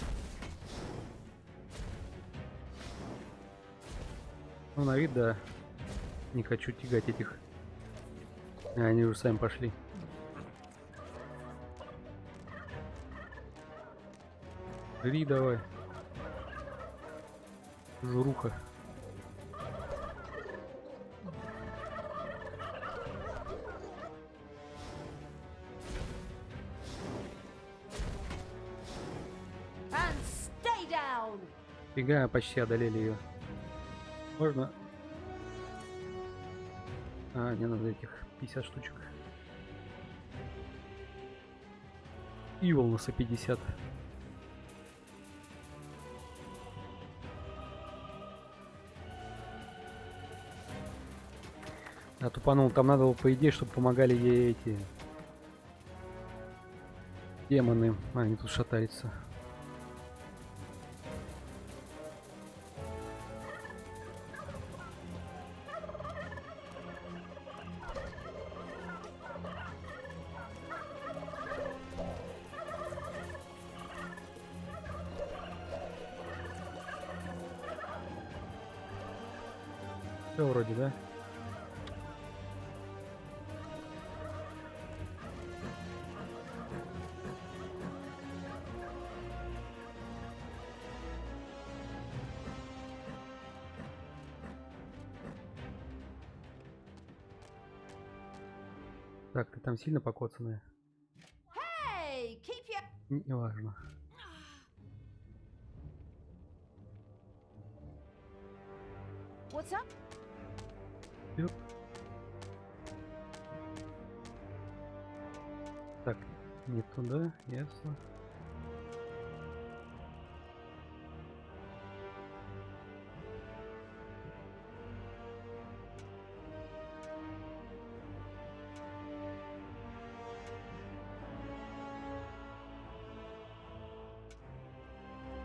Ну, на вид, да. Не хочу тягать этих. А, они уже сами пошли. Жри давай. Журуха. And stay down! Фига, почти одолели ее. Можно? А, не надо этих 50 штучек. И волноса 50. А тупанул, там надо было, по идее, чтобы помогали ей эти демоны. А, они тут шатаются. Все вроде, да? Так, ты там сильно покоцанная? Hey, keep your... Неважно. What's up? Ёп. Так, не туда, ясно.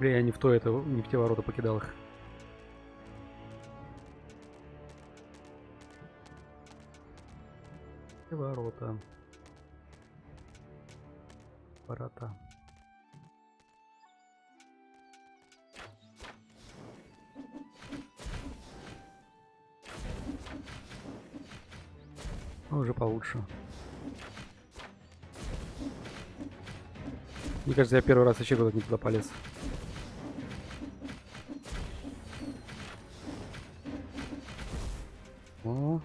Бля, я не в то это, не в те ворота покидал их. И ворота. Ворота. Ну, уже получше. Мне кажется, я первый раз вообще куда-то не туда полез. О.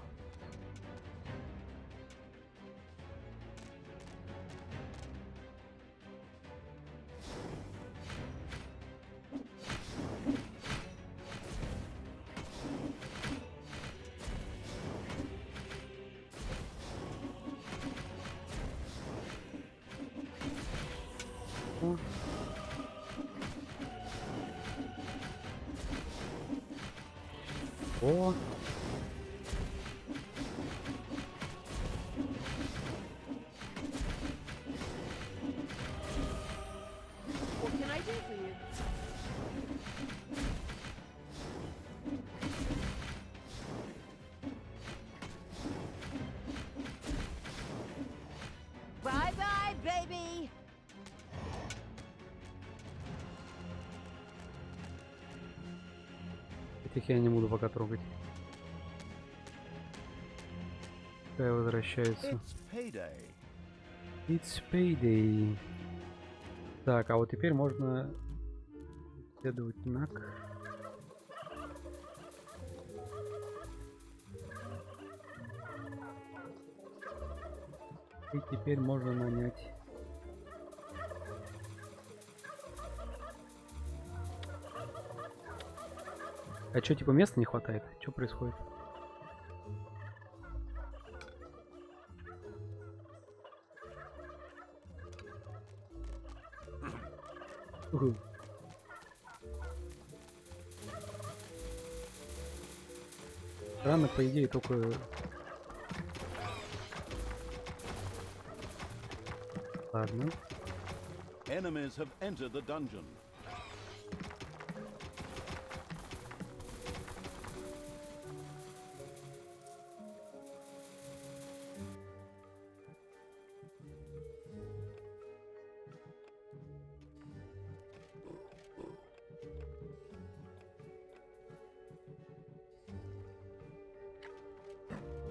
О. О. What can I do for you? Bye-bye, baby! Этих я не буду пока трогать. Пускай возвращаются. It's payday. It's payday. Так, а вот теперь можно следовать нак. И теперь можно нанять. А чё, типа места не хватает? Что происходит? Уху. Странно, по идее, только... Ладно. Enemies have entered the dungeon.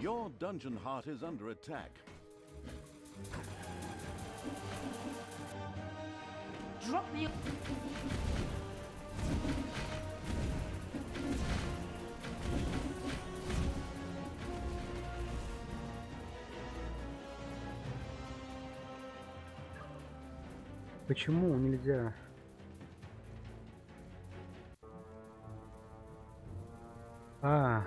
Your dungeon heart is under attack. Drop me. Почему нельзя? А.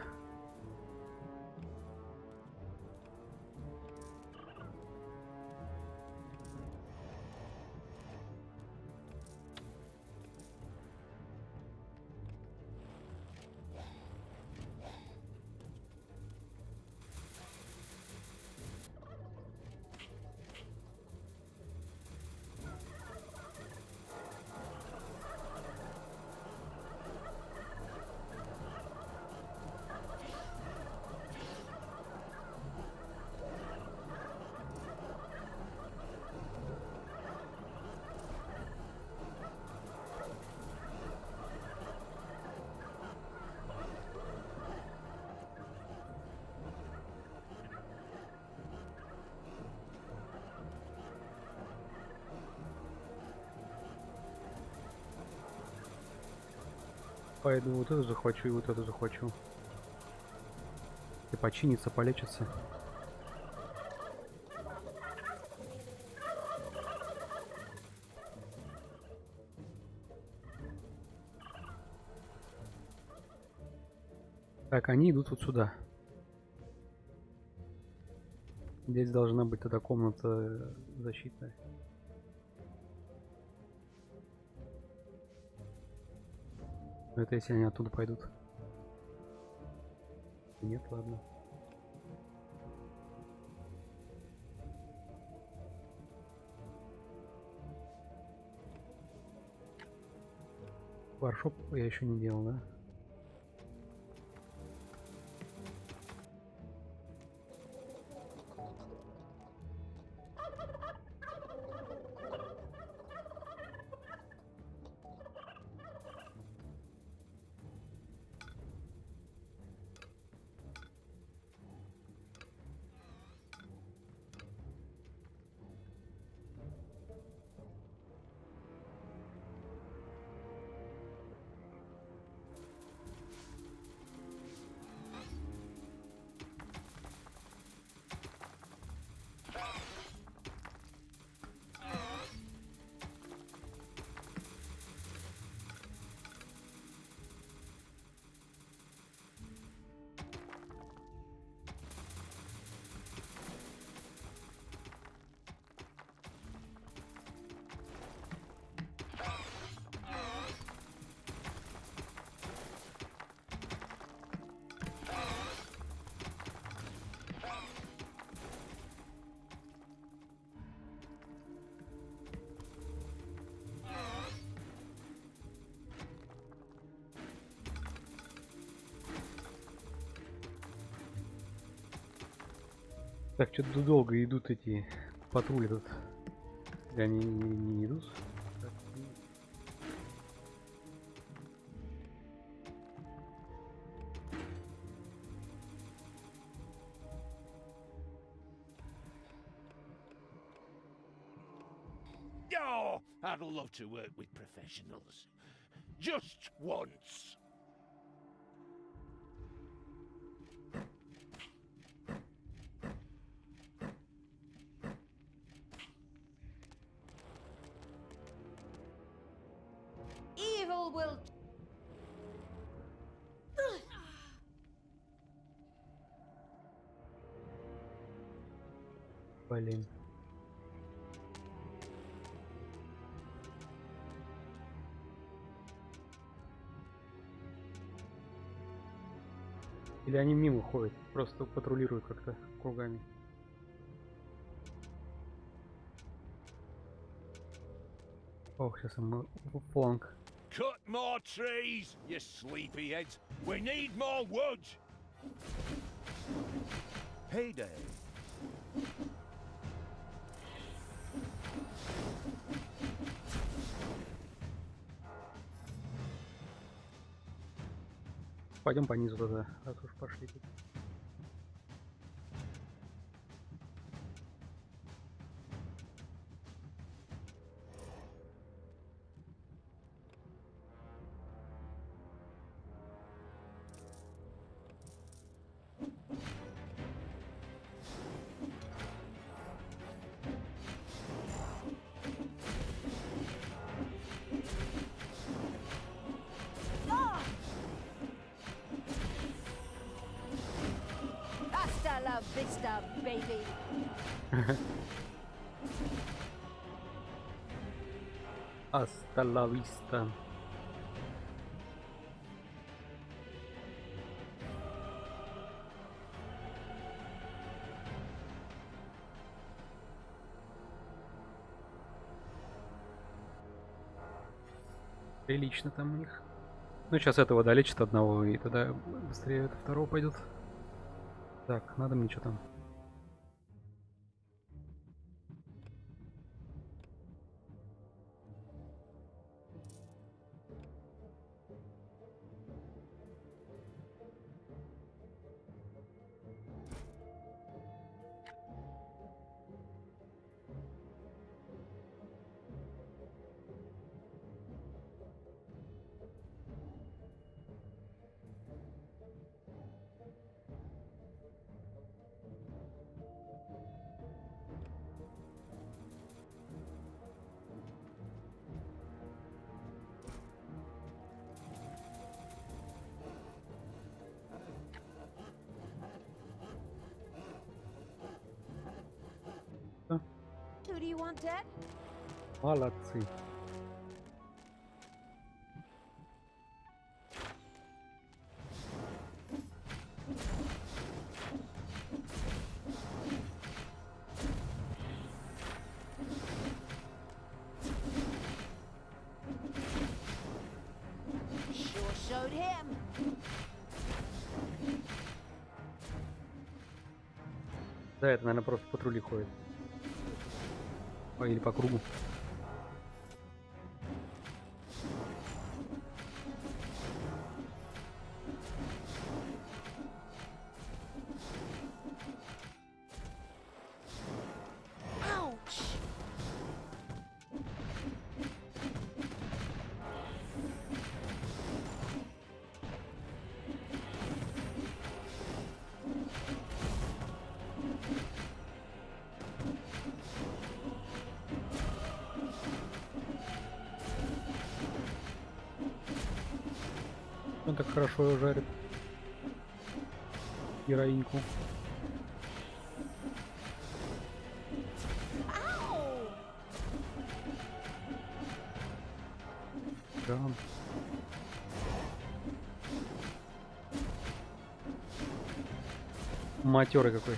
Пойду вот эту захвачу и вот эту захвачу. И починится, полечится. Так, они идут вот сюда. Здесь должна быть тогда комната защитная. Но это если они оттуда пойдут. Нет, ладно. Варшоп я еще не делал, да? Так, что-то долго идут эти патрули тут. Или они не идут? Так, Oh, I'd love to work with professionals. Just once. Evil will. блин. Или они мимо ходят, просто патрулируют как-то кругами. Ох, сейчас мы в фланг. Cut more trees, you sleepyheads. We need more wood. Heyday. Пойдем по низу тогда, раз уж пошли тут. Hasta la vista, baby. Hasta la vista. Прилично там у них. Ну, сейчас этого долечит одного, и тогда быстрее это второго пойдет. Так, надо мне что там? Who do you want dead? Молодцы. Да, это, наверное, просто патрули ходят. Или по кругу. Ouch! Он так хорошо жарит героиньку. Ow! Да. Матерый какой.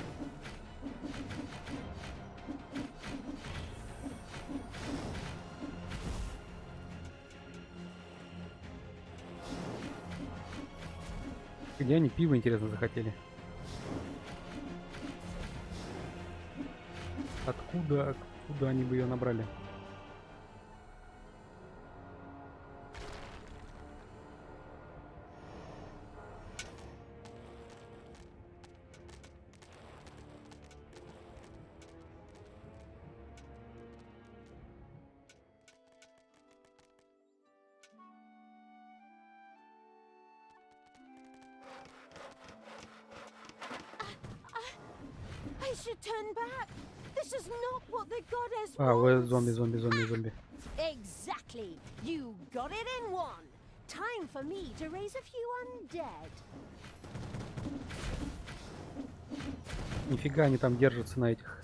Где они пиво, интересно, захотели? Откуда они бы ее набрали? I should turn back. This is not what the goddess А, wants. зомби. Exactly. You got it in one. Time for me to raise a few undead. Нифига они там держатся на этих.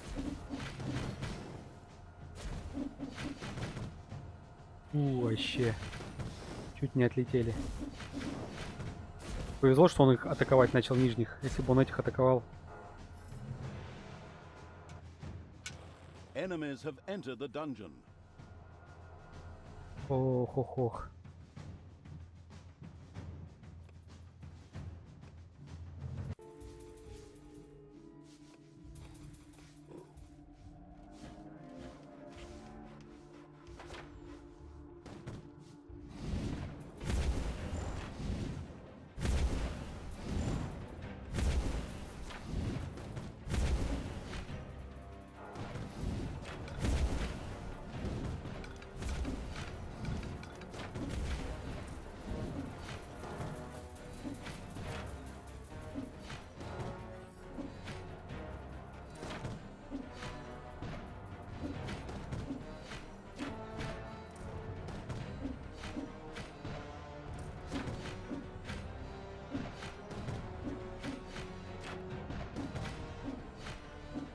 Вообще. Чуть не отлетели. Повезло, что он их атаковать начал нижних. Если бы он этих атаковал. Enemies have entered the dungeon. Ох.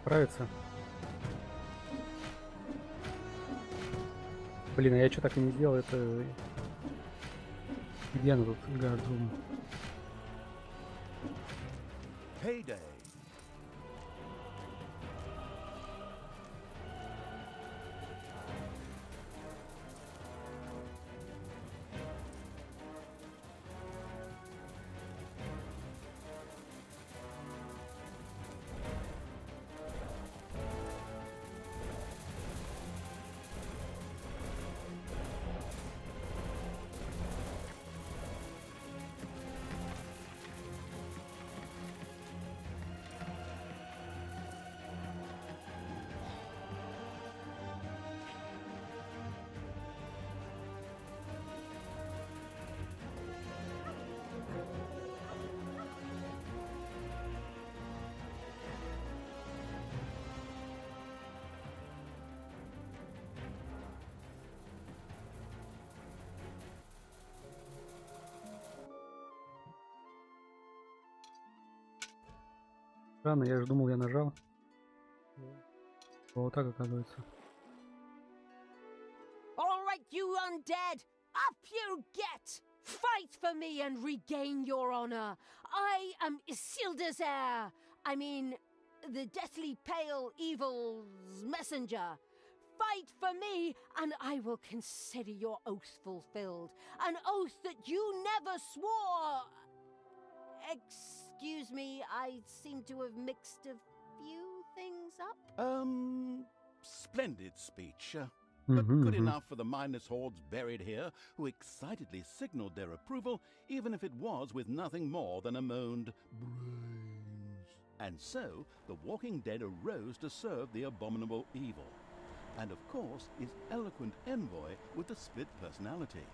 Справится. Блин, а я что так и не сделал? Это... Где она тут? Гардзум. Payday. Странно, я же думал, я нажал. Вот так оказывается. All right, you undead, up you get! Fight for me and regain your honor. I am Isildur's heir. I mean, the deathly pale evil's messenger. Fight for me, and I will consider your oath fulfilled. An oath that you never swore. Excuse me, I seem to have mixed a few things. things up? Splendid speech. But Мгм, good мгм. enough for the mindless hordes buried here, who excitedly signaled their approval, even if it was with nothing more than a moaned brains. And so, the Walking Dead arose to serve the abominable evil. And of course, his eloquent envoy with the split personality.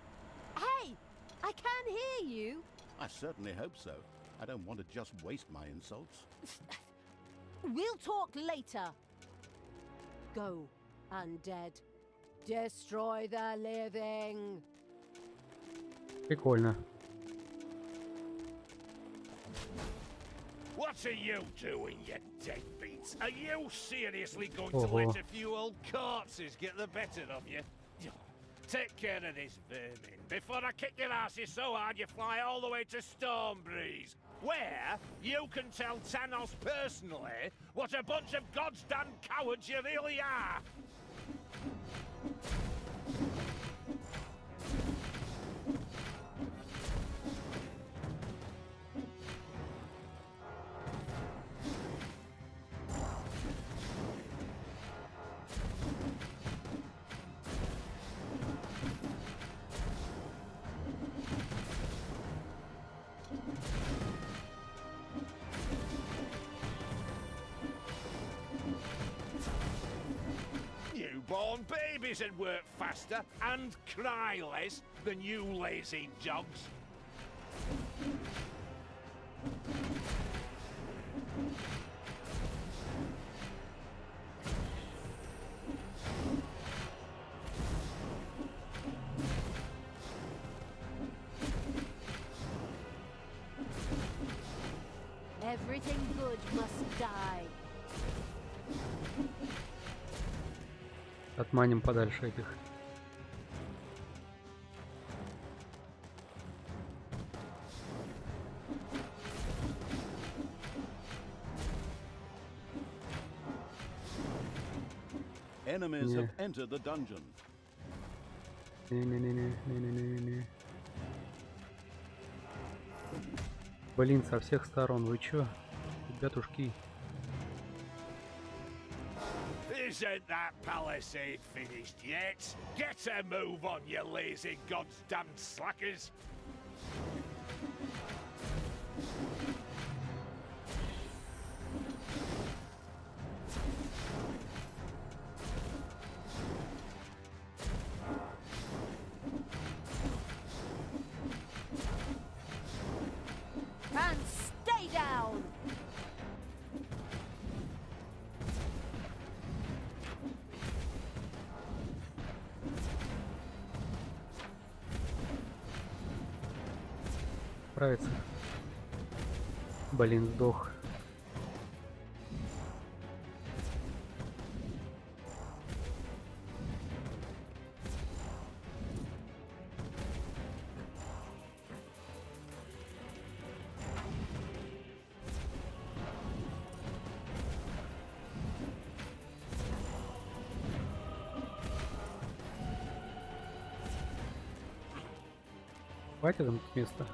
Hey! I can hear you! I certainly hope so. I don't want to just waste my insults. We'll talk later. Go, undead. Destroy the living. Прикольно. What are you doing, you deadbeats? Are you seriously going to Oh. let a few old corpses get the better of you? Take care of this vermin before I kick your asses so hard you fly all the way to Stormbreeze, where you can tell Thanos personally what a bunch of goddamn cowards you really are. Newborn babies would work faster and cry less than you lazy dogs. Everything good must die. Отманим подальше этих. Enemies Yeah. have entered the dungeon. Не-не-не-не-не-не-не. Блин, со всех сторон, вы чё? Ребятушки. Isn't that palisade finished yet? Get a move on, you lazy goddamn slackers! And stay down! Справиться. Блин, сдох. Хватит им тут места?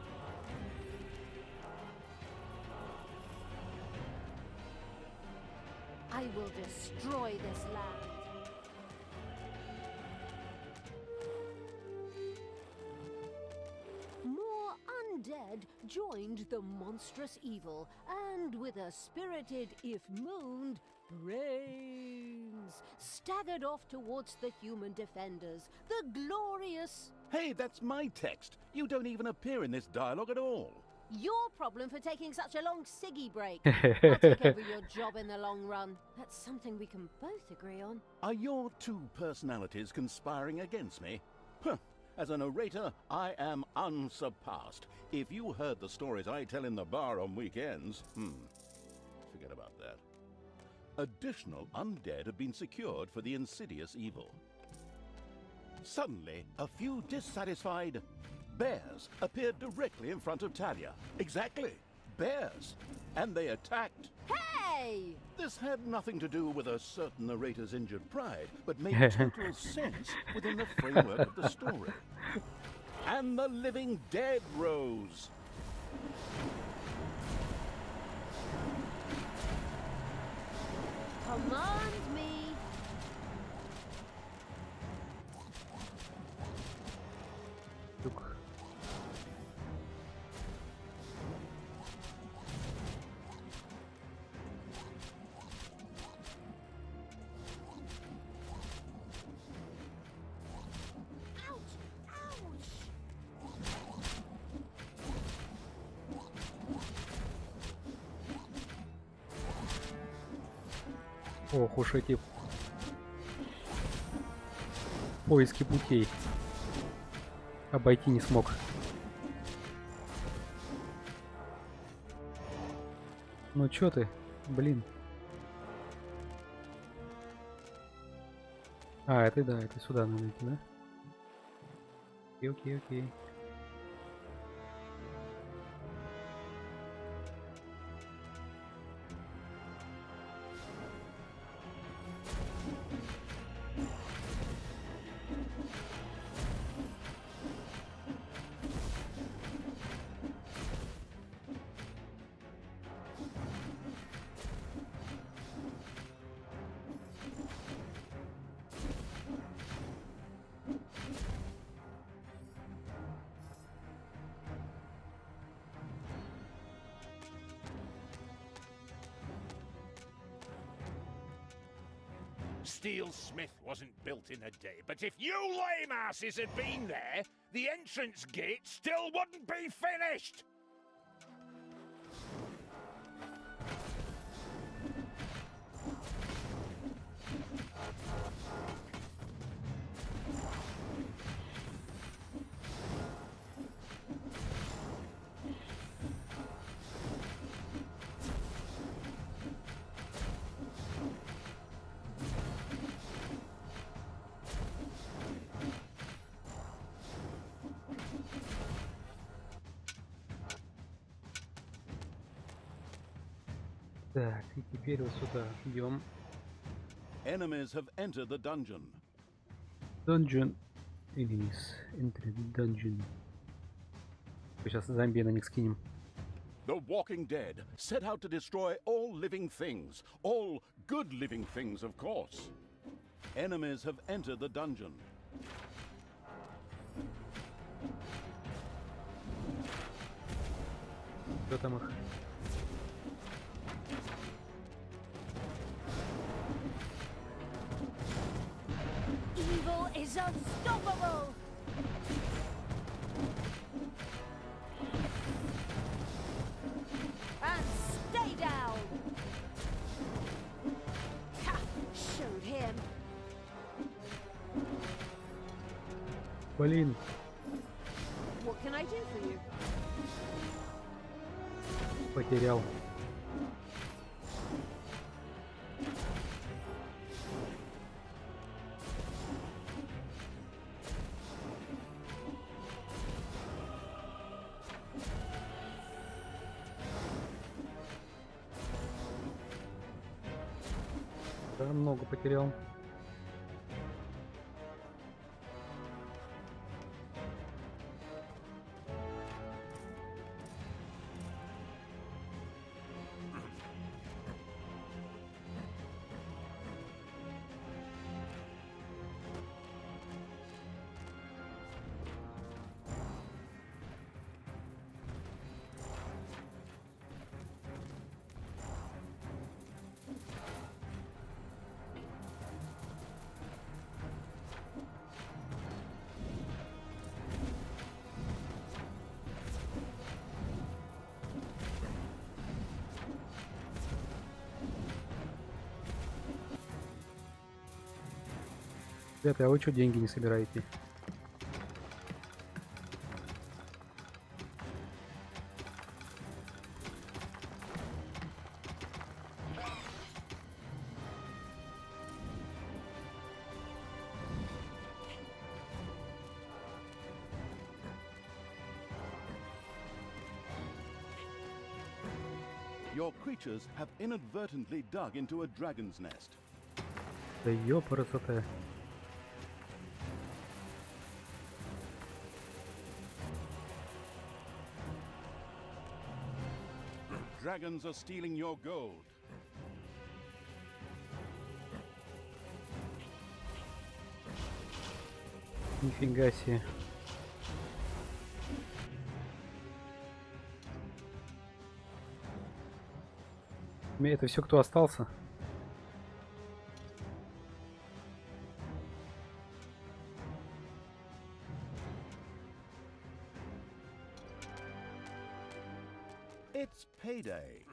I will destroy this land. More undead joined the monstrous evil, and with a spirited, if moaned, brains staggered off towards the human defenders, the glorious. Hey, that's my text. You don't even appear in this dialogue at all. Your problem for taking such a long ciggy break. I'll take over your job in the long run. That's something we can both agree on. Are your two personalities conspiring against me? Huh. As a narrator, I am unsurpassed. If you heard the stories I tell in the bar on weekends, forget about that. Additional undead have been secured for the insidious evil. Suddenly, a few dissatisfied bears appeared directly in front of Talia. Exactly, bears. And they attacked. Hey! This had nothing to do with a certain narrator's injured pride, but made total sense within the framework of the story. And the living dead rose. Come Ох уж эти поиски путей. Обойти не смог. Ну чё ты, блин. А, это да, это сюда надо идти, да? Окей, окей, окей. Steel Smith wasn't built in a day, but if you lame asses had been there, the entrance gate still wouldn't be finished! Так, и теперь вот сюда идем. Enemies have entered the dungeon. Dungeon. Enemies. Enter the dungeon. Сейчас зомби на них скинем. The Walking Dead set out to destroy all living things. All good living things, of course. Enemies have entered the dungeon. Кто там их? Evil is unstoppable! And stay down! Ha! Showed him. Блин. What can I do for you? Потерял. Да, много потерял. Ребята, а вы что деньги не собираете? Your creatures have inadvertently dug into a dragon's nest. Да ёпарасоте. Dragons are stealing your gold. Нифига себе. Это все, кто остался? It's payday.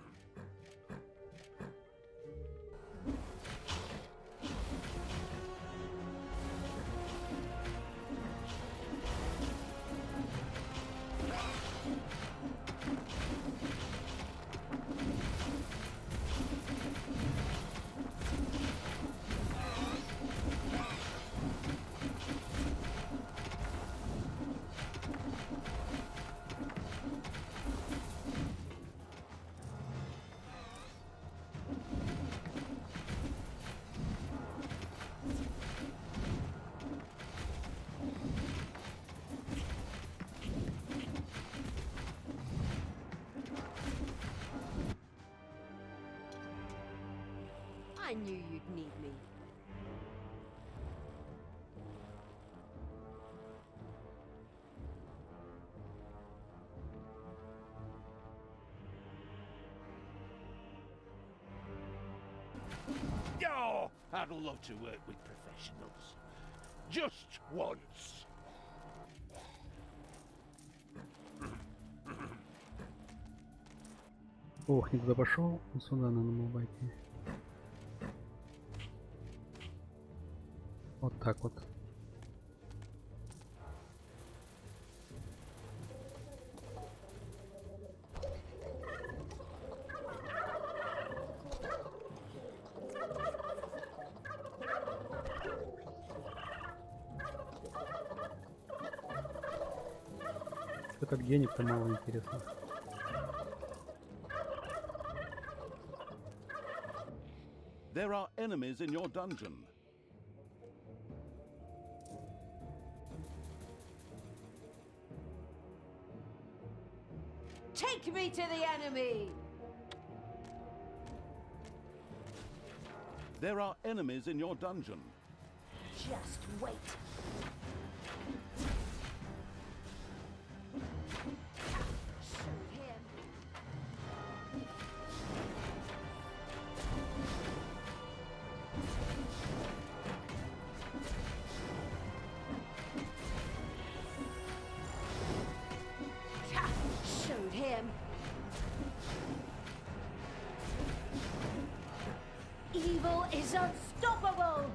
I knew you'd need me. Oh, I'd love to work with professionals. Just once. Ох, не туда пошел. Сюда надо было обойти. Вот так вот. Этот геник-то мало интересно. There are enemies in your dungeon. Take me to the enemy! There are enemies in your dungeon. Just wait. Shoot him. Shoot him. Evil is unstoppable!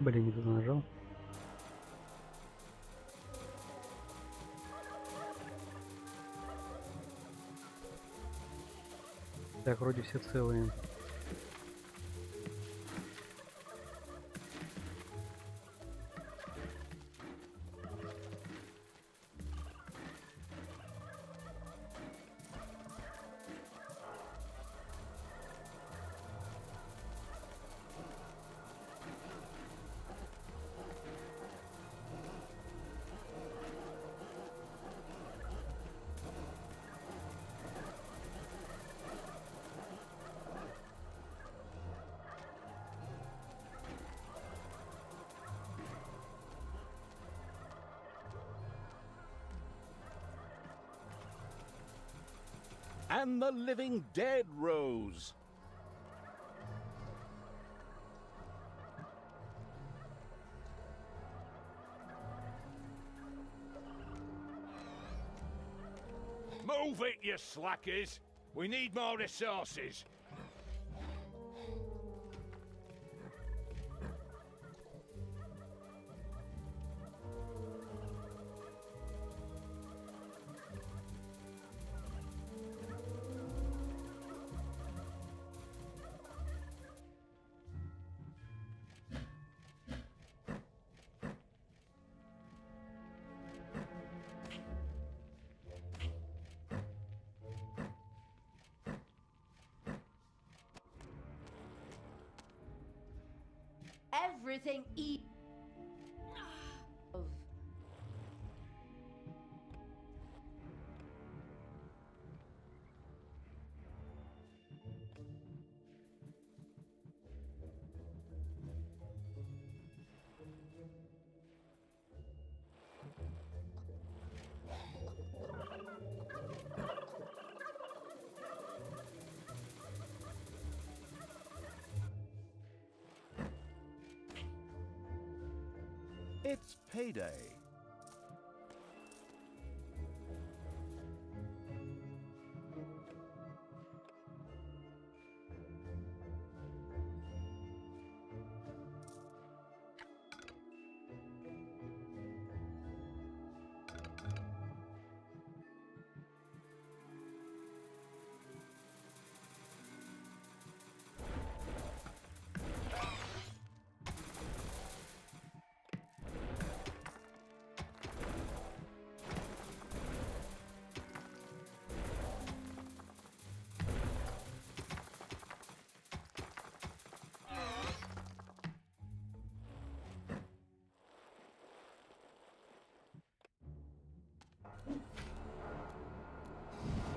Блин, не туда нажал. Так, вроде все целые. And the living dead rose. Move it, you slackers! We need more resources. Everything It's payday.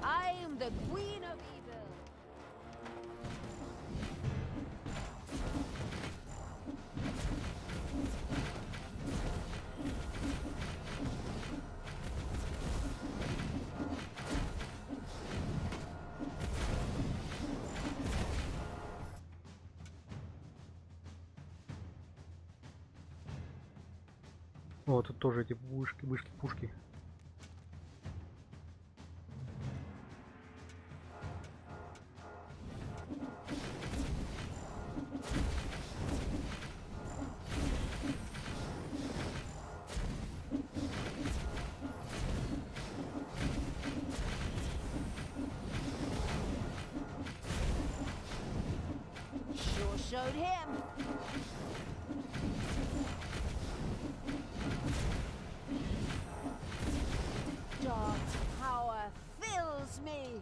I am the Queen of Evil. О, тут тоже эти вышки, пушки. Sure showed him. Dark's power fills me.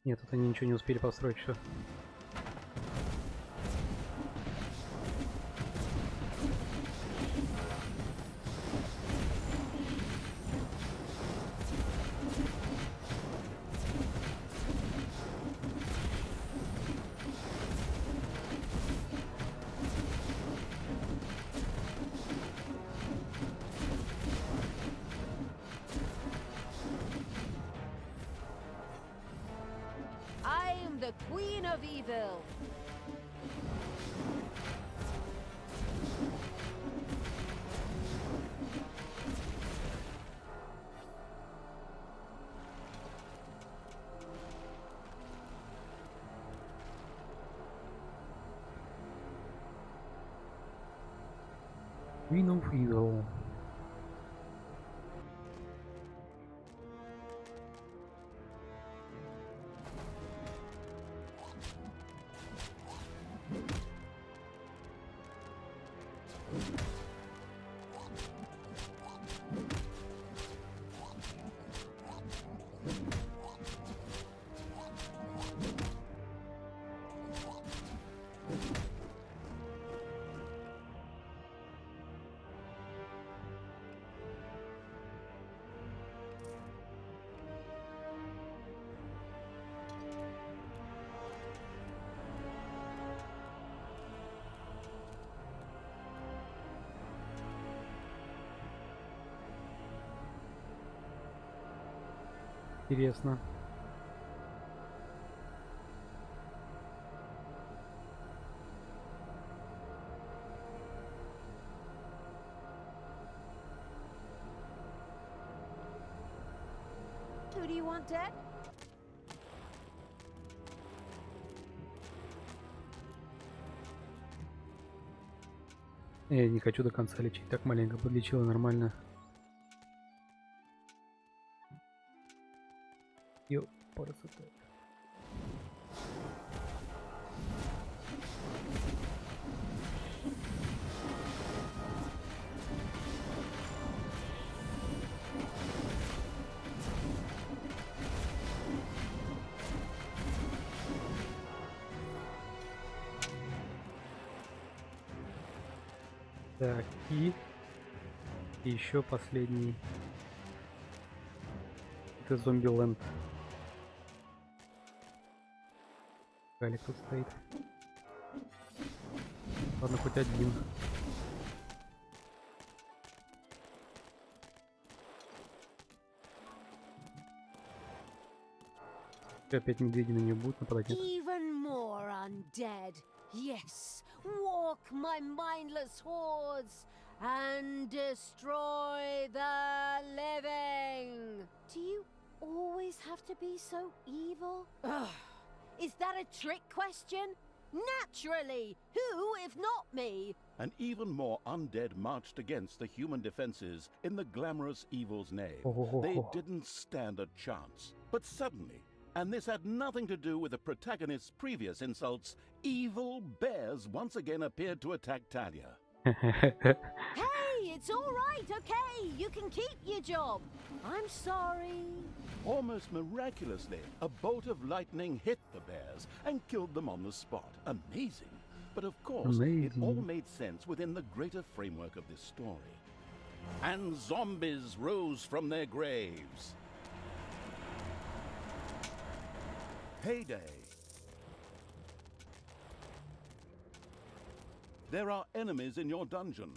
Нет, тут они ничего не успели построить, все. I am the Queen of Evil. Queen of Evil. Интересно. Who do you want dead? Я не хочу до конца лечить. Так маленько подлечила, нормально. Ёпарасоте. Так, и еще последний. Это Зомбиленд. Галик тут стоит. Ладно, хоть один. Опять медведи на нее будут нападать, нет? Even dead. Yes, walk my mindless hordes and destroy the living. Do you always have to be so evil? Ugh. Is that a trick question? Naturally! Who, if not me? And even more undead marched against the human defenses in the glamorous evil's name. They didn't stand a chance. But suddenly, and this had nothing to do with the protagonist's previous insults, evil bears once again appeared to attack Talia. Hey, it's all right, okay? You can keep your job. I'm sorry. Almost miraculously, a bolt of lightning hit the bears and killed them on the spot. Amazing. But of course, it all made sense within the greater framework of this story. And zombies rose from their graves. Payday. There are enemies in your dungeon.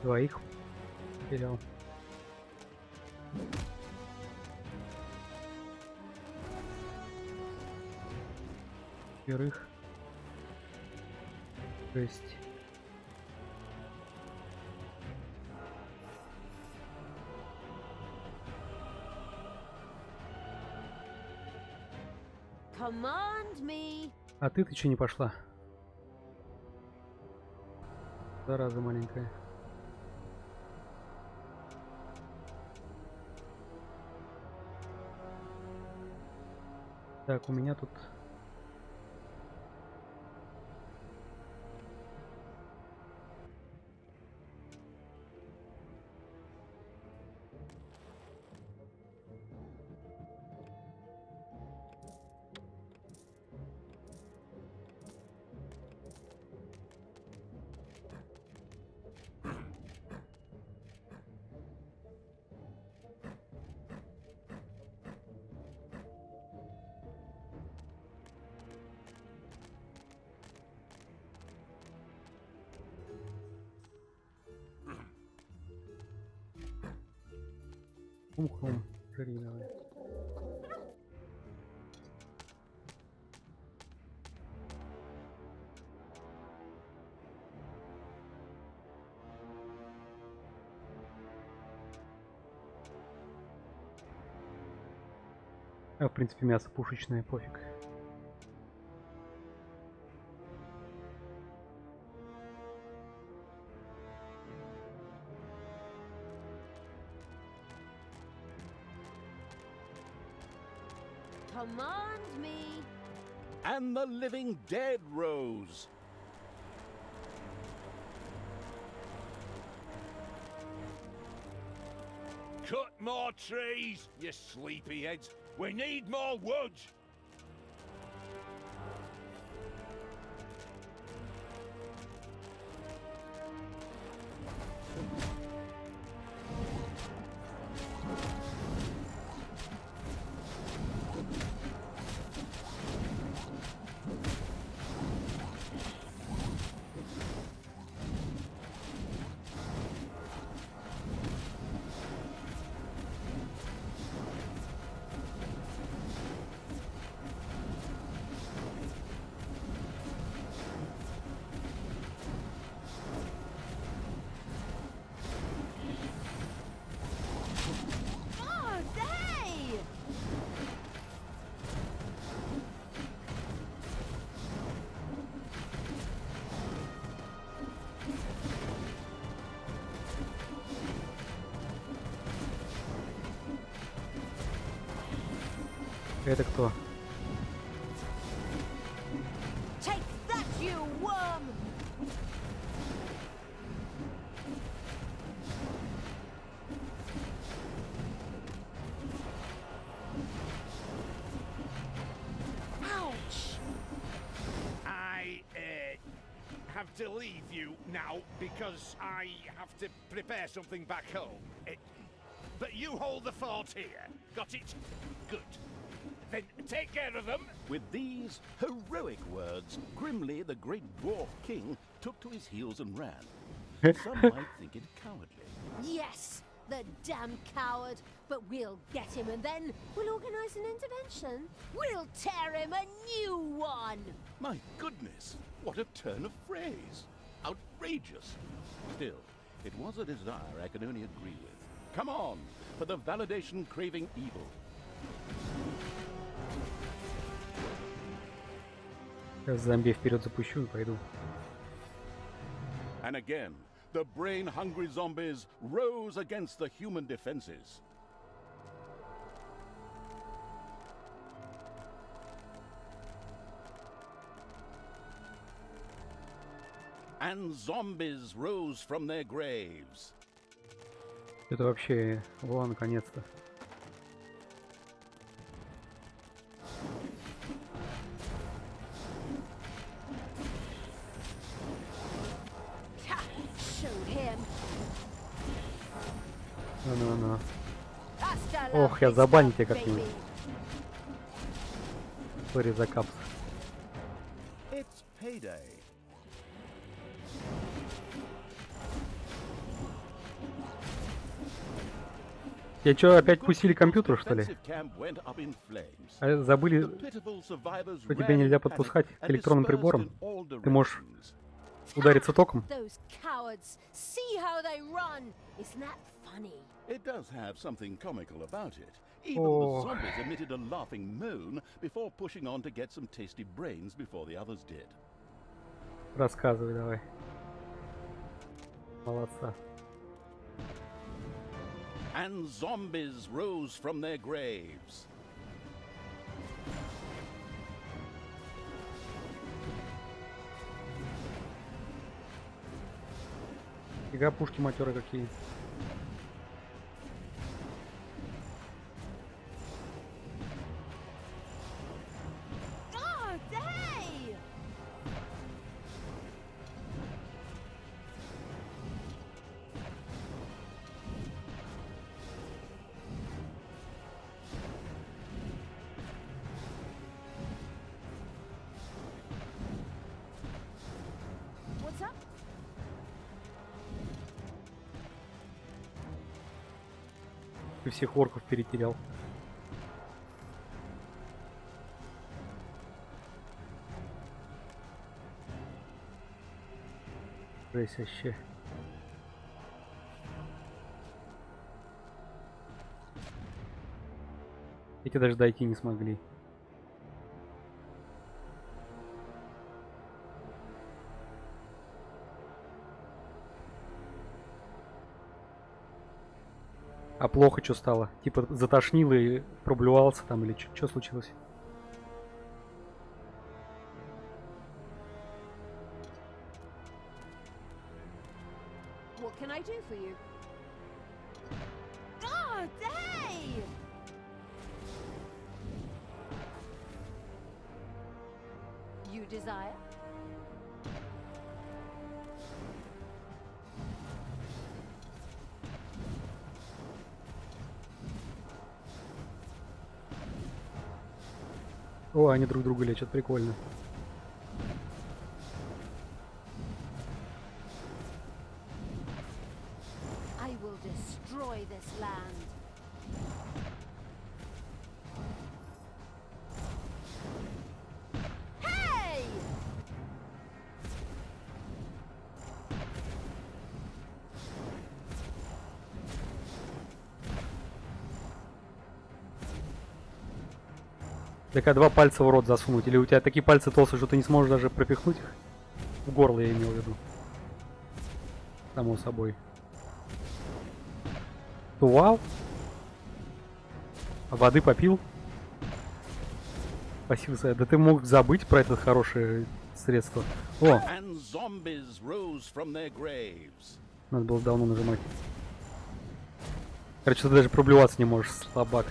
Двоих потерял. Пятерых. 6. Command me. А ты че не пошла? Зараза маленькая. Так, у меня тут... Хум-хум, жри давай. А в принципе мясо пушечное, пофиг. Command me. And the living dead rose. Cut more trees, you sleepyheads. We need more wood. Это кто? Take that, you worm! Ouch! I have to leave you now because I have to prepare something back home. But you hold the fort here. Got it? Good. Then take care of them. With these heroic words, Grimly, the great dwarf king, took to his heels and ran. Some might think it cowardly. Yes, the damn coward. But we'll get him and then we'll organize an intervention. We'll tear him a new one. My goodness, what a turn of phrase! Outrageous! Still, it was a desire I can only agree with. Come on, for the validation-craving evil. Сейчас зомби вперед запущу и пойду. And again, the brain-hungry zombies rose against the human defenses. And zombies rose from their graves. Это вообще... Во, наконец-то. Ha! Showed him. Ну-ну-ну. Hasta Ох, la я забаню тебя vista, как-нибудь. baby. Сори за капс. It's payday. Я чё, опять пустили компьютер, что ли? Defensive camp went up in flames. А забыли, The pitiful survivors что тебя ran нельзя in подпускать panic к and электронным dispersed приборам? in all Ты можешь directions. удариться током? Those cowards. See how they run. Isn't that funny? It does have something comical about it. Even Oh. the zombies emitted a laughing moan before pushing on to get some tasty brains before the others did. Рассказывай давай. Молодца. And zombies rose from their graves. Фига пушки матеры какие. Oh, hey! What's up? Ты всех орков перетерял. Жесть вообще. Эти даже дойти не смогли. А плохо что стало? Типа затошнило и проблевался там или что случилось? What can I do for you? Oh, hey! You desire? О, они друг друга лечат, прикольно. I will destroy this land. Hey! Так, а два пальца в рот засунуть? Или у тебя такие пальцы толстые, что ты не сможешь даже пропихнуть их? В горло я имел в виду. Само собой. Тувал? А воды попил? Спасибо, Сая. Да ты мог забыть про это хорошее средство. О, And zombies rose from their graves. надо было давно нажимать. Короче, ты даже проблеваться не можешь, слабак.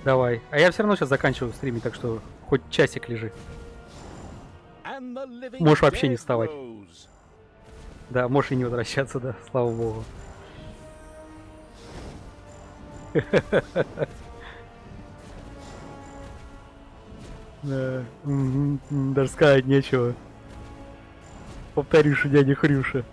Давай. А я все равно сейчас заканчиваю стримить, так что хоть часик лежи. And the living Можешь вообще не dead вставать. rose. Да, можешь и не возвращаться, да, слава богу. Да, даже сказать нечего. Повторишь, дядя Хрюша.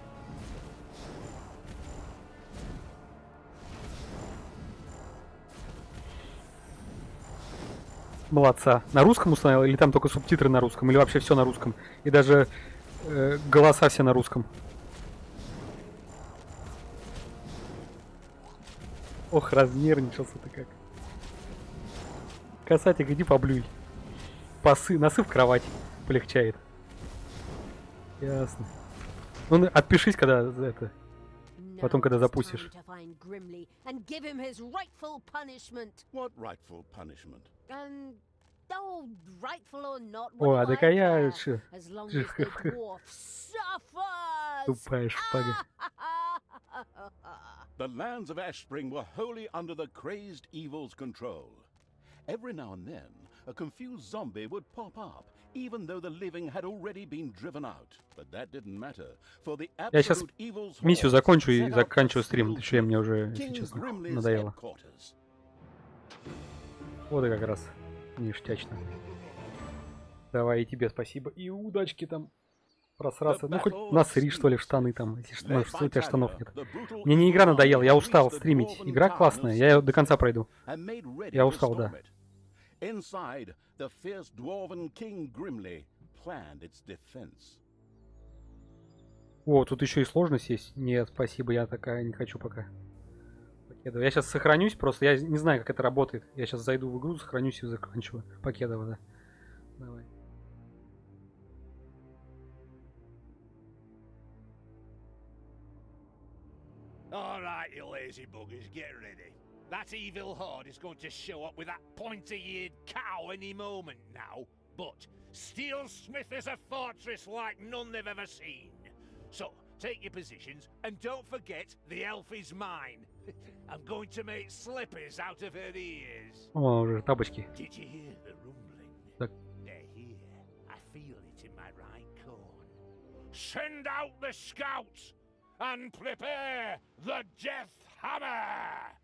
Молодца. На русском установил или там только субтитры на русском, или вообще все на русском? И даже голоса все на русском. Ох, разнервничался ты как. Касатик, иди поблюй. Носы в кровать. Полегчает. Ясно. Ну, отпишись, когда это. Потом, когда запустишь. What rightful punishment? О, а так а я... Тупая шпага. The lands of Ashspring were wholly under the crazed evil's control. Every now and then, a confused zombie would pop up, even though the living had already been driven out. But that didn't matter, for the Я сейчас absolute evil's миссию hordes закончу и set up заканчиваю the стрим. still Еще мне уже, King если честно, Grimly's надоело. headquarters. Вот и как раз ништячно. Давай, и тебе спасибо. И удачки там просраться. Ну, хоть насри, что ли, в штаны там, если что, может, у тебя штанов нет. Мне не игра надоела, я устал стримить. Игра классная, я ее до конца пройду. Я устал, да. Inside, the fierce dwarven King Grimly planned its defense. О, тут еще и сложность есть. Нет, спасибо, я такая не хочу пока. Покедова. Я сейчас сохранюсь просто, я не знаю, как это работает. Я сейчас зайду в игру, сохранюсь и заканчиваю. Покедова, да. Давай. All right, you lazy buggers, get ready. That evil horde is going to show up with that pointy-eared cow any moment now. But Steelsmith is a fortress like none they've ever seen. So, take your positions, and don't forget the elf is mine. I'm going to make slippers out of her ears. О, уже тапочки. Did you hear the rumbling? Так. They're here. I feel it in my right corn. Send out the scouts and prepare the Death Hammer!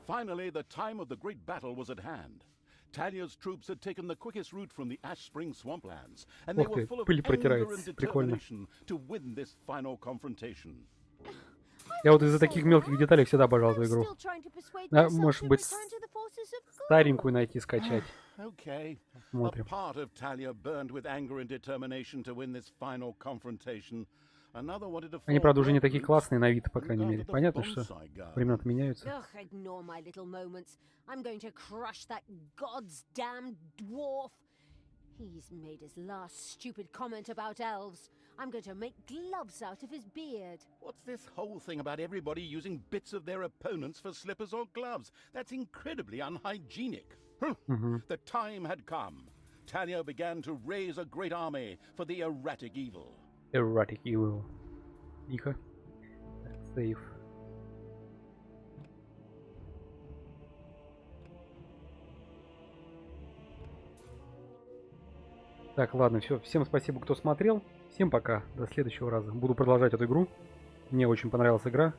Finally, the time of the great battle was at hand. Talia's troops had taken the quickest route from the Ash Spring swamplands, and they Ух were ты, full of пыль anger протирается. and Прикольно. determination to win this final confrontation. Я вот из-за таких мелких деталей всегда обожал эту игру. А, может быть, старенькую найти, скачать. Okay. A Смотрим. part of Talia burned with anger and determination to win this final confrontation. Another wanted to Они, fall правда, уже не back такие roots. классные на вид, по Look крайней after мере. the Понятно, что bonsai garden. времена-то меняются. Ugh, ignore my little moments. I'm going to crush that god's damned dwarf. He's made his last stupid comment about elves. I'm going to make gloves out of his beard. What's this whole thing about everybody using bits of their opponents for slippers or gloves? That's incredibly unhygienic. The time had come. Talia began to raise a great army for the erratic evil. Erratic Evil. Тихо. Сейф. Так, ладно, все. Всем спасибо, кто смотрел. Всем пока. До следующего раза. Буду продолжать эту игру. Мне очень понравилась игра.